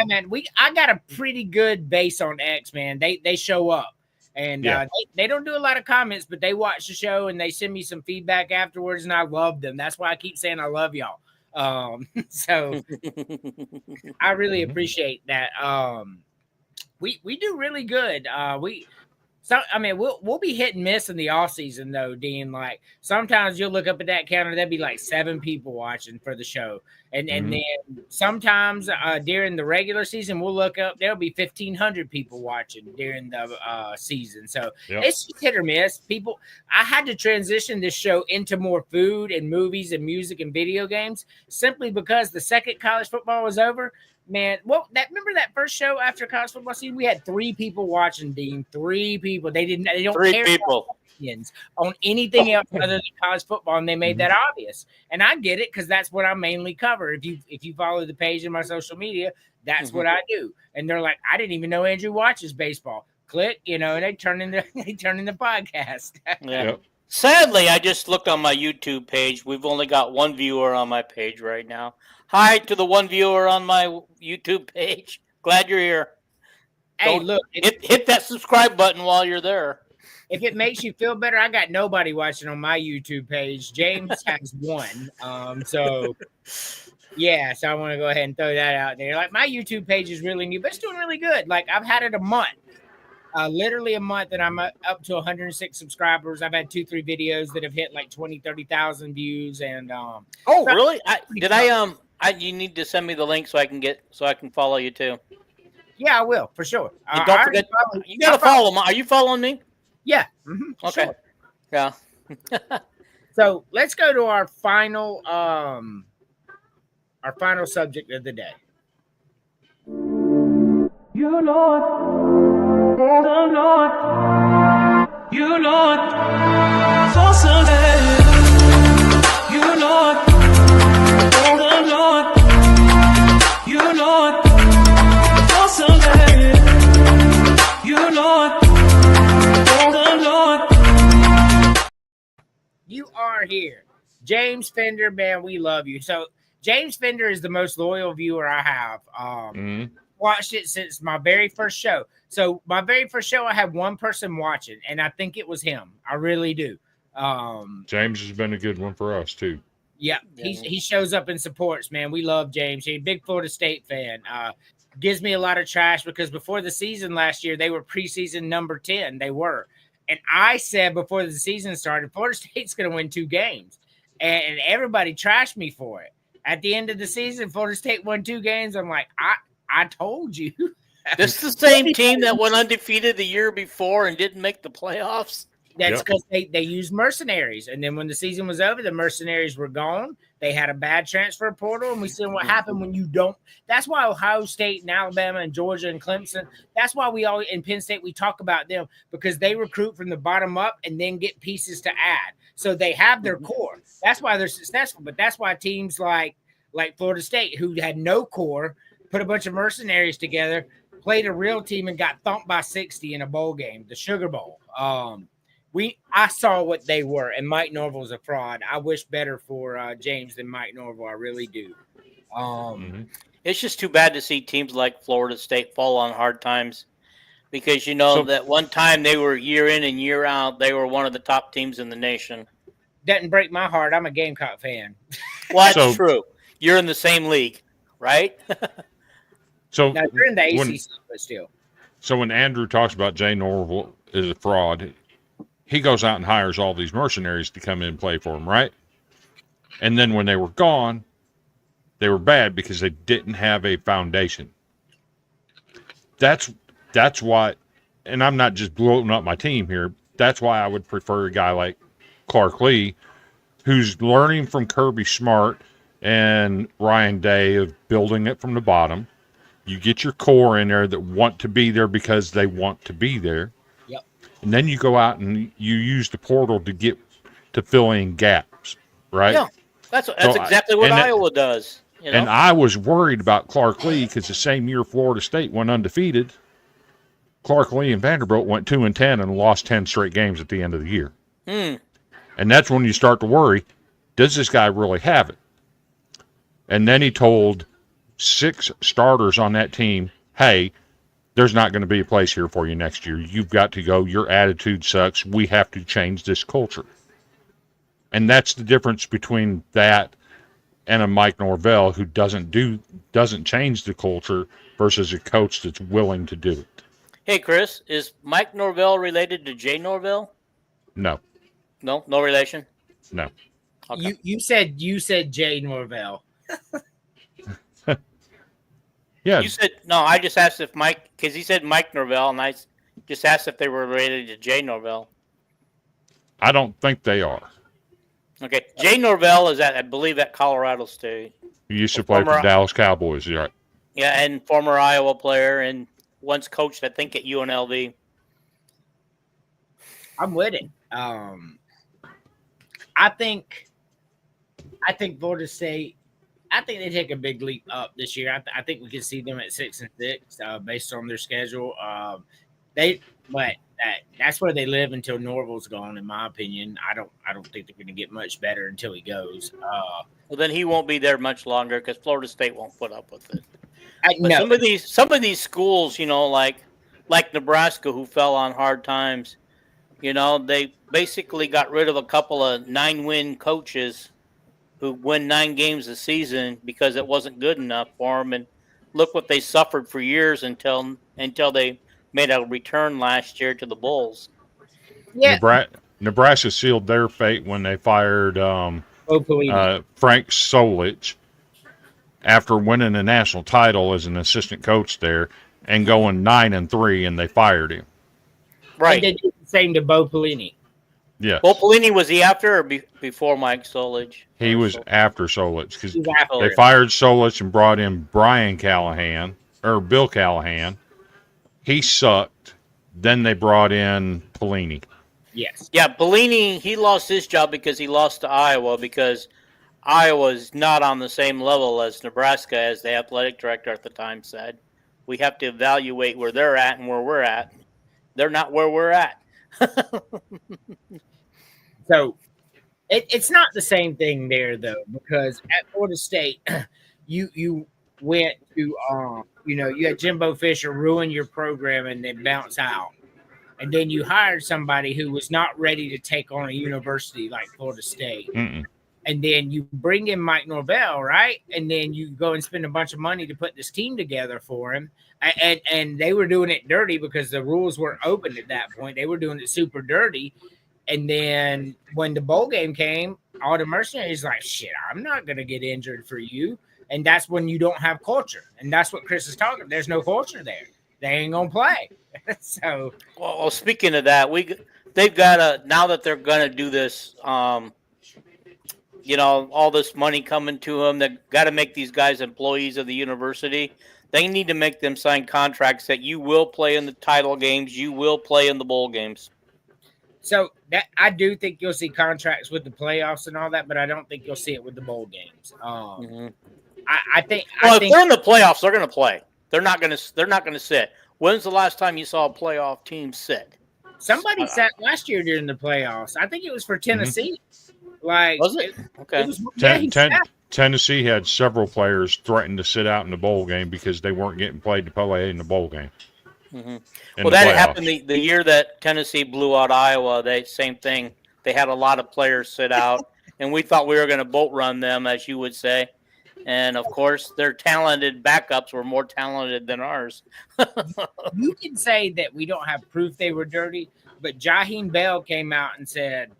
man. I got a pretty good base on X, man. They show up, and they don't do a lot of comments, but they watch the show and they send me some feedback afterwards, and I love them. That's why I keep saying I love y'all. So I really appreciate that. We do really good. We'll be hit and miss in the off season though, Dean. Like sometimes you'll look up at that counter, there'll be like 7 people watching for the show. And then sometimes during the regular season, we'll look up, there'll be 1,500 people watching during the season. So it's just hit or miss. I had to transition this show into more food and movies and music and video games simply because the second college football was over. Man, remember that first show after college football season? We had 3 people watching, Dean. 3 people. They don't 3 care people on anything else other than college football, and they made that obvious. And I get it because that's what I mainly cover. If you follow the page in my social media, that's what I do. And they're like, I didn't even know Andrew watches baseball. Click, and they turn in the podcast. Yeah. Sadly, I just looked on my YouTube page. We've only got 1 viewer on my page right now. Hi to the 1 viewer on my YouTube page. Glad you're here. Hey, look. Hit that subscribe button while you're there. If it makes you feel better, I got nobody watching on my YouTube page. James has 1. So Yeah, so I want to go ahead and throw that out there. Like my YouTube page is really new, but it's doing really good. Like I've had it a month, literally a month, and I'm up to 106 subscribers. I've had 2-3 videos that have hit like 20, 30,000 views, and Oh, so really? pretty tough. You need to send me the link so I can follow you too. Yeah, I will for sure. And don't forget, you got to follow me. Are you following me? Yeah. Okay. Sure. Yeah. So let's go to our final subject of the day. You know it. Oh, Lord. You know it. For Sunday. You know it. Oh, Lord. You know it. For Sunday. You know it. Oh, Lord. You are here. James Fender, man, we love you. So James Fender is the most loyal viewer I have. Watched it since my very first show. So my very first show, I had one person watching, and I think it was him. I really do. James has been a good one for us too. Yeah, he shows up and supports, man. We love James. He's a big Florida State fan. Gives me a lot of trash because before the season last year, they were preseason number 10. They were. And I said before the season started, Florida State's going to win 2 games. And everybody trashed me for it. At the end of the season, Florida State won 2 games. I'm like, I told you. This is the same team that went undefeated the year before and didn't make the playoffs. That's because they used mercenaries. And then when the season was over, the mercenaries were gone. They had a bad transfer portal. And we seen what happened when you don't. That's why Ohio State and Alabama and Georgia and Clemson, that's why we all in Penn State, we talk about them because they recruit from the bottom up and then get pieces to add. So they have their core. That's why they're successful. But that's why teams like Florida State, who had no core, put a bunch of mercenaries together, played a real team and got thumped by 60 in a bowl game, the Sugar Bowl. I saw what they were, and Mike Norville's a fraud. I wish better for James than Mike Norville. I really do. It's just too bad to see teams like Florida State fall on hard times because, that one time they were year in and year out, they were one of the top teams in the nation. Doesn't break my heart. I'm a Gamecock fan. Well, that's true. You're in the same league, right? So now, you're in the ACC, but still. So when Andrew talks about Jay Norville is a fraud, he goes out and hires all these mercenaries to come in and play for him, right? And then when they were gone, they were bad because they didn't have a foundation. That's why, and I'm not just blowing up my team here, that's why I would prefer a guy like Clark Lee, who's learning from Kirby Smart and Ryan Day of building it from the bottom. You get your core in there that want to be there because they want to be there. Yep. And then you go out and you use the portal to fill in gaps, right? Yeah, that's exactly what Iowa does. And I was worried about Clark Lee because the same year Florida State went undefeated, Clark Lee and Vanderbilt went 2-10 and lost 10 straight games at the end of the year. And that's when you start to worry, does this guy really have it? And then he told 6 starters on that team, hey, there's not going to be a place here for you next year. You've got to go. Your attitude sucks. We have to change this culture. And that's the difference between that and a Mike Norvell who doesn't change the culture versus a coach that's willing to do it. Hey, Chris, is Mike Norvell related to Jay Norvell? No. No relation? No. Okay. You said Jay Norvell. Yeah. You said no. I just asked if Mike, because he said Mike Norvell, and I just asked if they were related to Jay Norvell. I don't think they are. Okay, Jay Norvell is I believe, at Colorado State. He used to play for the Dallas Cowboys, right? Yeah, and former Iowa player, and once coached, I think, at UNLV. I'm with it. I think Florida State. I think they take a big leap up this year. I think we can see them at 6-6 based on their schedule. That's where they live until Norville's gone. In my opinion, I don't think they're going to get much better until he goes. Well, then he won't be there much longer because Florida State won't put up with it. No. Some of these schools, like Nebraska, who fell on hard times, they basically got rid of a couple of 9-win coaches who win 9 games a season because it wasn't good enough for them, and look what they suffered for years until they made a return last year to the Bulls. Yeah. Nebraska sealed their fate when they fired Frank Solich after winning a national title as an assistant coach there and going 9-3, and they fired him. Right. And they did the same to Bo Pelini. Yes. Bo Pelini, was he after or before Mike Solich? He was after Solich because after they him. fired Solich and brought in Bill Callahan. He sucked. Then they brought in Pelini. Yes. Yeah, Pelini, he lost his job because he lost to Iowa because Iowa's not on the same level as Nebraska, as the athletic director at the time said. We have to evaluate where they're at and where we're at. They're not where we're at. So it's not the same thing there, though, because at Florida State, you went to, you had Jimbo Fisher ruin your program and then bounce out. And then you hired somebody who was not ready to take on a university like Florida State. Mm-mm. And then you bring in Mike Norvell, right? And then you go and spend a bunch of money to put this team together for him. And they were doing it dirty because the rules weren't open at that point. They were doing it super dirty. And then when the bowl game came, all the mercenaries like, shit, I'm not going to get injured for you. And that's when you don't have culture. And that's what Chris is talking about. There's no culture there. They ain't going to play. So, well, speaking of that, they've got to, now that they're going to do this, all this money coming to them, they've got to make these guys employees of the university. They need to make them sign contracts that you will play in the title games, you will play in the bowl games. So that I do think you'll see contracts with the playoffs and all that, but I don't think you'll see it with the bowl games. I think if they're in the playoffs, they're going to play. They're not going to sit. When's the last time you saw a playoff team sit? Somebody sat last year during the playoffs. I think it was for Tennessee. Mm-hmm. Like, was it? Okay. Tennessee had several players threaten to sit out in the bowl game because they weren't getting played to play in the bowl game. Mm-hmm. Well, that happened the year that Tennessee blew out Iowa. Same thing. They had a lot of players sit out, and we thought we were going to boat run them, as you would say. And, of course, their talented backups were more talented than ours. You can say that we don't have proof they were dirty, but Jaheim Bell came out and said,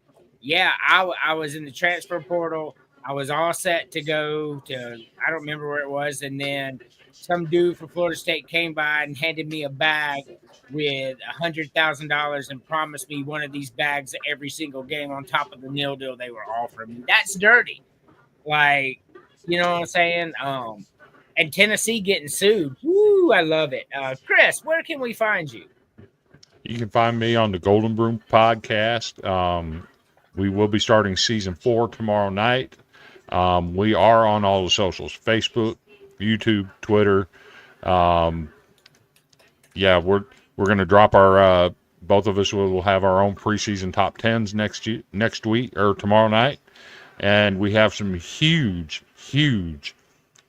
yeah, I was in the transfer portal. I was all set to go to, I don't remember where it was. And then some dude from Florida State came by and handed me a bag with $100,000 and promised me one of these bags every single game on top of the nil deal they were offering me. That's dirty. Like, you know what I'm saying? And Tennessee getting sued. Woo, I love it. Chris, where can we find you? You can find me on the Golden Broom podcast. We will be starting season 4 tomorrow night. We are on all the socials, Facebook, YouTube, Twitter. We're going to drop our, both of us will have our own preseason top 10s next week or tomorrow night. And we have some huge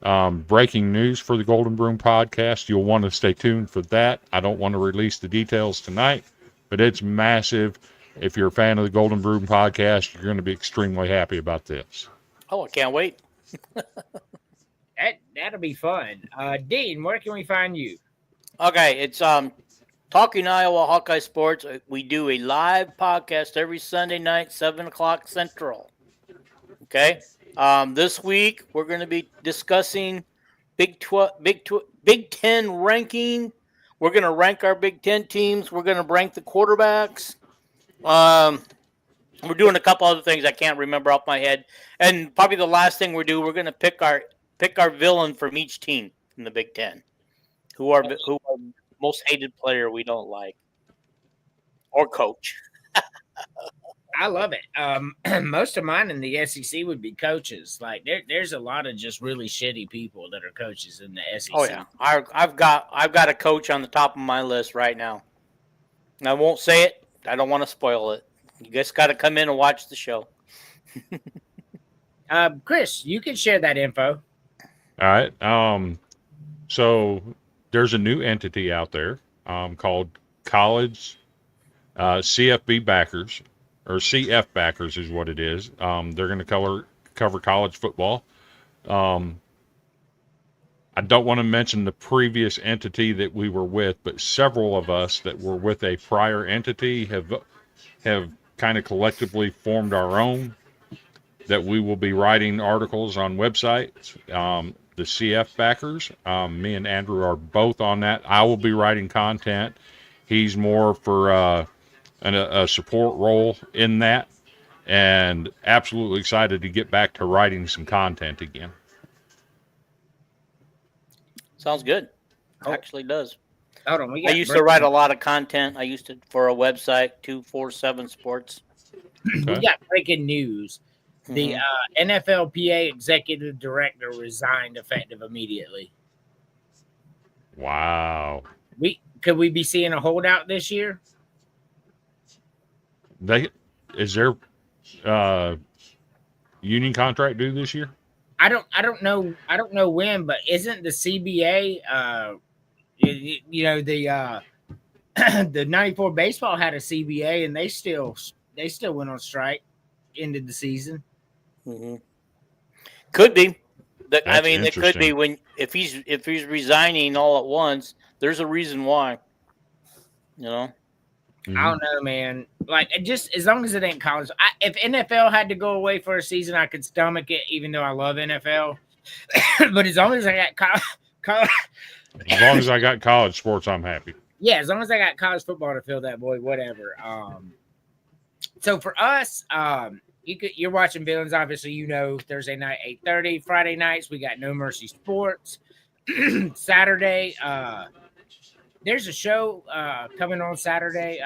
breaking news for the Golden Broom podcast. You'll want to stay tuned for that. I don't want to release the details tonight, but it's massive. If you're a fan of the Golden Broom podcast, you're going to be extremely happy about this. Oh, I can't wait. That'll be fun. Dean, where can we find you? Okay, it's Talking Iowa Hawkeye Sports. We do a live podcast every Sunday night, 7 o'clock Central. Okay. This week we're going to be discussing Big Ten ranking. We're going to rank our Big Ten teams. We're going to rank the quarterbacks. We're doing a couple other things I can't remember off my head. And probably the last thing we're going to pick our villain from each team in the Big Ten. Who are most hated player we don't like, or coach. I love it. Most of mine in the SEC would be coaches. Like there's a lot of just really shitty people that are coaches in the SEC. Oh yeah, I've got a coach on the top of my list right now. And I won't say it. I don't want to spoil it. You guys got to come in and watch the show. Chris, you can share that info. All right. So there's a new entity out there called College CFB Backers. Or CF Backers is what it is. They're going to cover college football. I don't want to mention the previous entity that we were with, but several of us that were with a prior entity have kind of collectively formed our own, that we will be writing articles on websites. The CF backers, me and Andrew are both on that. I will be writing content. He's more for a support role in that, and absolutely excited to get back to writing some content again. Sounds good. Oh. Actually does. Hold on, we I got used to write a lot of content. I used to for a website, 247 Sports. we got breaking news. The NFLPA executive director resigned effective immediately. Wow. Could we be seeing a holdout this year? Is their union contract due this year? I don't know when, but isn't the CBA the 94 baseball had a CBA and they still went on strike, ended the season. Mm-hmm. Could be. I mean, it could be if he's resigning all at once. There's a reason why. You know. Mm-hmm. I don't know, man. Like, just as long as it ain't college. If NFL had to go away for a season, I could stomach it, even though I love NFL. But as long as I got college, as long as I got college sports, I'm happy. Yeah, as long as I got college football to fill that void, whatever. So for us, you're watching Villains, obviously, Thursday night, 8:30. Friday nights, we got No Mercy Sports. Saturday, there's a show coming on Saturday.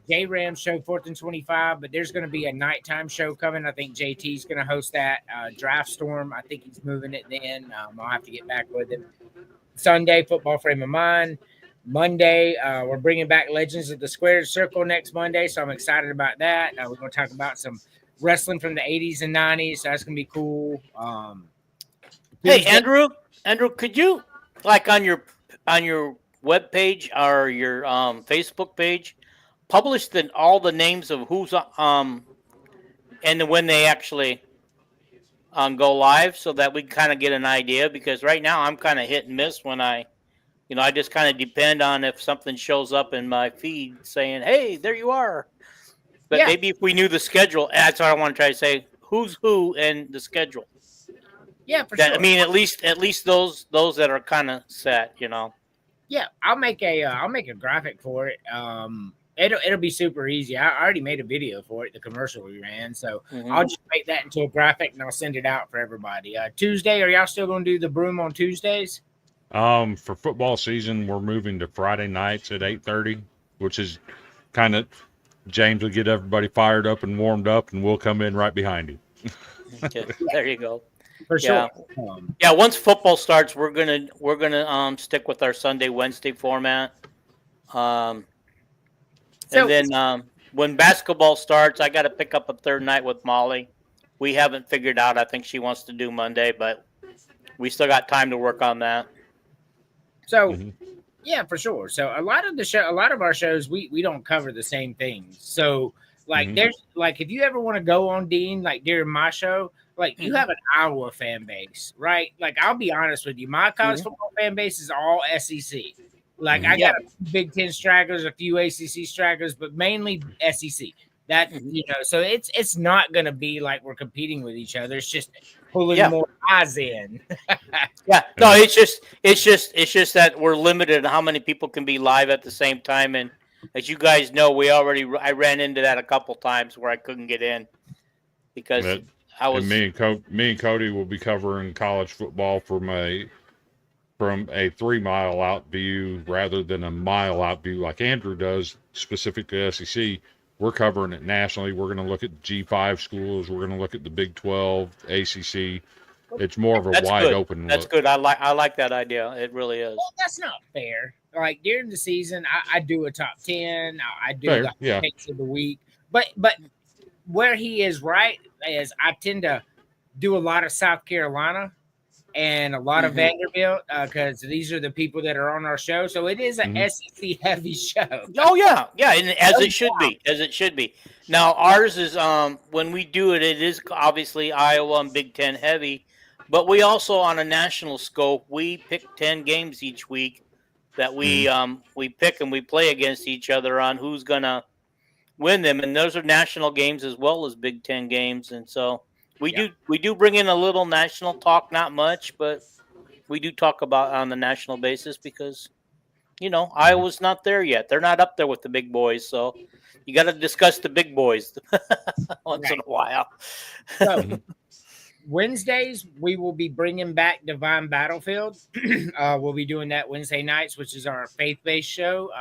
J-Ram show 4th and 25, but there's going to be a nighttime show coming. I think JT's going to host that. Draft Storm, I think he's moving it then. I'll have to get back with him. Sunday, Football Frame of Mind. Monday, we're bringing back Legends of the Squared Circle next Monday, so I'm excited about that. We're going to talk about some wrestling from the 80s and 90s, so that's going to be cool. Hey, Andrew, could you, like, on your web page or your Facebook page, publish all the names of who's and when they actually go live, so that we kind of get an idea? Because right now I'm kind of hit and miss when I just kind of depend on if something shows up in my feed saying, "Hey, there you are." But maybe if we knew the schedule, that's what I want to try to say: who's who and the schedule. Yeah, for sure. I mean, at least those that are kind of set, Yeah, I'll make a graphic for it. It'll be super easy. I already made a video for it, the commercial we ran. So I'll just make that into a graphic and I'll send it out for everybody. Tuesday, are y'all still going to do the broom on Tuesdays? For football season, we're moving to Friday nights at 8:30, which is kind of, James will get everybody fired up and warmed up, and we'll come in right behind you. Okay, there you go. For sure. Yeah, once football starts, we're gonna stick with our Sunday, Wednesday format. And then when basketball starts, I got to pick up a third night with Molly. We haven't figured out. I think she wants to do Monday, but we still got time to work on that. So, yeah, for sure. So a lot of our shows, we don't cover the same things. So like there's like, if you ever want to go on Dean, like during my show, like you have an Iowa fan base, right? Like, I'll be honest with you, my college football fan base is all SEC. Like I got a few Big Ten stragglers, a few ACC stragglers, but mainly SEC. That so it's not gonna be like we're competing with each other. It's just pulling more eyes in. No, it's just that we're limited on how many people can be live at the same time. And as you guys know, I ran into that a couple times where I couldn't get in because me and Cody will be covering college football from a 3-mile out view rather than a mile out view like Andrew does specific to SEC. We're covering it nationally. We're going to look at G5 schools. We're going to look at the Big 12, ACC. It's more of a open look. That's good. I like that idea. It really is. Well, that's not fair. Like during the season, I do a top 10. I do the picks of the week. But where he is right is I tend to do a lot of South Carolina, and a lot of Vanderbilt because these are the people that are on our show. So it is a SEC heavy show. Oh yeah, and as it should be. Now ours is when we do it, it is obviously Iowa and Big Ten heavy, but we also on a national scope we pick 10 games each week that we pick and we play against each other on who's gonna win them, and those are national games as well as Big Ten games, and so we do bring in a little national talk, not much, but we do talk about on the national basis because Iowa's not there yet. They're not up there with the big boys, so you got to discuss the big boys once in a while. So Wednesdays we will be bringing back Divine Battlefield. We'll be doing that Wednesday nights, which is our faith-based show.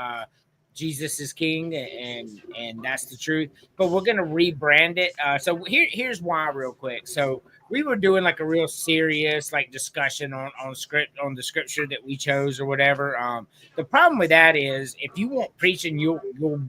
Jesus is King, and that's the truth. But we're gonna rebrand it. So here's why, real quick. So we were doing like a real serious like discussion on the scripture that we chose or whatever. The problem with that is if you want preaching, you'll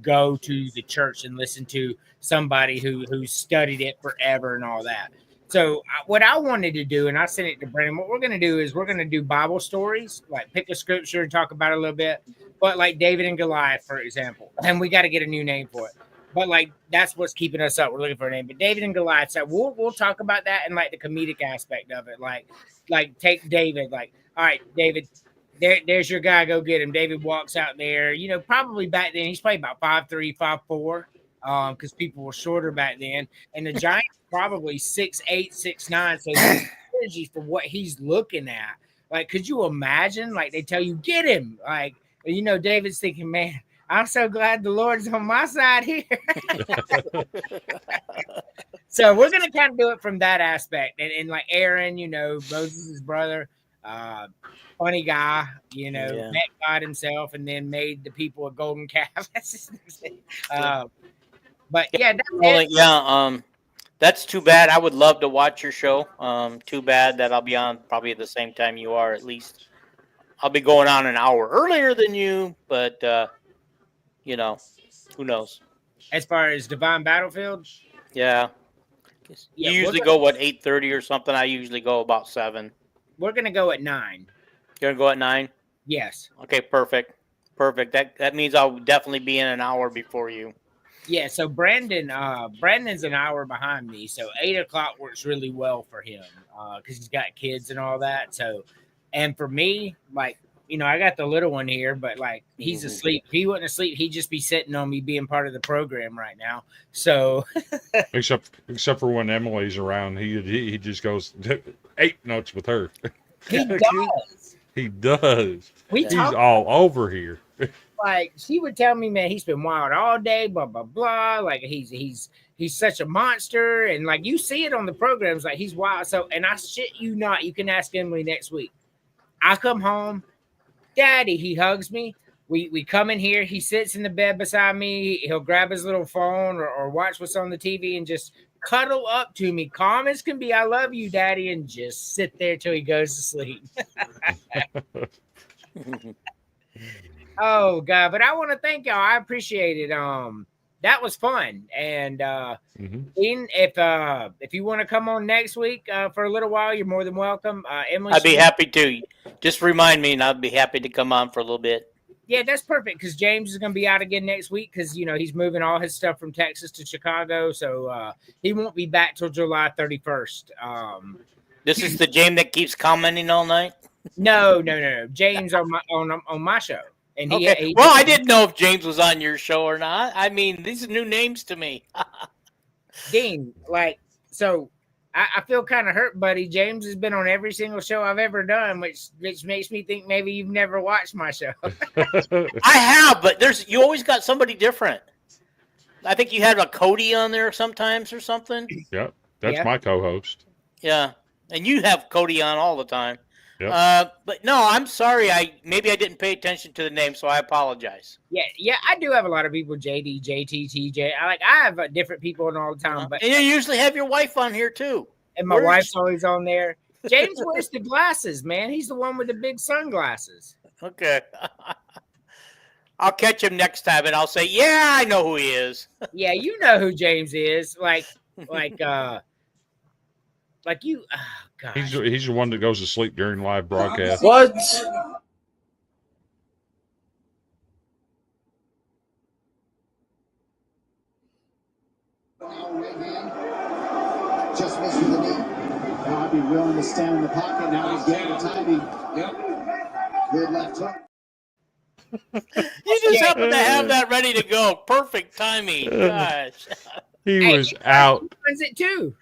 go to the church and listen to somebody who studied it forever and all that. So what I wanted to do, and I sent it to Brandon, what we're going to do is we're going to do Bible stories, like pick a scripture and talk about it a little bit. But like David and Goliath, for example, and we got to get a new name for it. But like that's what's keeping us up. We're looking for a name. But David and Goliath, so we'll talk about that and like the comedic aspect of it. Like take David, like, all right, David, there's your guy, go get him. David walks out there. Probably back then he's probably about 5'3", 5'4", because people were shorter back then. And the Giants probably 6'8", 6'9". So there's energy for what he's looking at. Like, could you imagine? Like they tell you, get him. Like, David's thinking, man, I'm so glad the Lord's on my side here. So we're going to kind of do it from that aspect. And like Aaron, Moses' brother, funny guy, met God himself and then made the people a golden calf. But yeah. That's too bad. I would love to watch your show. Too bad that I'll be on probably at the same time you are, at least. I'll be going on an hour earlier than you, but who knows? As far as Divine Battlefield? Yeah. You usually go, 8:30 or something? I usually go about 7. We're going to go at 9. You're going to go at 9? Yes. Okay, perfect. That means I'll definitely be in an hour before you. Yeah, so Brandon's an hour behind me, so 8 o'clock works really well for him because he's got kids and all that. So, and for me, like, I got the little one here, but like he's asleep. If he wasn't asleep, he'd just be sitting on me being part of the program right now. So, except for when Emily's around, he just goes 8 notes with her. He does. He does. He's talk- all over here. Like she would tell me, man, he's been wild all day, blah blah blah. Like he's such a monster, and like you see it on the programs, like he's wild. So, and I shit you not, you can ask Emily next week. I come home, Daddy, he hugs me. We come in here, he sits in the bed beside me. He'll grab his little phone or watch what's on the TV and just cuddle up to me, calm as can be. I love you, Daddy, and just sit there till he goes to sleep. Oh God, but I want to thank y'all. I appreciate it. That was fun. And Ian, if you want to come on next week for a little while, you're more than welcome. Emily, I'd be happy to. Just remind me, and I'd be happy to come on for a little bit. Yeah, that's perfect because James is going to be out again next week because he's moving all his stuff from Texas to Chicago, so he won't be back till July 31st. This is the James that keeps commenting all night. No. James on my show. And okay. Well, I didn't know if James was on your show or not. I mean, these are new names to me. Dean, like, so I feel kind of hurt, buddy. James has been on every single show I've ever done, which makes me think maybe you've never watched my show. I have, but you always got somebody different. I think you had a Cody on there sometimes or something. Yep, that's my co-host. Yeah, and you have Cody on all the time. Yep. But no, I'm sorry. Maybe I didn't pay attention to the name, so I apologize. Yeah, I do have a lot of people. JD, JT, TJ. I have different people on all the time. But and you usually have your wife on here too. And my wife's always on there. James wears the glasses, man. He's the one with the big sunglasses. Okay. I'll catch him next time, and I'll say, "Yeah, I know who he is." Yeah, you know who James is. Like Like you, oh, gosh. He's the one that goes to sleep during live broadcast. What? Just missed with the knee. Bobby willing to stand in the pocket. Now he's getting the timing. Yep. Good left hook. You just happen to have that ready to go. Perfect timing. Gosh. He was out. Was it too?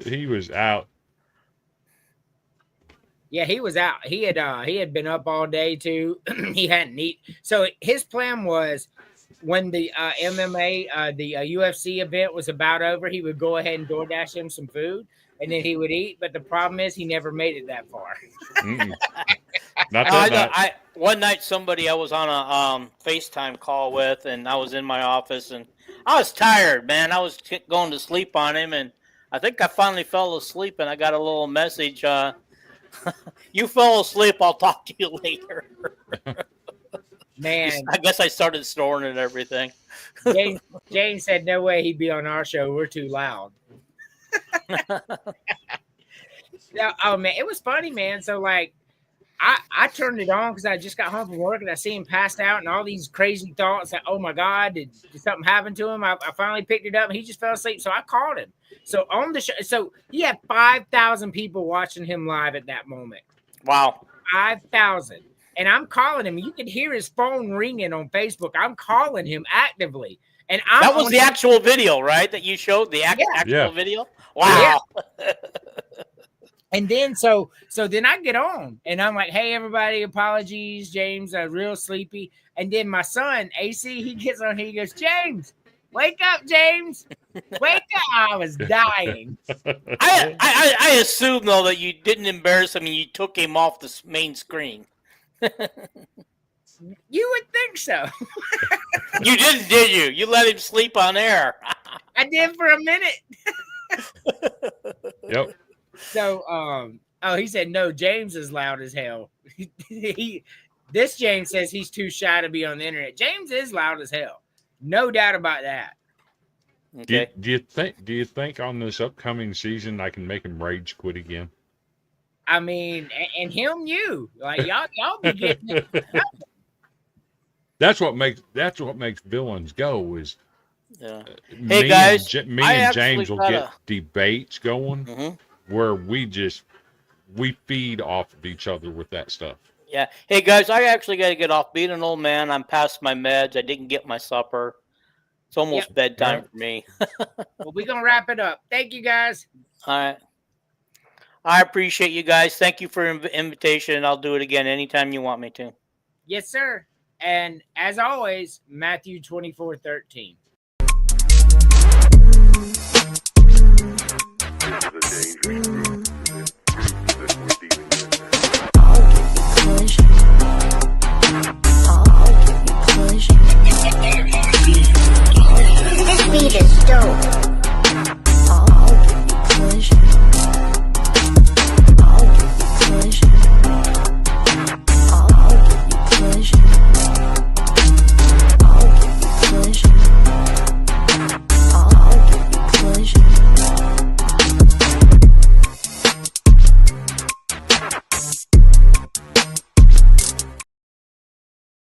He was out. Yeah, he was out. He had been up all day too. He hadn't eaten. So his plan was when the MMA, the UFC event was about over, he would go ahead and DoorDash him some food, and then he would eat. But the problem is, he never made it that far. Not that night. One night, somebody I was on a FaceTime call with, and I was in my office, and I was tired, man. I was going to sleep on him, and I think I finally fell asleep, and I got a little message. You fell asleep. I'll talk to you later. Man, I guess I started snoring and everything. James said no way he'd be on our show. We're too loud. Oh man, it was funny, man. So like, I turned it on because I just got home from work and I see him passed out and all these crazy thoughts that, oh my God, did something happen to him? I finally picked it up and he just fell asleep. So I called him. So on the show, so he had 5,000 people watching him live at that moment. Wow. 5,000. And I'm calling him. You can hear his phone ringing on Facebook. I'm calling him actively. And that was the actual video, right? That you showed the actual video. Wow. Yeah. And then so then I get on and I'm like, hey everybody, apologies, James, real sleepy. And then my son AC, he gets on here, he goes, James, wake up, James, wake up. I was dying. I assume though that you didn't embarrass him and you took him off the main screen. You would think so. You didn't, did you? You let him sleep on air. I did for a minute. Yep. So, he said, no, James is loud as hell. This James says he's too shy to be on the internet. James is loud as hell. No doubt about that. Okay. Do you think on this upcoming season I can make him rage quit again? I mean, and him, you like y'all be getting it. That's what makes villains go is. Yeah. Hey guys, me and James will get debates going where we feed off of each other with that stuff. Yeah. Hey guys, I actually got to get off. Being an old man, I'm past my meds. I didn't get my supper. It's almost bedtime for me. Well, we're gonna wrap it up. Thank you guys. All right. I appreciate you guys. Thank you for the invitation. I'll do it again anytime you want me to. Yes, sir. And as always, Matthew 24:13. This is a dangerous group that we're dealing with.